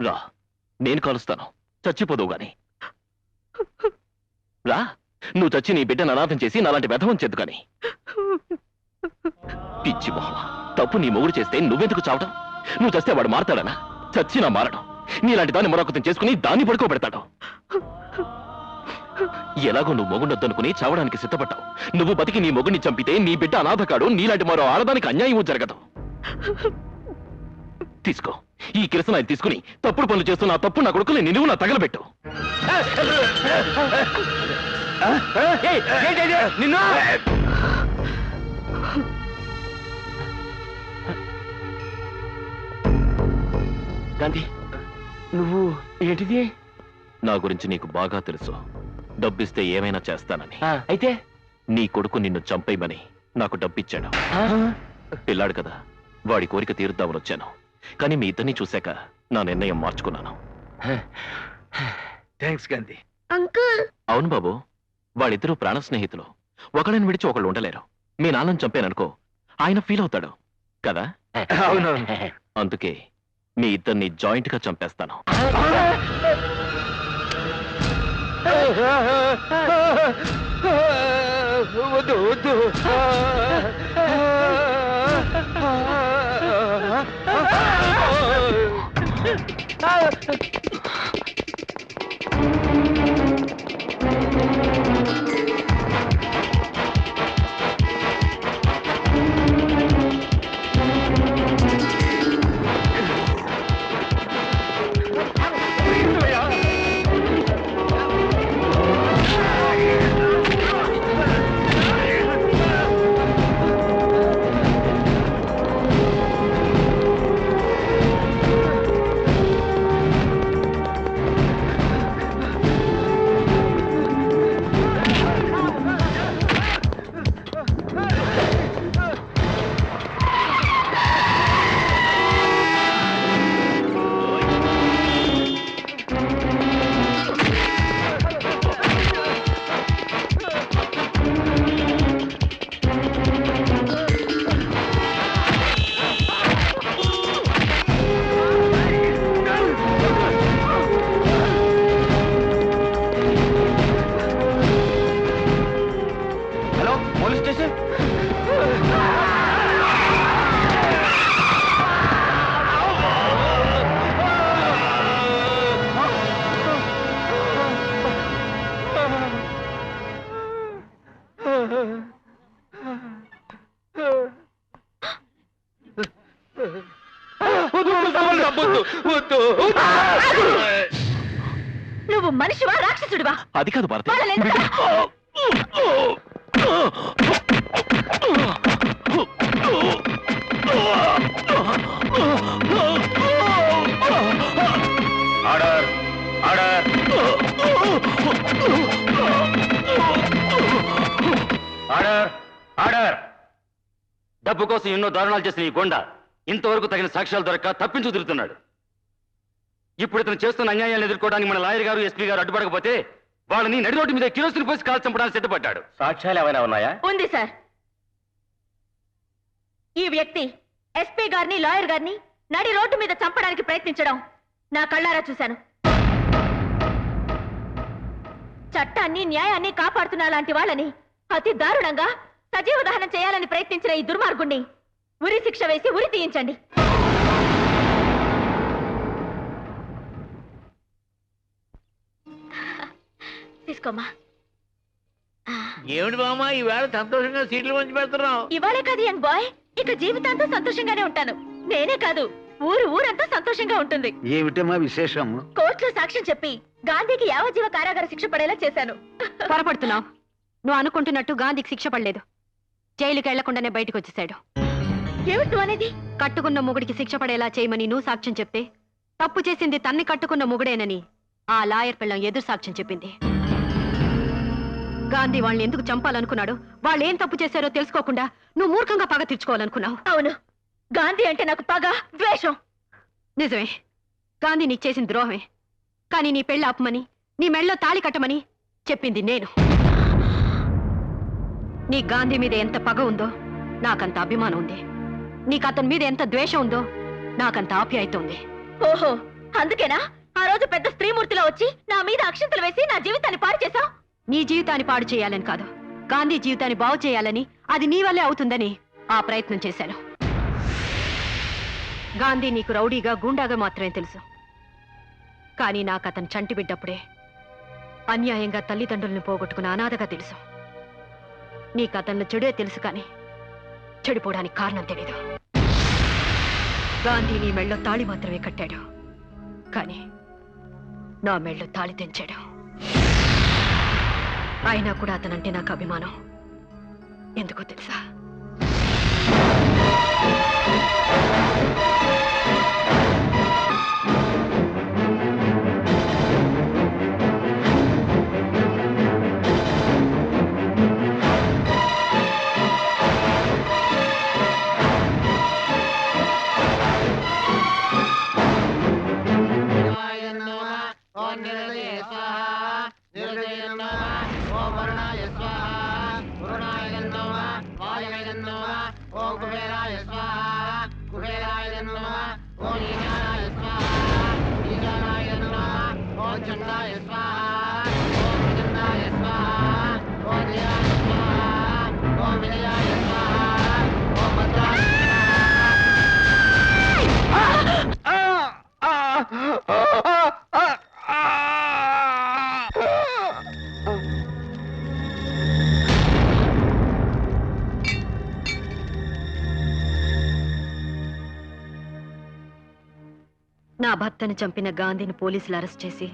రా, నేను కలుస్తాను. చచ్చిపోదువు గాని రా. నువ్వు చచ్చి నీ బిడ్డను అనాథం చేసి నాలాంటి వ్యధవం చెద్దు కానీ. పిచ్చి మొహమ, తప్పు నీ మొగుడు చేస్తే నువ్వెందుకు చావడం? నువ్వు చస్తే వాడు మారతాడనా? చచ్చినా మారడం. నీలాంటి దాన్ని మరొకతం చేసుకుని దాన్ని పడుకోబెడతాడు. ఎలాగో నువ్వు మొగుడొద్దనుకుని చావడానికి సిద్ధపడ్డావు. నువ్వు బతికి నీ మొగుడిని చంపితే నీ బిడ్డ అనాథకాడు. నీలాంటి మరో ఆడదానికి అన్యాయం జరగదు. తీసుకో ఈ కిరసనాయి తీసుకుని తప్పుడు పనులు చేస్తున్న ఆ తప్పు నా కొడుకుని నిలువు నా తగలబెట్టు. నిన్ను గాంధీ, నువ్వు ఏంటిది? నా గురించి నీకు బాగా తెలుసు. డబ్బిస్తే ఏమైనా చేస్తానని. అయితే నీ కొడుకు నిన్ను చంపేయమని నాకు డబ్బిచ్చాడు. పిల్లాడు కదా, వాడి కోరిక తీరుద్దామని వచ్చాను. కానీ మీ ఇద్దరిని చూశాక నా నిర్ణయం మార్చుకున్నాను. థ్యాంక్స్ గాంధీ. అంకుల్. అవును బాబు, వాళ్ళిద్దరూ ప్రాణ స్నేహితులు. ఒకళ్ళని విడిచి ఒకళ్ళు ఉండలేరు. మీ నాన్నని చంపాననుకో, ఆయన ఫీల్ అవుతాడు కదా. అవునవును. అందుకే మీ ఇద్దరిని జాయింట్ గా చంపేస్తాను. వద్దు వద్దు. నువ్వు మనిషివా రాక్షసుడివా? అది కాదు Bharathi. Order order. Order order. డబ్బు కోసం ఎన్నో దారుణాలు చేసిన ఈ కొండ ఇంతవరకు తగిన సాక్ష్యాలు దొరక్క తప్పించు తిరుగుతున్నాడు. ఇప్పుడు ఇతను చేస్తున్న అన్యాయాలను ఎదుర్కోవడానికి మన లాయర్ గారు, ఎస్పీ గారు అడ్డుపడకపోతే వాళ్ళని నడి రోడ్డు మీద కిరోసిన్ పోసి కాల్ చంపడానికి సిద్ధపడ్డాడు. సాక్ష్యాలు ఏమైనా ఉన్నాయా? ఉంది సార్. ఈ వ్యక్తి ఎస్పీ గారిని, లాయర్ గారిని నడి రోడ్డు మీద చంపడానికి ప్రయత్నించడం నా కళ్ళారా చూశాను. చట్టాన్ని, న్యాయాన్ని కాపాడుతున్న లాంటి వాళ్ళని అతి దారుణంగా సజీవ దహనం చేయాలని ప్రయత్నించిన ఈ దుర్మార్గుణ్ణి ఉరి శిక్ష వేసి ఉరి తీయించండి. తీసుకోమ్మా. ఏమిటి బామ్మ ఈవేళ సంతోషంగా సీట్లు పంచి పెడుతున్నావు? ఇవాళే కాదు యంగ్ బాయ్, ఇక జీవితాంతం సంతోషంగానే ఉంటాను. నేనే కాదు, ఊరంతా సంతోషంగా ఉంటుంది. ఏమిటమ్మా విశేషం? కోర్టులో సాక్ష్యం చెప్పి గాంధీకి యావజ్జీవ కారాగార శిక్ష పడేలా చేశాను. పొరపడుతున్నావు. నువ్వు అనుకుంటున్నట్టు గాంధీకి శిక్ష పడలేదు. జైలుకి వెళ్లకుండానే బయటకు వచ్చేసాడు. ఏమిటి నువ్వు అనేది? కట్టుకున్న మొగుడికి శిక్ష పడేలా చేయమని నువ్వు సాక్ష్యం చెప్తే తప్పు చేసింది తన్ని కట్టుకున్న మొగుడేనని ఆ లాయర్ పిల్లం ఎదురు సాక్ష్యం చెప్పింది. గాంధీ వాళ్ళని ఎందుకు చంపాలనుకున్నాడు, వాళ్ళు ఏం తప్పు చేశారో తెలుసుకోకుండా నువ్వు మూర్ఖంగా పగ తీర్చుకోవాలనుకున్నావు. అవును, గాంధీ అంటే నాకు పగ, ద్వేషం. నిజమే, గాంధీ నీకు చేసిన ద్రోహమే. కానీ నీ పెళ్ళి ఆపమని, నీ మెళ్ళలో తాళి కట్టమని చెప్పింది నేను. నీ గాంధీ మీద ఎంత పగ ఉందో నాకంత అభిమానం ఉంది. నీకు అతని మీద ఎంత ద్వేషం ఉందో నాకంత ఆప్యాయత ఉంది. ఓహో, అందుకేనా ఆ రోజు పెద్ద స్త్రీమూర్తిలో వచ్చి నా మీద అక్షంతలు వేసి నా జీవితాన్ని పాడు చేశావు? నీ జీవితాన్ని పాడు చేయాలని కాదు, గాంధీ జీవితాన్ని బాగు చేయాలని, అది నీ వల్లే అవుతుందని ఆ ప్రయత్నం చేశాను. గాంధీ నీకు రౌడీగా, గూండాగా మాత్రమే తెలుసు. కానీ నాకు అతను చంటి బిడ్డప్పుడే అన్యాయంగా తల్లిదండ్రులను పోగొట్టుకున్న అనాథగా తెలుసు. నీకు అతను చెడే తెలుసు, కానీ చెడిపోవడానికి కారణం తెలీదు. గాంధీ నీ మెళ్ళో తాళి మాత్రమే కట్టాడు, కానీ నా మెళ్ళో తాళి తెంచాడు. అయినా కూడా అతనంటే నాకు అభిమానం. ఎందుకో తెలుసా? నా భర్తను చంపిన గాంధీని పోలీసులు అరెస్ట్ చేసి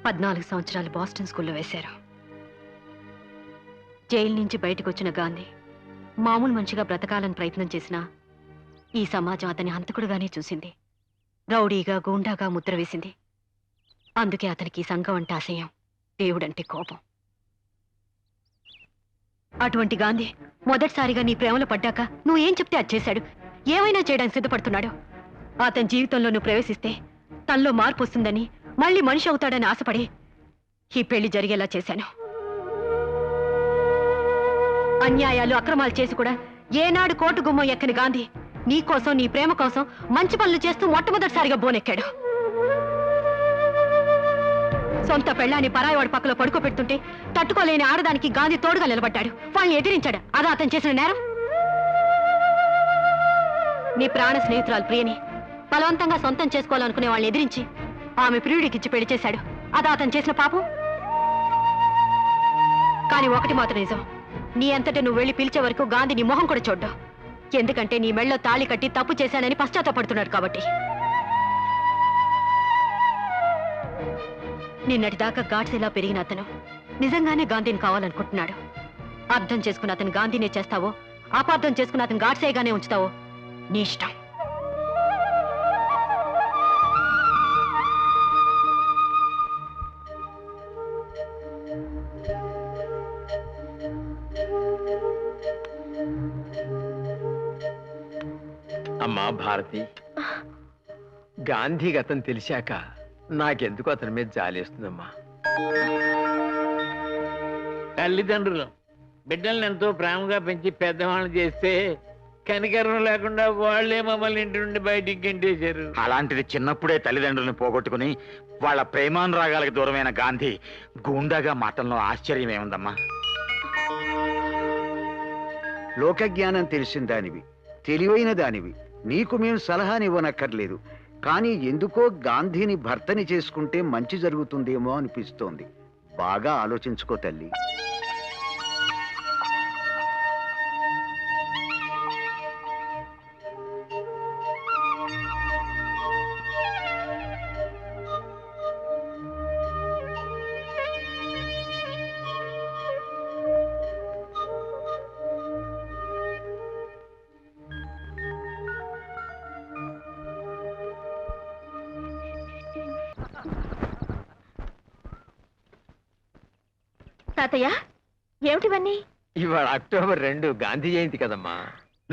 14 సంవత్సరాలు బాస్టన్ స్కూల్లో వేశారు. జైలు నుంచి బయటకు వచ్చిన గాంధీ మామూలు మనిషిగా బ్రతకాలని ప్రయత్నం చేసినా ఈ సమాజం అతని హంతకుడుగానే చూసింది. రౌడీగా, గూండాగా ముద్ర వేసింది. అందుకే అతనికి సంఘం అంటే అసహ్యం, దేవుడంటే కోపం. అటువంటి గాంధీ మొదటిసారిగా నీ ప్రేమలో పడ్డాక నువ్వు ఏం చెప్తే అది చేశాడు. ఏమైనా చేయడానికి సిద్ధపడుతున్నాడు. అతని జీవితంలో నువ్వు ప్రవేశిస్తే తనలో మార్పు వస్తుందని, మళ్ళీ మనిషి అవుతాడని ఆశపడి ఈ పెళ్లి జరిగేలా చేశాను. అన్యాయాలు, అక్రమాలు చేసి కూడా ఏనాడు కోర్టు గుమ్మం ఎక్కని గాంధీ నీ కోసం, నీ ప్రేమ కోసం మంచి పనులు చేస్తూ మొట్టమొదటిసారిగా బోనెక్కాడు. సొంత పెళ్ళాన్ని పరాయివాడి పక్కలో పడుకోబెడుతుంటే తట్టుకోలేని ఆడదానికి గాంధీ తోడుగా నిలబడ్డాడు. వాళ్ళని ఎదిరించాడు. అదా అతను చేసిన నేరం? నీ ప్రాణ స్నేహితురాలు ప్రియని బలవంతంగా సొంతం చేసుకోవాలనుకునే వాళ్ళని ఎదిరించి ఆమె ప్రియుడికిచ్చి పెళ్లి చేశాడు. అదా అతను చేసిన పాపం? కానీ ఒకటి మాత్రం నిజం, నీ అంతటా నువ్వు వెళ్ళి పిలిచే వరకు గాంధీ నీ మొహం కూడా చూడ్డు. ఎందుకంటే నీ మెళ్ళో తాళి కట్టి తప్పు చేశానని పశ్చాత్తాపడుతున్నాడు కాబట్టి. నిన్నటిదాకా గాడ్సేలా పెరిగిన అతను నిజంగానే గాంధీని కావాలనుకుంటున్నాడు. అర్థం చేసుకున్న అతను గాంధీనే చేస్తావో, అపార్థం చేసుకున్న అతను గాడ్సేగానే ఉంచుతావో నీ ఇష్టం. అమ్మా భారతి, గాంధీ గతం తెలిసాక నాకెందుకు అతని మీద జాలేస్తుందమ్మా. తల్లిదండ్రులు బిడ్డల్ని ఎంతో ప్రేమగా పెంచి పెద్దవాళ్ళని చేస్తే కనికరం లేకుండా వాళ్లే మమ్మల్ని ఇంటి నుండి బయటికి గెంటేశారు. అలాంటిది చిన్నప్పుడే తల్లిదండ్రులను పోగొట్టుకుని వాళ్ళ ప్రేమానురాగాలకు దూరమైన గాంధీ గూండాగా మాటల్లో ఆశ్చర్యం ఏముందమ్మా? లోకజ్ఞానం తెలిసిన దానివి, తెలివైన దానివి, నీకు మేము సలహానివ్వనక్కర్లేదు. కానీ ఎందుకో గాంధీని భర్తని చేసుకుంటే మంచి జరుగుతుందేమో అనిపిస్తోంది. బాగా ఆలోచించుకో తల్లి. తాతయ్య ఏమిటివన్నీ? ఇవాళ అక్టోబర్ 2 గాంధీ జయంతి కదమ్మా.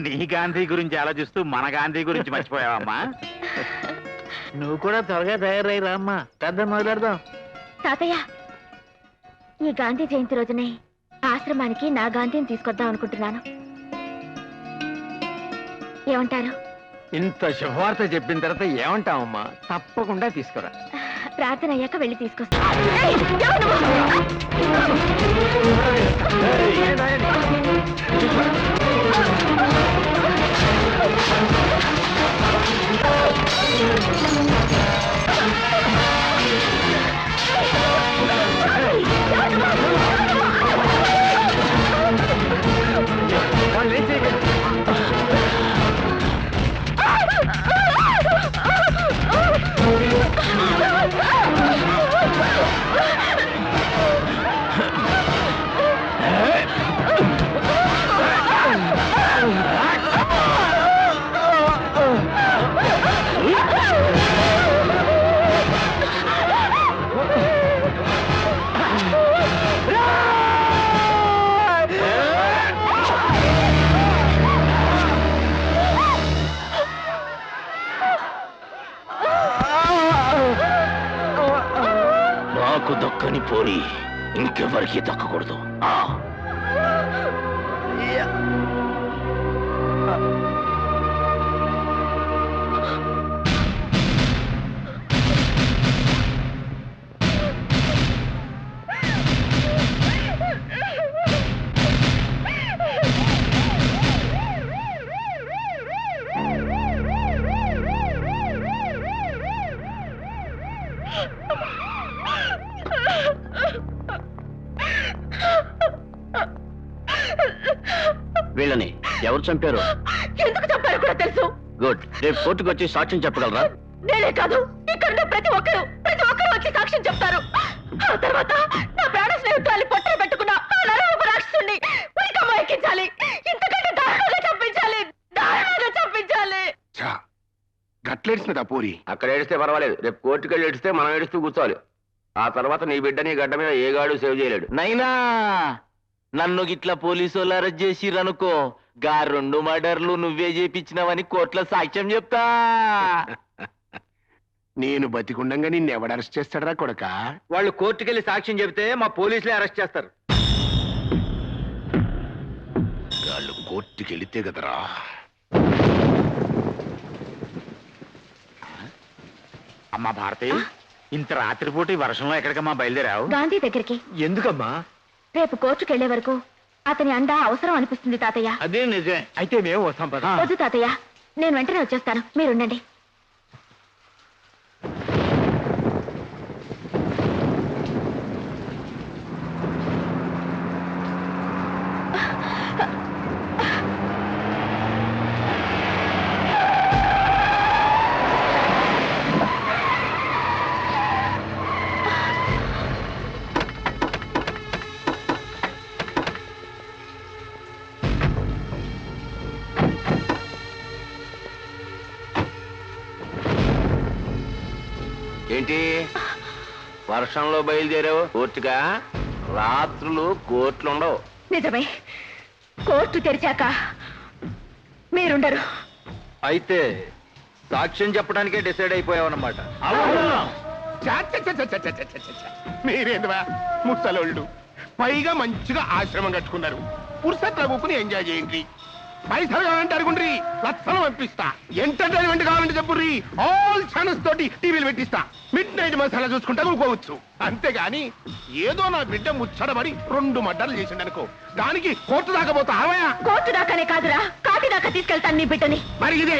నీ గాంధీ గురించి ఆలోచిస్తూ మన గాంధీ గురించి మర్చిపోయావమ్మా. నువ్వు కూడా త్వరగా తయారై రామ్మా, పెద్ద మొదలెడదాం. తాతయ్య, ఈ గాంధీ జయంతి రోజునే ఆశ్రమానికి నా గాంధీని తీసుకొద్దాం అనుకుంటున్నాను. ఏమంటారు? ఇంత శుభవార్త చెప్పిన తర్వాత ఏమంటావమ్మా? తప్పకుండా తీసుకురా. ప్రార్థన అయ్యాక వెళ్ళి తీసుకొస్తా. నాకు దక్కని పోరి ఇంకెవరికి దక్కకూడదు. వీళ్ళని ఎవరు చంపారు? ఎందుకు చంపారు కూడా తెలుసు. గుడ్. రేపు కోర్టుకు వచ్చి సాక్ష్యం చెప్పగలరా? నేనే కాదు, ఇక్కడ ప్రతి ఒక్కరు వచ్చి సాక్ష్యం చెప్తారు. ఆ తర్వాత నా ప్రాణ స్నేహితురాలి పొట్టలు పెట్టుకున్న ఆ నరరూప రాక్షసుని ఉరికమ్మ ఎక్కించాలి. ఇంతకంటే దారుణంగా చంపించాలి. గట్లేడిసినదా పోరి? అక్కడ ఏడిస్తే పర్వాలేదు, రేపు కోర్టుకు వెళ్ళి ఏడిస్తే మనం ఏడుస్తూ కూర్చోవాలి. ఆ తర్వాత నీ బిడ్డ నీ గడ్డ మీద ఏ గాడు సేవ్ చేయలేడు. నైనా నన్ను గిట్లా పోలీసు వాళ్ళు అరెస్ట్ చేసిరనుకో, గా 2 మర్డర్లు నువ్వే చేపించినవని కోర్టులో సాక్ష్యం చెప్తా. నేను బతికుండంగా నిన్నెవడు అరెస్ట్ చేస్తాడరా కొడక? వాళ్ళు కోర్టుకెళ్ళి సాక్ష్యం చెబితే మా పోలీసులే అరెస్ట్ చేస్తారు. వాళ్ళు కోర్టుకెళితే కదరా. అమ్మా భారతి, ఇంత రాత్రిపూట ఈ వర్షంలో ఎక్కడికమ్మా బయలుదేరావు? గాంధీ దగ్గరికి. ఎందుకమ్మా? రేపు కోర్టుకు వెళ్లే వరకు అతని అండ అవసరం అనిపిస్తుంది తాతయ్య. అదే నిజమే. అయితే మేము వస్తాం పద. వద్దు తాతయ్య, నేను వెంటనే వచ్చేస్తాను, మీరుండండి. ఏంటి వర్షంలో బయలుదేరావు కోర్టుగా? రాత్రులు కోర్టులు ఉండవు. నిజమే, కోర్టు తెరిచాక మీరుండరు. అయితే సాక్ష్యం చెప్పడానికే డిసైడ్ అయిపోయావన్నమాట. మీరేందువా ముసలోళ్ళు, పైగా మంచిగా ఆశ్రమం కట్టుకున్నారు. పురుషత్వ ఊపుని ఎంజాయ్ చేయండి. పైసలు కావాలంటే అడుగుండ్రి, లక్షలు పంపిస్తా. ఎంటర్టైన్మెంట్ కావాలంటే చెప్పుర్రి, ఆల్ ఛానల్స్ తోటి టీవీలు పెట్టిస్తా. మిడ్ నైట్ మసాలా చూసుకుంటా ఊరుకోవచ్చు. అంతేగాని ఏదో నా బిడ్డ ముచ్చడబడి 2 మర్డర్లు చేసిండనుకో, దానికి కోర్టు దాకా పోతా. కోర్టు దాకానే కాదురా, కాటి దాకా తీసుకెళ్తాను నీ బిడ్డని. మరి ఇదే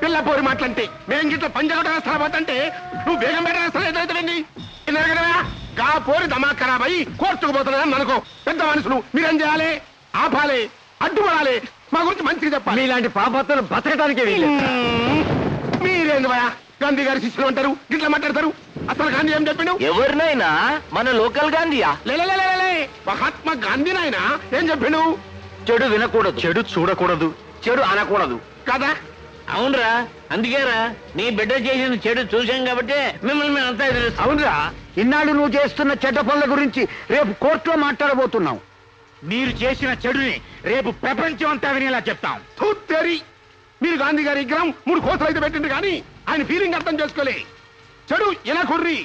పిల్ల పోరి మాటలంటే, మేం గిట్ల పంచగొట్ట వేస్తా పోతంటే నువ్వు బేగం బేట వేస్తా ఎదురైతే గా పోరి దమా ఖరాబ్ అయ్యి కోర్టుకు పోతున్నాను అనుకో. పెద్ద మనుషులు మీరేం చేయాలి? ఆపాలి, అడ్డుపడాలి, మా గురించి మంచిగా చెప్పాలి. మీలాంటి పాపత్తులు బతకడానికి మీరేంది భయ గాంధీ గారి శిష్యులు అంటారు, గిట్లా మాట్లాడతారు. అసలు గాంధీ ఏం చెప్పిండు? ఎవరినైనా మన లోకల్ గాంధీయా? లే మహాత్మా గాంధీ నాయన ఏం చెప్పిండు? చెడు వినకూడదు, చెడు చూడకూడదు, చెడు అనకూడదు కదా? అవునరా, అందుకేరా నీ బిడ్డ చేసిన చెడు చూసాం కాబట్టి మిమ్మల్ని అంతా ఎదురు. అవునరా, ఇన్నాళ్ళు నువ్వు చేస్తున్న చెడ్డ పనుల గురించి రేపు కోర్టులో మాట్లాడబోతున్నావు. మీరు చేసిన చెడుని రేపు ప్రపంచం అంతా వినేలా చెప్తాం. తూత్తేరి, మీరు గాంధీ గారి విగ్రహం 3 కోట్లు అయితే పెట్టింది కానీ ఆయన ఫీలింగ్ అర్థం చేసుకోలే. చెడు ఎనకుర్రి,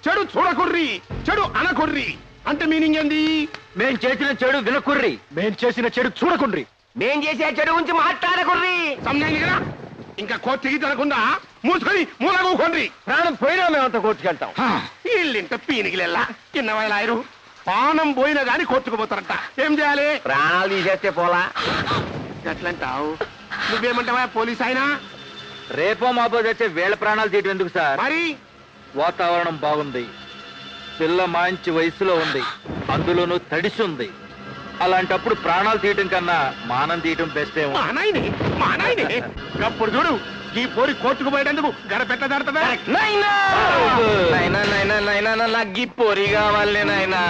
చెడు చూడకుర్రి, చెడు అనకుర్రి అంటే మీనింగ్ ఏంది? మేం చేసిన చెడు వినకుర్రి, మేం చేసిన చెడు చూడకుండ్రి, మేం చేసే చెడు గురించి మాట్లాడకుర్రి. సమజాయింది కదా? ఇంకా కోర్టుకి తినకుండా మూసుకొని మూలగూకోండి. ప్రాణం పోయినా మేమంతా కోర్టుకెళ్తాం. వీళ్ళింట పీనికిలెల్లా చిన్న వయలాయరు పానం పోయినా గాని కోర్టుకు పోతారట. ఏం చేయాలి? ప్రాణాలు తీసేస్తే పోలా. ఎట్లంటావు? నువ్వేమంటావా పోలీస్ అయినా? రేపో మాపో తెచ్చే వేళ ప్రాణాలు తీయటం ఎందుకు సార్? మరి వాతావరణం బాగుంది, పిల్ల మంచి వయసులో ఉంది, అందులోనూ తడిసి ఉంది. అలాంటప్పుడు ప్రాణాలు తీయటం కన్నా మానం తీయటం బెస్ట్ ఏమో. మా నాయనే అప్పుడు చూడు, ఈ పోరి కోర్టుకు పోయేటందుకు గడపెట్ట దాడుతుందా? నాకు ఈ పొరి కావాలి నాయనా.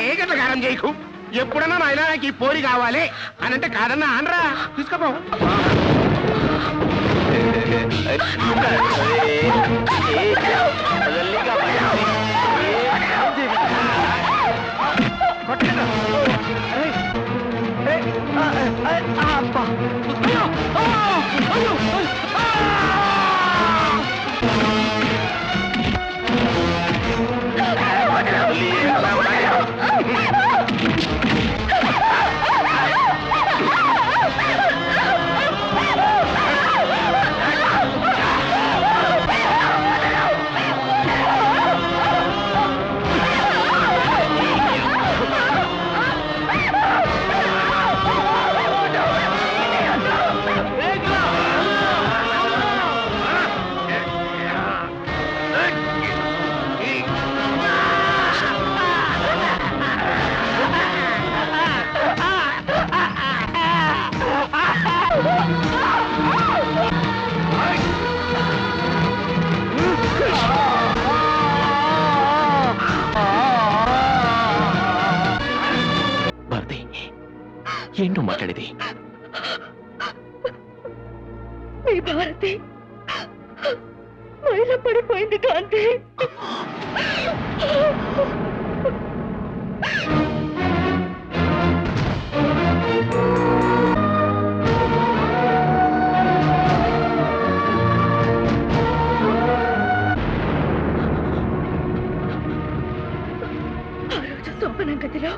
ఏ గట్ల కారం చేయకు. ఎప్పుడన్నా నాయన నాకు ఈ పోరి కావాలి అని అంటే కాదన్నా అనరా, తీసుకోపో. ఏంటో మాట్లాడేది? మీ భారతి మైల పడిపోయింది గాంధీ. ఆ రోజు శోభనం గదిలో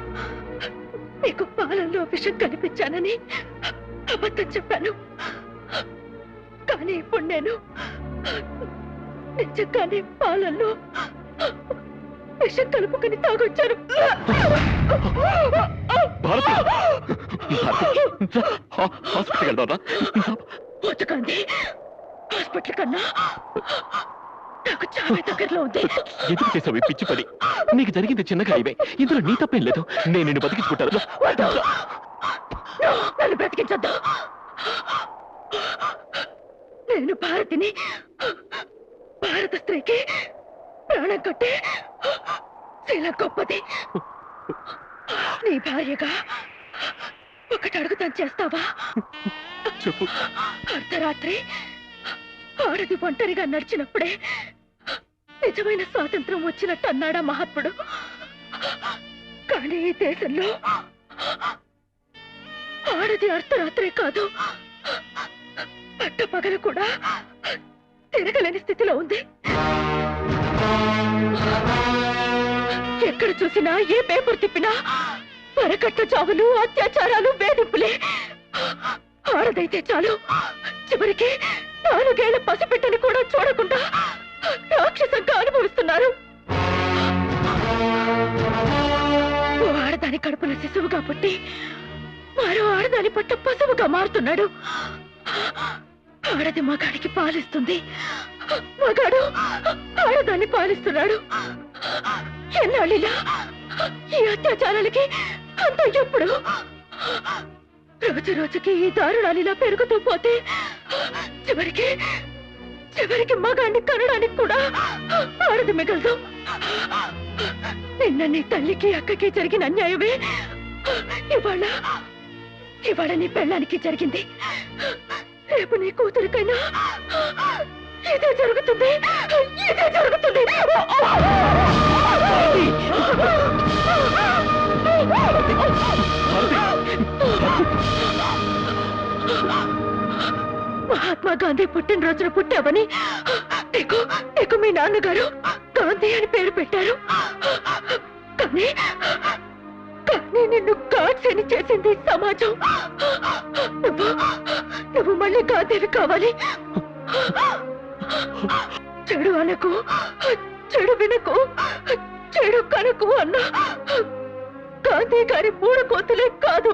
నీకు పాలల్లో విషం కనిపించానని అబద్ధం చెప్పాను. కానీ ఇప్పుడు నేను నిజంగానే పాలల్లో విషం కలుపుకొని తాగొచ్చాను. వద్దు గాంధీ, హాస్పిటల్ కన్నా నాకు చాలా దగ్గరలో ఉంది. ఎందుకు చేసావు పిచ్చి పని? నీకు జరిగింది చిన్నగా ఇవే, ఇందులో నీ తప్పేం లేదు. నేను నిన్ను బతికించుకుంటాను. నన్ను బ్రతికించొద్దు. నేను భారతిని, భారత స్త్రీకి ప్రాణం కట్టే శీల గొప్పది. నీ భార్యగా ఒకటి అడుగుతాను, చేస్తావా? చెప్పు. అర్ధరాత్రి ఆడది ఒంటరిగా నడిచినప్పుడే నిజమైన స్వాతంత్రం వచ్చినట్టు అన్నాడా మహాత్ముడు. కానీ ఈ దేశంలో ఆడది అర్ధరాత్రే కాదు, పట్టపగలు కూడా తిరగలేని స్థితిలో ఉంది. ఎక్కడ చూసినా, ఏ పేపర్ తిప్పినా వరకట్ల చావులు, అత్యాచారాలు, వేధింపులే. ఆడదైతే చాలు, చివరికి 4 ఏళ్ల పసిబిడ్డని కూడా చూడకుండా రాక్షసంగా అనుభవిస్తున్నారు. ఓ ఆడదాని కడుపున శిశువుగా పుట్టి మరో ఆడదాని పట్ల పశువుగా మారుతున్నాడు. ఆడది మగాడికి పాలిస్తుంది, మగాడు ఆడదాన్ని పాలిస్తున్నాడు. ఎన్నాళ్ళిలా ఈ అత్యాచారాలకి అంత ఎప్పుడు? రోజు రోజుకి ఈ దారుణాలిలా పెరుగుతూ పోతే చివరికి మగాడిని కనడానికి కూడా ఆడది మిగలదు. నిన్న నీ తల్లికి అక్కకి జరిగిన అన్యాయమే ఇవాళ నీ పెళ్ళానికి జరిగింది. రేపు నీ కూతురికైనా ఇదే జరుగుతుంది. మహాత్మా గాంధీ పుట్టినరోజున పుట్టావని నీకు మీ నాన్నగారు గాంధీ అని పేరు పెట్టారు. కానీ నిన్ను గాడ్సేని చేసింది సమాజం. నువ్వు మళ్ళీ గాంధీవి కావాలి. చెడు అనకు, చెడు వినకు, చెడు కనకు అన్న గాంధీ గారి 3 కోతులే కాదు.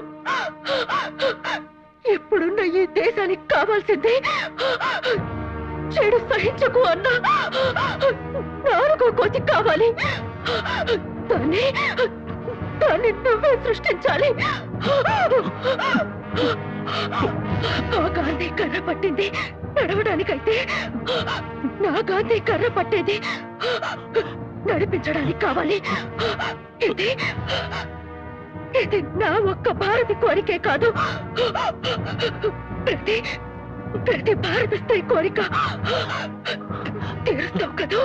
ఇప్పుడున్న ఈ దేశానికి కావాల్సింది చెడు సహించకు అన్న 4వ కోతి కావాలి. దాన్ని నువ్వే సృష్టించాలి. ఆ గాంధీ కర్ర పట్టింది నడవడానికైతే నా గాంధీ కర్ర పట్టేది నడిపించడానికి కావాలి. ఇది నా ఒక్క భారతి కోరికే కాదు, ప్రతి భారత స్త్రీ కోరిక తీరుస్తావు కదా.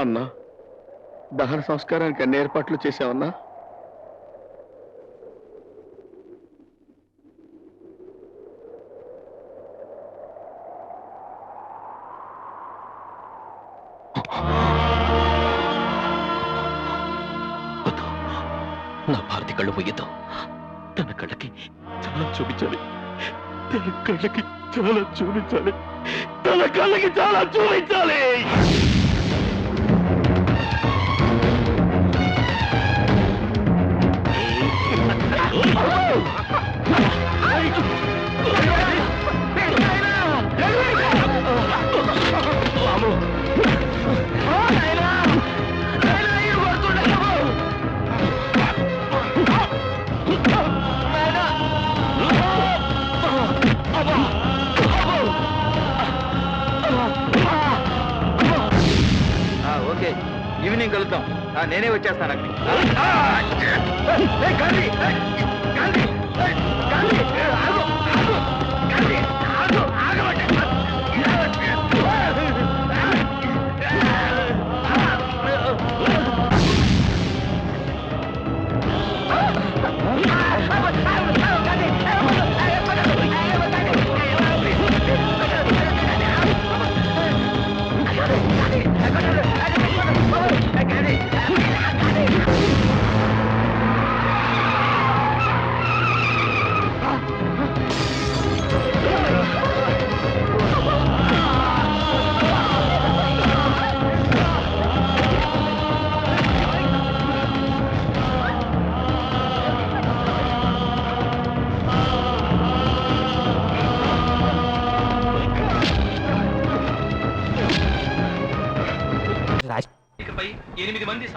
అన్నా, దహన సంస్కారానికి అన్ని ఏర్పాట్లు చేశావన్నా? నా భారతి కళ్ళు పోయేద్దాం. తన కళ్ళకి చాలా చూపించాలి, తన కళ్ళకి చాలా చూపించాలి, తన కళ్ళకి చాలా చూపించాలి. ఓకే, ఈవినింగ్ కలుద్దాం. నేనే వచ్చేస్తాను అక్కడికి.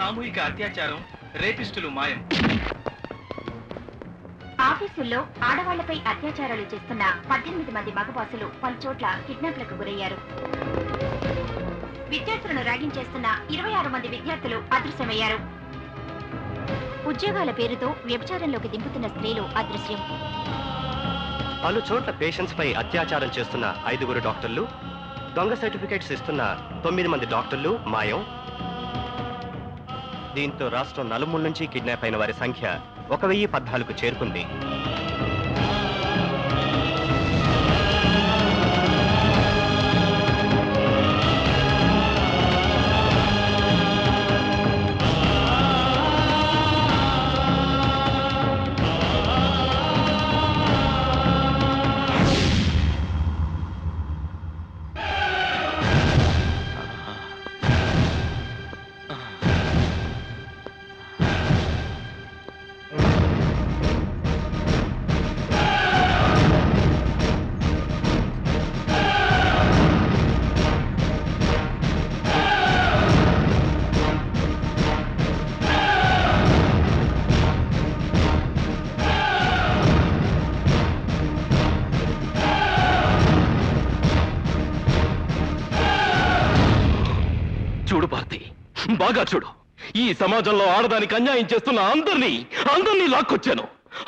సామూహిక అత్యాచారం, రేపిస్టులు మాయం. ఆఫీసుల్లో ఆడవాళ్లపై అత్యాచారాలు చేస్తున్న 18 మంది మగబాసులు పలు చోట్ల కిడ్నాప్లకు గురయ్యారు. విద్యార్థులను ర్యాగింగ్ చేస్తున్న 26 మంది విద్యార్థులు అదృశ్యమయ్యారు. ఉద్యోగాల పేరుతో వ్యభిచారంలోకి దింపుతున్న స్త్రీలు అదృశ్యం. పలు చోట్ల పేషెంట్స్ పై అత్యాచారం చేస్తున్న 5 డాక్టర్లు, దొంగ సర్టిఫికేట్స్ ఇస్తున్న 9 మంది డాక్టర్లు మాయం. దీంతో రాష్ట్రం నలుమూల నుంచి కిడ్నాప్ అయిన వారి సంఖ్య 1014కు చేరుకుంది. చూడు భారతి, బాగా చూడు. ఈ సమాజంలో ఆడదానికి అన్యాయం చేస్తున్న అందరినీ లాక్కొచ్చాను.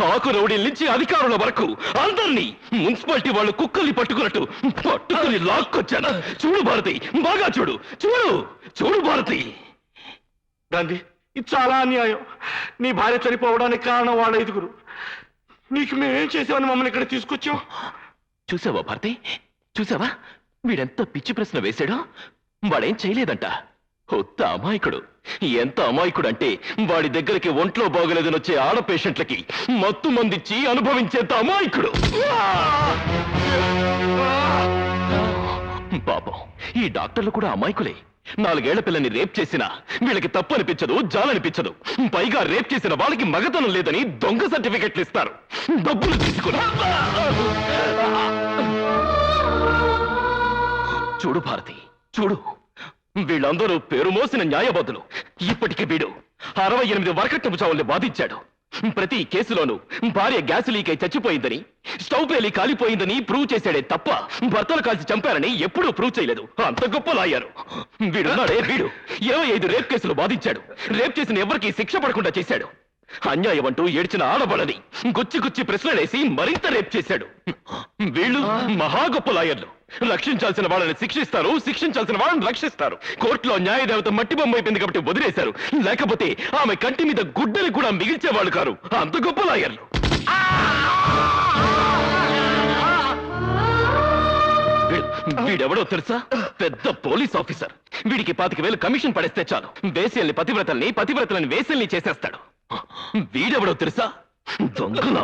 ఆకు రౌడీల నుంచి అధికారుల వరకు అందరినీ మున్సిపాలిటీ వాళ్ళు కుక్కల్ని పట్టుకుని లాక్కొచ్చాను. చూడు భారతి, బాగా చూడు. చూడు భారతి. గాంధీ, ఇది చాలా అన్యాయం. నీ భార్య చనిపోవడానికి కారణం వాళ్ళ 5. నీకు మేమేం చేసామని మమ్మల్ని ఇక్కడ తీసుకొచ్చాం? చూసావా భారతి, చూసావా వీడెంత పిచ్చి ప్రశ్న వేశాడో? వాడేం చేయలేదంట. కొత్త అమాయకుడు. ఎంత అమాయకుడు అంటే వాడి దగ్గరికి ఒంట్లో బాగోలేదని వచ్చే ఆడ పేషెంట్లకి మత్తు మందిచ్చి అనుభవించేంత అమాయకుడు. పాపం, ఈ డాక్టర్లు కూడా అమాయకులే. 4 ఏళ్ల పిల్లని రేప్ చేసినా వీళ్ళకి తప్పు అనిపించదు, జాలనిపించదు. పైగా రేప్ చేసిన వాళ్ళకి మగతనం లేదని దొంగ సర్టిఫికెట్లు ఇస్తారు, డబ్బులు తీసుకుని. చూడు భారతి, చూడు. వీళ్ళందరూ పేరు మోసిన న్యాయవాదులు. ఇప్పటికి వీడు 68 వరకట్నపు చావుల్ని బాధించాడు. ప్రతి కేసులోనూ భార్య గ్యాస్ లీక్ అయి చచ్చిపోయిందని, స్టవ్ పేలి కాలిపోయిందని ప్రూవ్ చేశాడే తప్ప భర్తలు కాల్చి చంపారని ఎప్పుడూ ప్రూవ్ చేయలేదు. అంత గొప్ప లాయరు వీడున్నాడే. వీడు 25 రేప్ కేసులు బాధించాడు. రేప్ చేసిన ఎవరికి శిక్ష పడకుండా చేశాడు. అన్యాయం అంటూ ఏడ్చిన ఆడవాళ్ళని గుచ్చి ప్రశ్నలేసి మరింత రేప్ చేశాడు. వీళ్ళు మహా గొప్ప లాయర్లు. రక్షించాల్సిన వాళ్ళని శిక్షిస్తారు, శిక్షించాల్సిన వాళ్ళని రక్షిస్తారు. కోర్టులో న్యాయదేవత మట్టి బొమ్మ అయిపోయింది కాబట్టి వదిలేశారు. లేకపోతే ఆమె కంటి మీద గుడ్డని కూడా మిగిల్చేవాళ్ళు కారు. అంత గొప్ప లాయర్లు. వీడెవడో తెలుసా? పెద్ద పోలీస్ ఆఫీసర్. వీడికి 25,000 కమిషన్ పడేస్తే చాలు వేసేల్ని పతివ్రతలని వేసేల్ని చేసేస్తాడు. వీడెవడో తెలుసా? దొంగలా.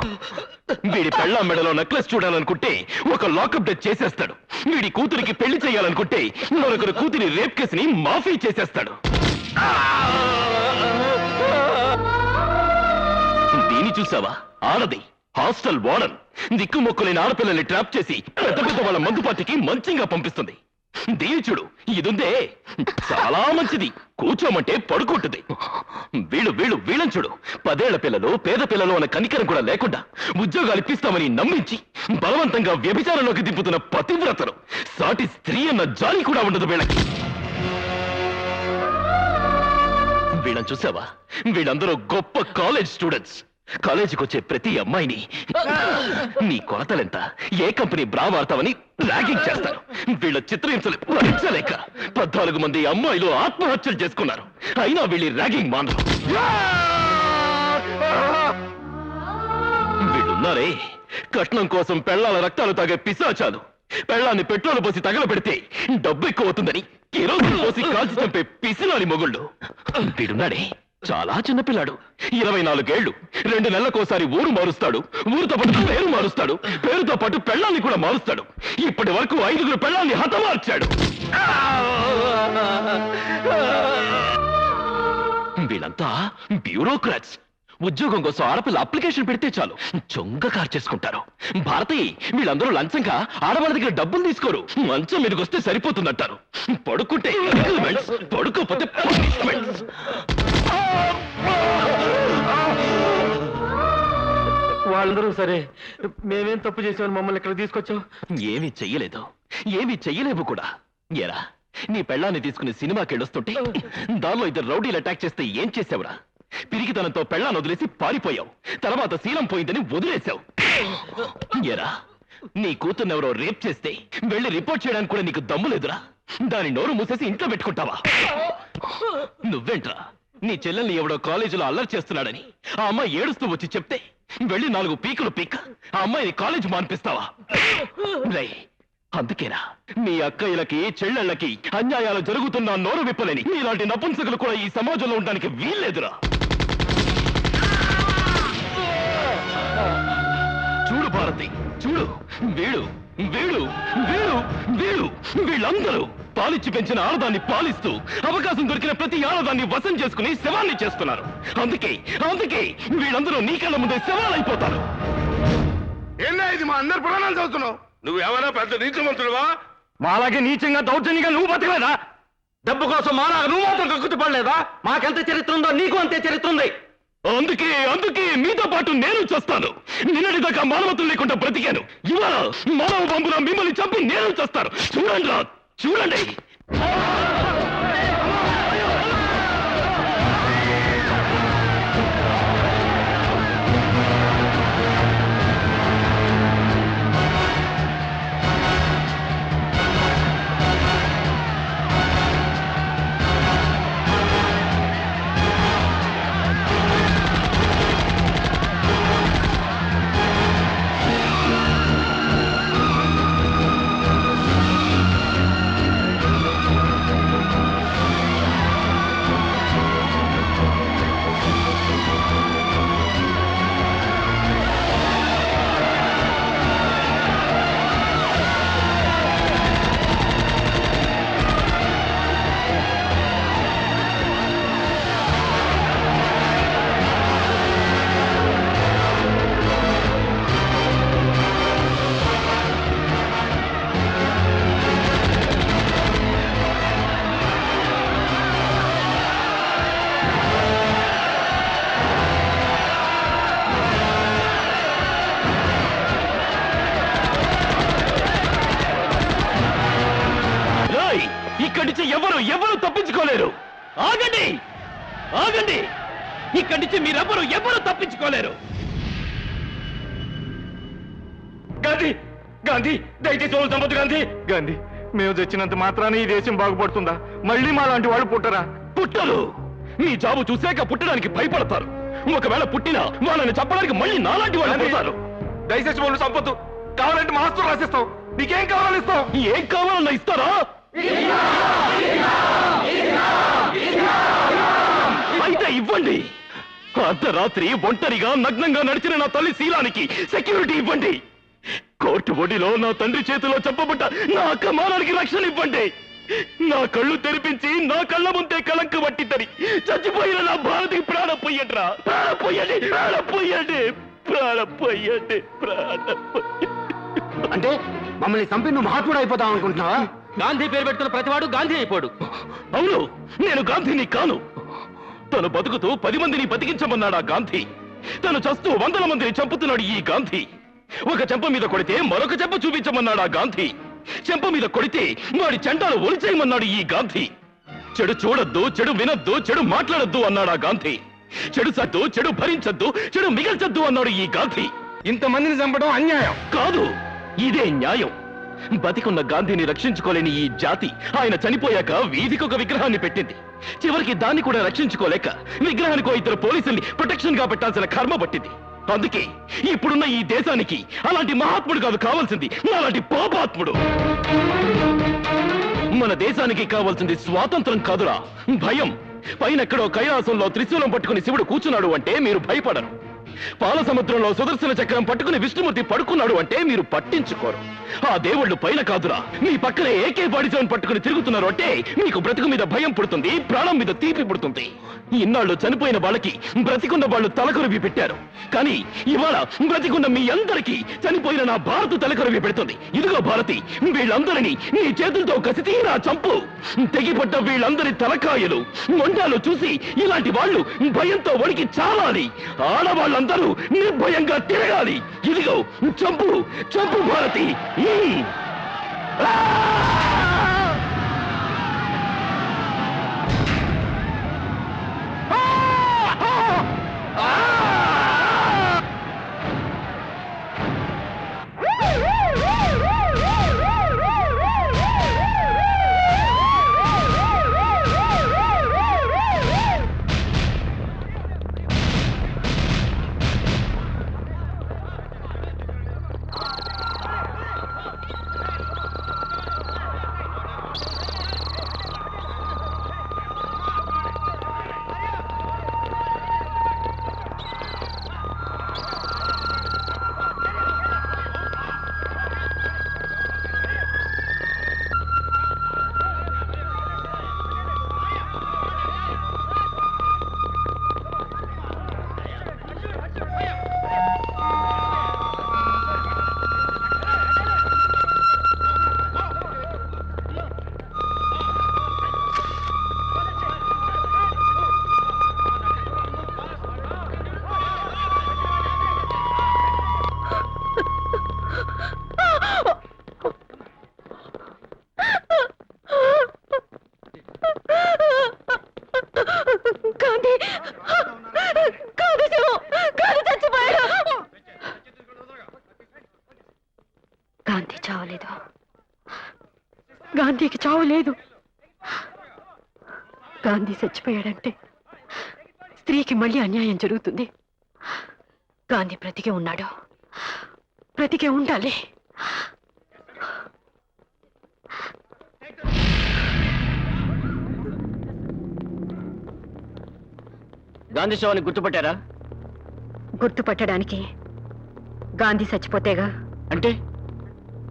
వీడి పెళ్ళాం మెడలో నెక్లెస్ చూడాలనుకుంటే ఒక లాకప్ డెత్ చేసేస్తాడు. వీడి కూతురికి పెళ్లి చేయాలనుకుంటే మరొకరు కూతురి రేప్ కేసుని మాఫీ చేసేస్తాడు. దీని చూసావా? ఆడది హాస్టల్ వార్డన్. దిక్కుమొక్కులేని ఆడపిల్లల్ని ట్రాప్ చేసి పెద్ద వాళ్ళ మందుపాటికి మంచిగా పంపిస్తుంది. దీని చూడు, ఇదుందే చాలా మంచిది. కూర్చోమంటే పడుకుంటుంది. వీళ్ళని చూడు. 10 ఏళ్ల పిల్లలు, పేద పిల్లలు అన్న కనికరం కూడా లేకుండా ఉద్యోగాలు ఇప్పిస్తామని నమ్మించి బలవంతంగా వ్యభిచారంలోకి దింపుతున్న పతివ్రతలు. సాటి స్త్రీ అన్న జాలి కూడా ఉండదు వీళ్ళకి. వీళ్ళని చూసావా? వీళ్ళందరూ గొప్ప కాలేజ్ స్టూడెంట్స్. కాలేజీకి వచ్చే ప్రతి అమ్మాయిని నీ కొలతలెంత, ఏ కంపెనీ బ్రా వాడతావని ర్యాగింగ్ చేస్తారు. వీళ్ళ చిత్రహింసలు భరించలేక 14 మంది అమ్మాయిలు ఆత్మహత్యలు చేసుకున్నారు. అయినా వీళ్ళ ర్యాగింగ్ మానరు. వీళ్ళున్నారే, కట్నం కోసం పెళ్లాల రక్తాలు తాగే పిశాచాలు. పెళ్లాన్ని పెట్రోల్ పోసి తగలబెడితే డబ్బు ఎక్కువ అవుతుందని కిరోసిన్ పోసి కాల్చి చంపే పిసినాలి మొగుళ్ళు. వీడున్నాడే, చాలా చిన్నపిల్లాడు. 24 ఏళ్లు. 2 నెలలకోసారి ఊరు మారుస్తాడు. ఊరుతో పాటు పేరు మారుస్తాడు. పేరుతో పాటు పెళ్ళాన్ని కూడా మారుస్తాడు. ఇప్పటి వరకు 5 పెళ్ళాన్ని హతమార్చాడు. వీళ్ళంతా బ్యూరోక్రాట్స్. ఉద్యోగం కోసం ఆడపిల్ల అప్లికేషన్ పెడితే చాలు చొంగ కారు చేసుకుంటారు. భారతి, వీళ్ళందరూ లంచంగా ఆడవాళ్ళ దగ్గర డబ్బులు తీసుకోరు. మంచం మీదకి వస్తే సరిపోతుందంటారు. పడుకుంటే increments, పడుకోపోతే punishments. వాళ్ళందరూ సరే, మేమేం తప్పు చేసామని మమ్మల్ని ఇక్కడ తీసుకొచ్చావు? ఏమీ చెయ్యలేదు, ఏమీ చెయ్యలేవు కూడా. ఏరా, నీ పెళ్ళాన్ని తీసుకుని సినిమాకి వెళ్ళొస్తుంటే దానిలో ఇద్దరు రౌడీలు అటాక్ చేస్తే ఏం చేసావురా? పిరికితనంతో పెళ్ళాన్ని వదిలేసి పారిపోయావు. తర్వాత శీలం పోయిందని వదిలేశావు. ఏరా, నీ కూతుర్నెవరో రేప్ చేస్తే వెళ్ళి రిపోర్ట్ చేయడానికి కూడా నీకు దమ్ము లేదురా? దాని నోరు మూసేసి ఇంట్లో పెట్టుకుంటావా? నువ్వేంట్రా, నీ చెల్లెల్ని ఎవడో కాలేజీలో అల్లరి చేస్తున్నాడని ఆ అమ్మాయి ఏడుస్తూ వచ్చి చెప్తే వెళ్ళి 4 పీకులు పీక్ ఆ అమ్మాయిని కాలేజ్ మాన్పిస్తావా? రై, అందుకేనా మీ అక్కయ్యలకి చెల్లెళ్ళకి అన్యాయాలు జరుగుతున్నా నోరు విప్పలేని ఇలాంటి నపుంసకులు కూడా ఈ సమాజంలో ఉండడానికి వీల్లేదురా. చూడు భారతి, చూడు, వీడు వీడు వీడు వీడు వీళ్ళందరూ పాలిచ్చి పెంచిన ఆడదాన్ని పాలిస్తూ అవకాశం దొరికిన ప్రతి ఆడదాన్ని వశం చేసుకుని శవాన్ని చేస్తున్నారు. అందుకే అందుకే వీళ్ళందరూ నీ కళ్ళ ముందే శవాలైపోతారు. ఏందా ఇది మా అందరు పురాణాలు చదువుతున్నావు? నువ్వేమైనా పెద్ద నీతిమంతుడువా? మాలాగే నీచంగా దౌర్జన్యంగా నువ్వు బతకలేదా? డబ్బు కోసం మాలాగా నువ్వు మాత్రం కక్కుతు పడలేదా? మాకెంత చరిత్ర ఉందో నీకు అంతే చరిత్ర ఉంది. అందుకే అందుకే మీతో పాటు నేను చేస్తాను. నిన్నటిదాకా మానవత్వం లేకుండా బ్రతికాను. ఇవాళ మానవ పంపున మిమ్మల్ని చంపి నేను చేస్తాను. చూడండి రా, చూడండి. ఇక్కడి నుంచి ఎవరు తప్పించుకోలేరు. ఆగండి, ఆగండి, ఇక్కడి నుంచి ఎవరు తప్పించుకోలేరు. గాంధీ, గాంధీ, దయచేసి వాళ్ళు చంపొద్దు. గాంధీ, గాంధీ, మేము తెచ్చినంత మాత్రాన్ని ఈ దేశం బాగుపడుతుందా? మళ్ళీ మా లాంటి వాళ్ళు పుట్టరా? పుట్టరు. మీ జాబు చూసాక పుట్టడానికి భయపడతారు. ఒకవేళ పుట్టినా వాళ్ళని చంపడానికి మళ్ళీ నాలాంటి వాళ్ళు పుడతారు. దయచేసి వాళ్ళు చంపొద్దు. కావాలంటే మా ఆస్తులు రాసిస్తాం. నీకేం కావాలని ఇస్తాం. ఏం కావాలన్నా ఇస్తారా? అయితే ఇవ్వండి. అర్ధరాత్రి ఒంటరిగా నగ్నంగా నడిచిన నా తల్లి శీలానికి సెక్యూరిటీ ఇవ్వండి. కోర్టు ఒడిలో నా తండ్రి చేతిలో చంపబడ్డ నా అక్క మానానికి రక్షణ ఇవ్వండి. నా కళ్ళు తెరిపించి నా కళ్ళ ముందే కళంక పట్టిద్దని చచ్చిపోయిన నా భారతికి ప్రాణం పోయండి రా. ప్రాణం పోయండి, ప్రాణం పోయండి, ప్రాణం పోయండి, ప్రాణం పోయండి. అంటే మమ్మల్ని చంపి నువ్వు మహాత్ముడు అయిపోతావు అనుకుంటున్నావా? గాంధీ పేరు పెడుతున్న ప్రతివాడు గాంధీ అయిపోడు. అవును, నేను గాంధీని కాను. తను బతుకుతూ 10 మందిని బతికించమన్నాడు ఆ గాంధీ. తను చస్తూ 100 మందిని చంపుతున్నాడు ఈ గాంధీ. ఒక చెంప మీద కొడితే మరొక చెంప చూపించమన్నాడు ఆ గాంధీ. చెంప మీద కొడితే వాడి చెంటాలు ఒలిచేయమన్నాడు ఈ గాంధీ. చెడు చూడొద్దు, చెడు వినొద్దు, చెడు మాట్లాడొద్దు అన్నాడు ఆ గాంధీ. చెడు సద్దు, చెడు భరించొద్దు, చెడు మిగల్చొద్దు అన్నాడు ఈ గాంధీ. ఇంతమందిని చంపడం అన్యాయం కాదు, ఇదే న్యాయం. బతికున్న గాంధీని రక్షించుకోలేని ఈ జాతి ఆయన చనిపోయాక వీధికొక విగ్రహాన్ని పెట్టింది. చివరికి దాన్ని కూడా రక్షించుకోలేక విగ్రహానికి 2 పోలీసుల్ని ప్రొటెక్షన్ గా పెట్టాల్సిన కర్మ పట్టింది. అందుకే ఇప్పుడున్న ఈ దేశానికి అలాంటి మహాత్ముడు కాదు కావాల్సింది, అలాంటి పాపాత్ముడు. మన దేశానికి కావాల్సింది స్వాతంత్రం కాదురా, భయం. పైనెక్కడో కైలాసంలో త్రిశూలం పట్టుకుని శివుడు కూర్చున్నాడు అంటే మీరు భయపడరు. పాల సముద్రంలో సుదర్శన చక్రం పట్టుకుని విష్ణుమూర్తి పడుకున్నాడు అంటే మీరు పట్టించుకోరు. ఆ దేవుళ్ళు పైన కాదురా, మీ పక్కనే AK-47 పట్టుకుని తిరుగుతున్నారు అంటే మీకు బ్రతుకు మీద భయం పుడుతుంది, ప్రాణం మీద తీపి పుడుతుంది. ఇన్నాళ్ళు చనిపోయిన వాళ్ళకి బ్రతికున్న వాళ్ళు తలకొరివి పెట్టారు, కానీ ఇవాళ బ్రతికున్న మీ అందరికీ చనిపోయిన నా భారత్ తలకొరివి పెడుతుంది. ఇదిగో భారతి, వీళ్ళందరినీ నీ చేతులతో కసి తీరా చంపు. తెగిపడ్డ వీళ్ళందరి తలకాయలు మొండాలు చూసి ఇలాంటి వాళ్ళు భయంతో వణికి చావాలి. ఆడవాళ్ళందరూ నిర్భయంగా తిరగాలి. ఇదిగో చంపు, చంపు భారతి. గాంధీ చావలేదు. గాంధీకి చావు లేదు. గాంధీ చచ్చిపోయాడంటే స్త్రీకి మళ్ళీ అన్యాయం జరుగుతుంది. గాంధీ బ్రతికే ఉన్నాడు, బ్రతికే ఉండాలి. గాంధీ శవాన్ని గుర్తుపట్టారా? గుర్తుపట్టడానికి గాంధీ చచ్చిపోతేగా. అంటే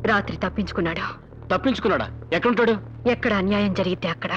రాత్రి తప్పించుకున్నాడు. తప్పించుకున్నాడా? ఎక్కడుంటాడు? ఎక్కడ అన్యాయం జరిగితే అక్కడ.